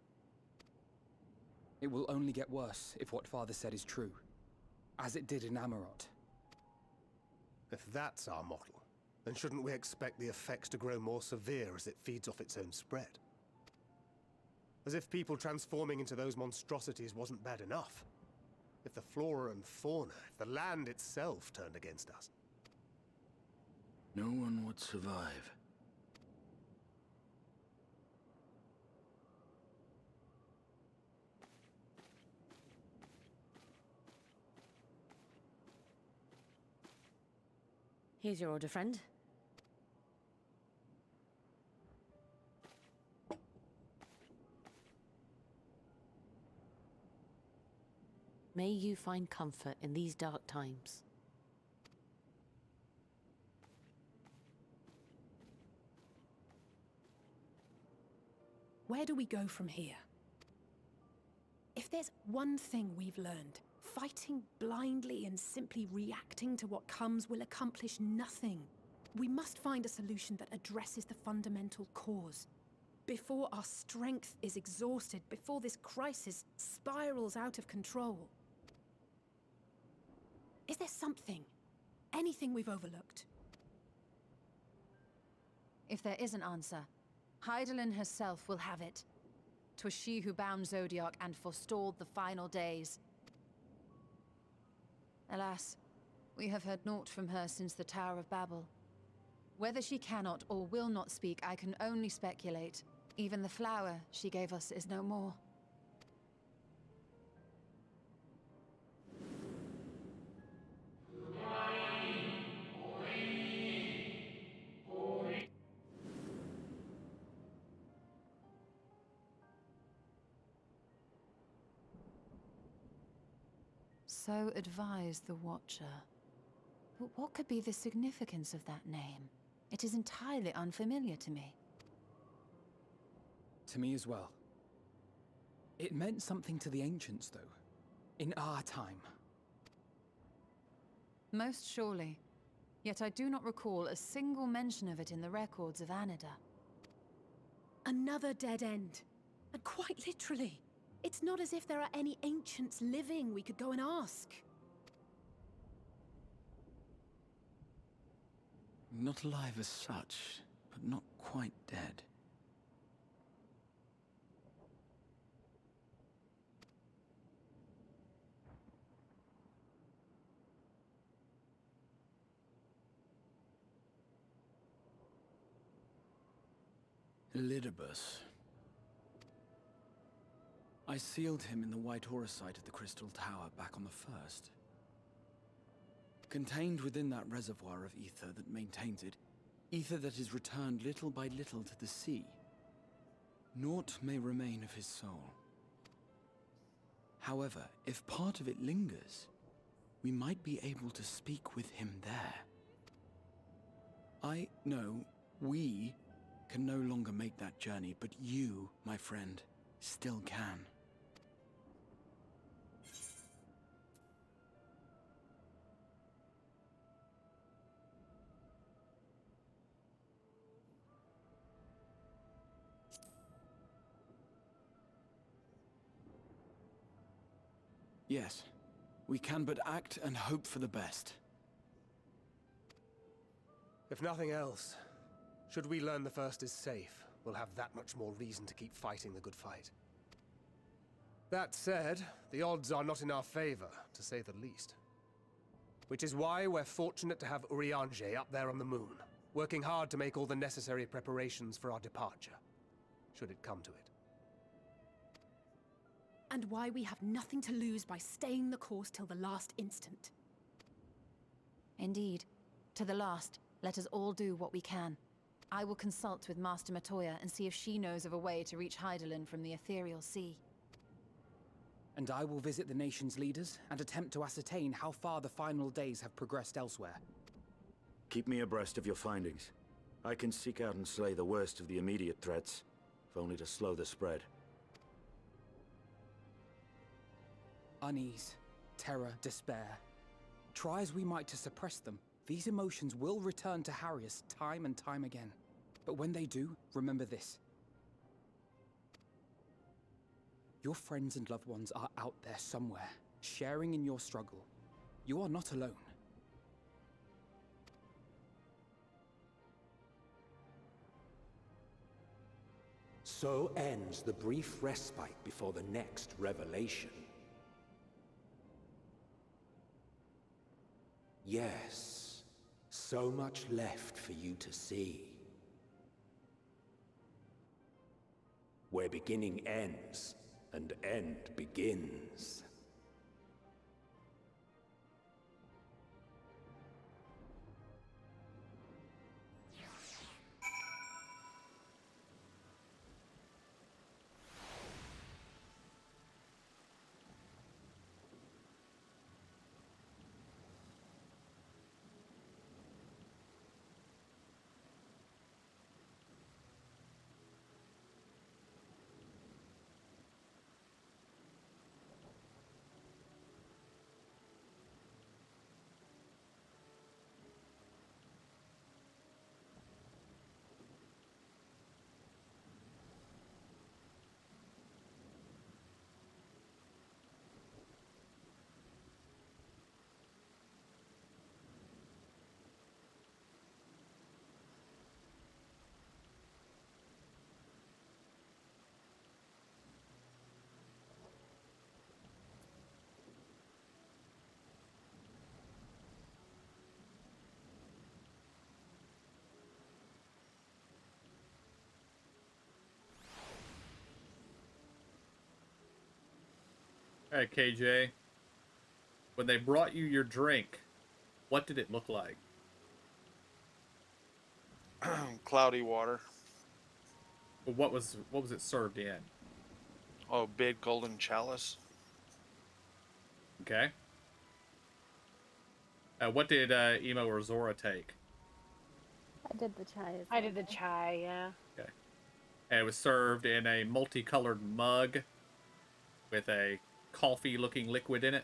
It will only get worse if what Father said is true, as it did in Amarot. If that's our model, then shouldn't we expect the effects to grow more severe as it feeds off its own spread? As if people transforming into those monstrosities wasn't bad enough. If the flora and fauna, if the land itself turned against us. No one would survive. Here's your order, friend. May you find comfort in these dark times. Where do we go from here? If there's one thing we've learned, fighting blindly and simply reacting to what comes will accomplish nothing. We must find a solution that addresses the fundamental cause. Before our strength is exhausted, before this crisis spirals out of control. Is there something, anything we've overlooked? If there is an answer, Hydaelyn herself will have it. 'Twas she who bound Zodiac and forestalled the final days. Alas, we have heard naught from her since the Tower of Babel. Whether she cannot or will not speak, I can only speculate. Even the flower she gave us is no more. So advised the Watcher. But what could be the significance of that name? It is entirely unfamiliar to me. To me as well. It meant something to the ancients, though. In our time. Most surely. Yet I do not recall a single mention of it in the records of Anida. Another dead end. And quite literally. It's not as if there are any ancients living we could go and ask. Not alive as such, but not quite dead. Elidibus. I sealed him in the White Horus site of the Crystal Tower back on the first. Contained within that reservoir of ether that maintains it, ether that is returned little by little to the sea. Naught may remain of his soul. However, if part of it lingers, we might be able to speak with him there. We can no longer make that journey, but you, my friend, still can. Yes, we can but act and hope for the best. If nothing else, should we learn the First is safe, we'll have that much more reason to keep fighting the good fight. That said, the odds are not in our favor, to say the least. Which is why we're fortunate to have Urianger up there on the moon, working hard to make all the necessary preparations for our departure, should it come to it. And why we have nothing to lose by staying the course till the last instant. Indeed. To the last, let us all do what we can. I will consult with Master Matoya and see if she knows of a way to reach Hydaelyn from the Ethereal Sea. And I will visit the nation's leaders and attempt to ascertain how far the final days have progressed elsewhere. Keep me abreast of your findings. I can seek out and slay the worst of the immediate threats, if only to slow the spread. Unease, terror, despair. Try as we might to suppress them, these emotions will return to harry us time and time again. But when they do, remember this. Your friends and loved ones are out there somewhere, sharing in your struggle. You are not alone. So ends the brief respite before the next revelation. Yes, so much left for you to see. Where beginning ends, and end begins. Alright, KJ. When they brought you your drink, what did it look like? Cloudy water. Well, what was it served in? Oh, big golden chalice. Okay. What did Emo or Zora take? I did the chai. I did the chai, yeah. Okay. And it was served in a multicolored mug with a coffee-looking liquid in it.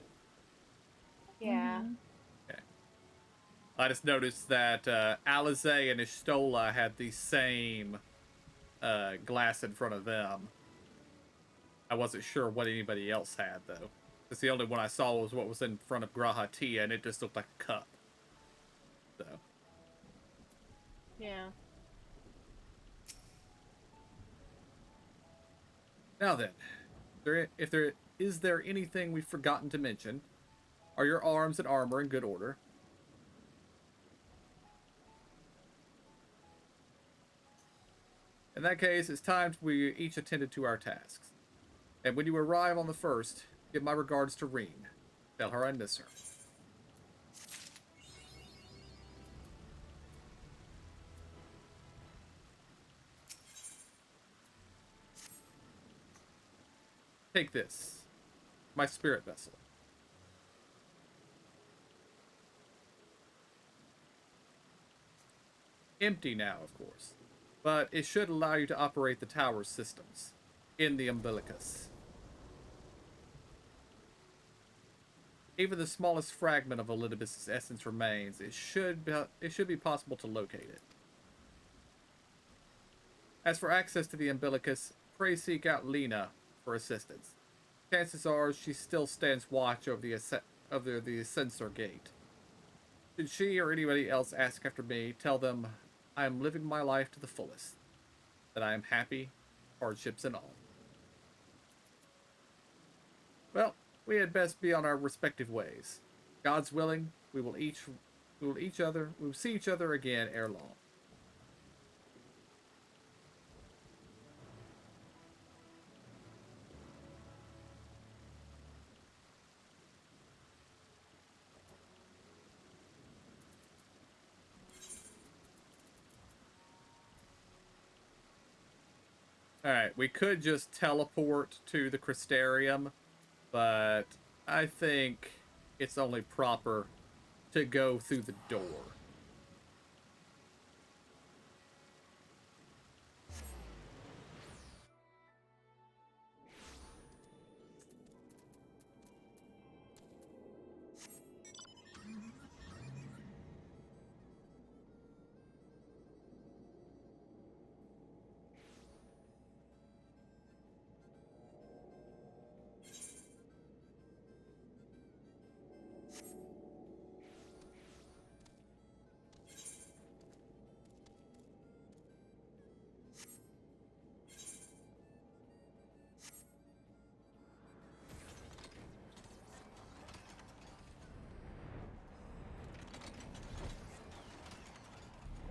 Yeah. Okay. I just noticed that Alize and Ishtola had the same glass in front of them. I wasn't sure what anybody else had, though. Because the only one I saw was what was in front of Graha Tia, and it just looked like a cup. So. Yeah. Now then, is there anything we've forgotten to mention? Are your arms and armor in good order? In that case, it's time we each attended to our tasks. And when you arrive on the first, give my regards to Reen. Tell her I miss her. Take this, my spirit vessel. Empty now, of course, but it should allow you to operate the tower's systems in the umbilicus. Even the smallest fragment of Elidibus' essence remains. It should be possible to locate it. As for access to the umbilicus, pray seek out Lena for assistance. Chances are she still stands watch over the Ascensor Gate. Should she or anybody else ask after me, tell them I am living my life to the fullest. That I am happy, hardships and all. Well, we had best be on our respective ways. God's willing, we will see each other again ere long. Alright, we could just teleport to the Crystarium, but I think it's only proper to go through the door.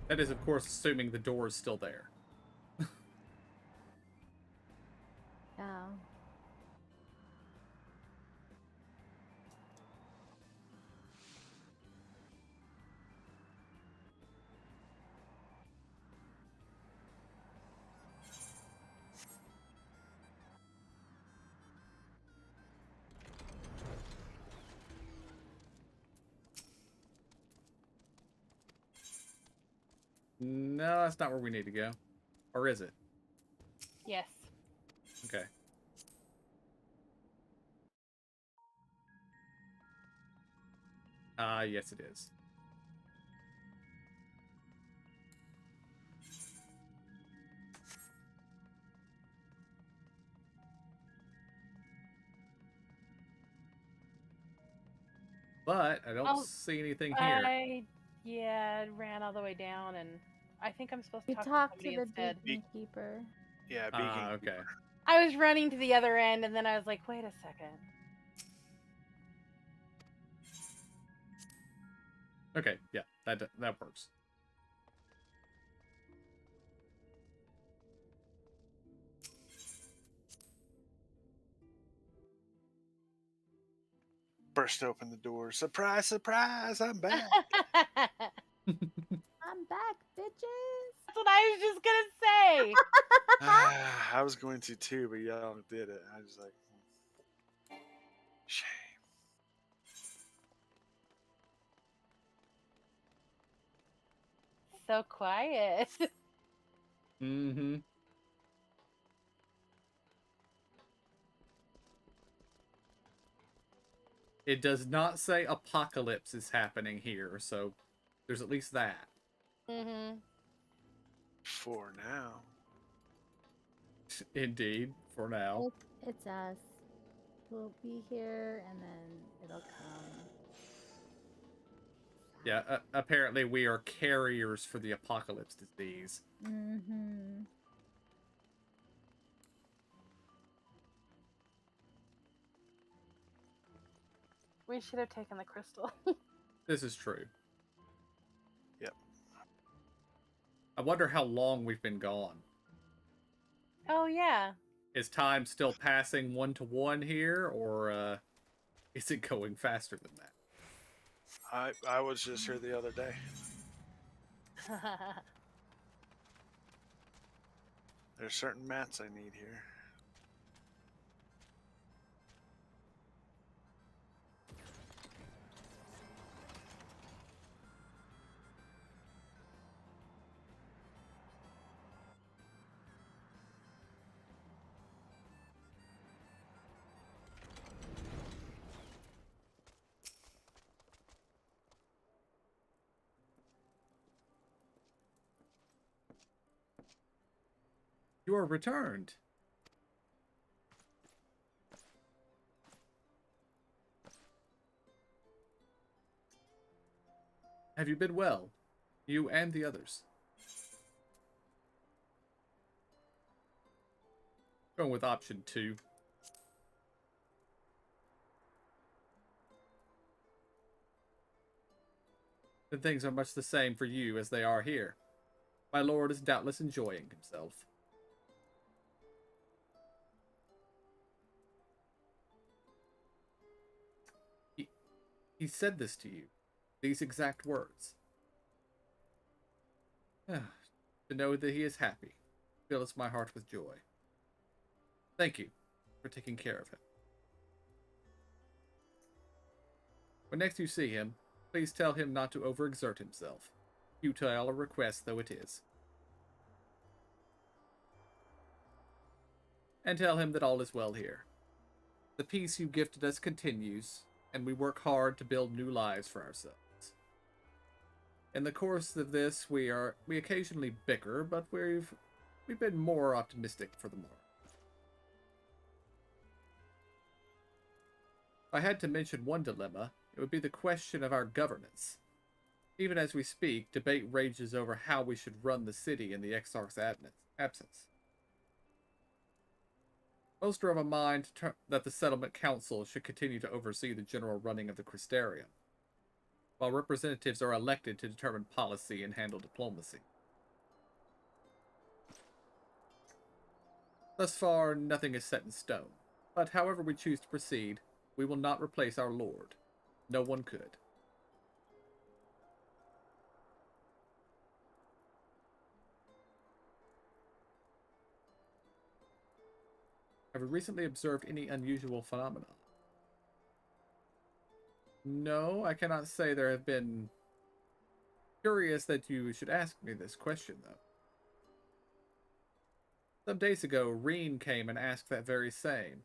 That is, of course, assuming the door is still there. Oh. No, that's not where we need to go. Or is it? Yes. Okay. Yes it is. But I don't see anything here. Yeah, ran all the way down, and I think I'm supposed to You talk talk to to somebody the instead. beekeeper. Yeah, okay. I was running to the other end, and then I was like, wait a second. Okay, yeah, that works. Burst open the door. Surprise, surprise, I'm back. I'm back, bitches. That's what I was just gonna say. I was going to too, but y'all did it. I was like, shame. so quiet. Mm-hmm. It does not say apocalypse is happening here, so there's at least that. Mm-hmm. For now. Indeed, for now. It's us. We'll be here and then it'll come. Yeah, apparently we are carriers for the apocalypse disease. Mm-hmm. We should have taken the crystal. This is true. Yep. I wonder how long we've been gone. Oh, yeah. Is time still passing 1-to-1 here, or is it going faster than that? I was just here the other day. There's certain mats I need here. You are returned. Have you been well? You and the others. Going with option 2. Then things are much the same for you as they are here. My lord is doubtless enjoying himself. He said this to you. These exact words. To know that he is happy fills my heart with joy. Thank you for taking care of him. When next you see him, please tell him not to overexert himself, futile a request though it is. And tell him that all is well here. The peace you gifted us continues, and we work hard to build new lives for ourselves. In the course of this, we occasionally bicker, but we've been more optimistic for the morrow. If I had to mention one dilemma, it would be the question of our governance. Even as we speak, debate rages over how we should run the city in the Exarch's absence. Most are of a mind that the Settlement Council should continue to oversee the general running of the Crystarium, while representatives are elected to determine policy and handle diplomacy. Thus far, nothing is set in stone, but however we choose to proceed, we will not replace our lord. No one could. Have you recently observed any unusual phenomena? No, I cannot say there have been. Curious that you should ask me this question, though. Some days ago, Reen came and asked that very same.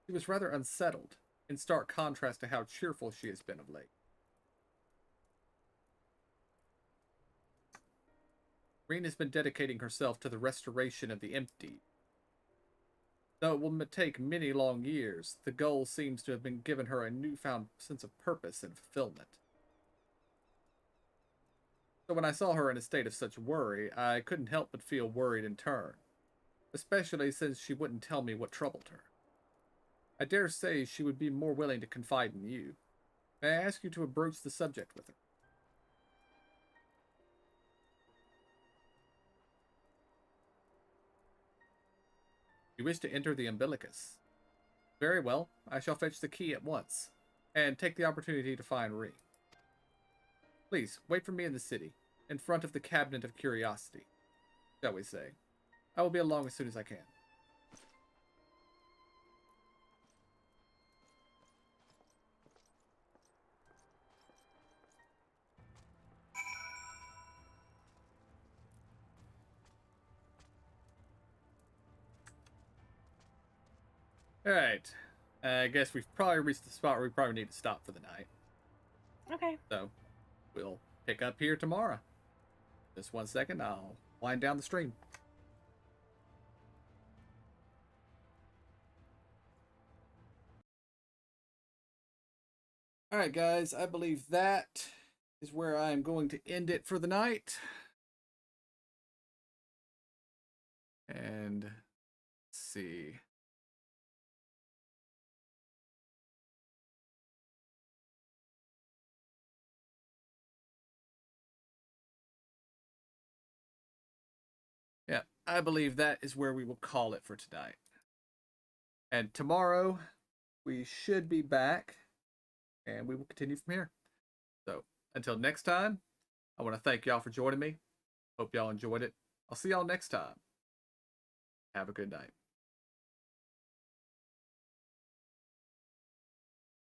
She was rather unsettled, in stark contrast to how cheerful she has been of late. Reen has been dedicating herself to the restoration of the empty. Though it will take many long years, the goal seems to have been given her a newfound sense of purpose and fulfillment. So when I saw her in a state of such worry, I couldn't help but feel worried in turn, especially since she wouldn't tell me what troubled her. I dare say she would be more willing to confide in you. May I ask you to broach the subject with her? You wish to enter the umbilicus. Very well, I shall fetch the key at once, and take the opportunity to find Reen. Please, wait for me in the city, in front of the Cabinet of Curiosity, shall we say. I will be along as soon as I can. Alright. I guess we've probably reached the spot where we probably need to stop for the night. Okay. So, we'll pick up here tomorrow. Just 1 second, I'll wind down the stream. Alright, guys, I believe that is where I'm going to end it for the night. And let's see. Yeah, I believe that is where we will call it for tonight. And tomorrow, we should be back, and we will continue from here. So, until next time, I want to thank y'all for joining me. Hope y'all enjoyed it. I'll see y'all next time. Have a good night.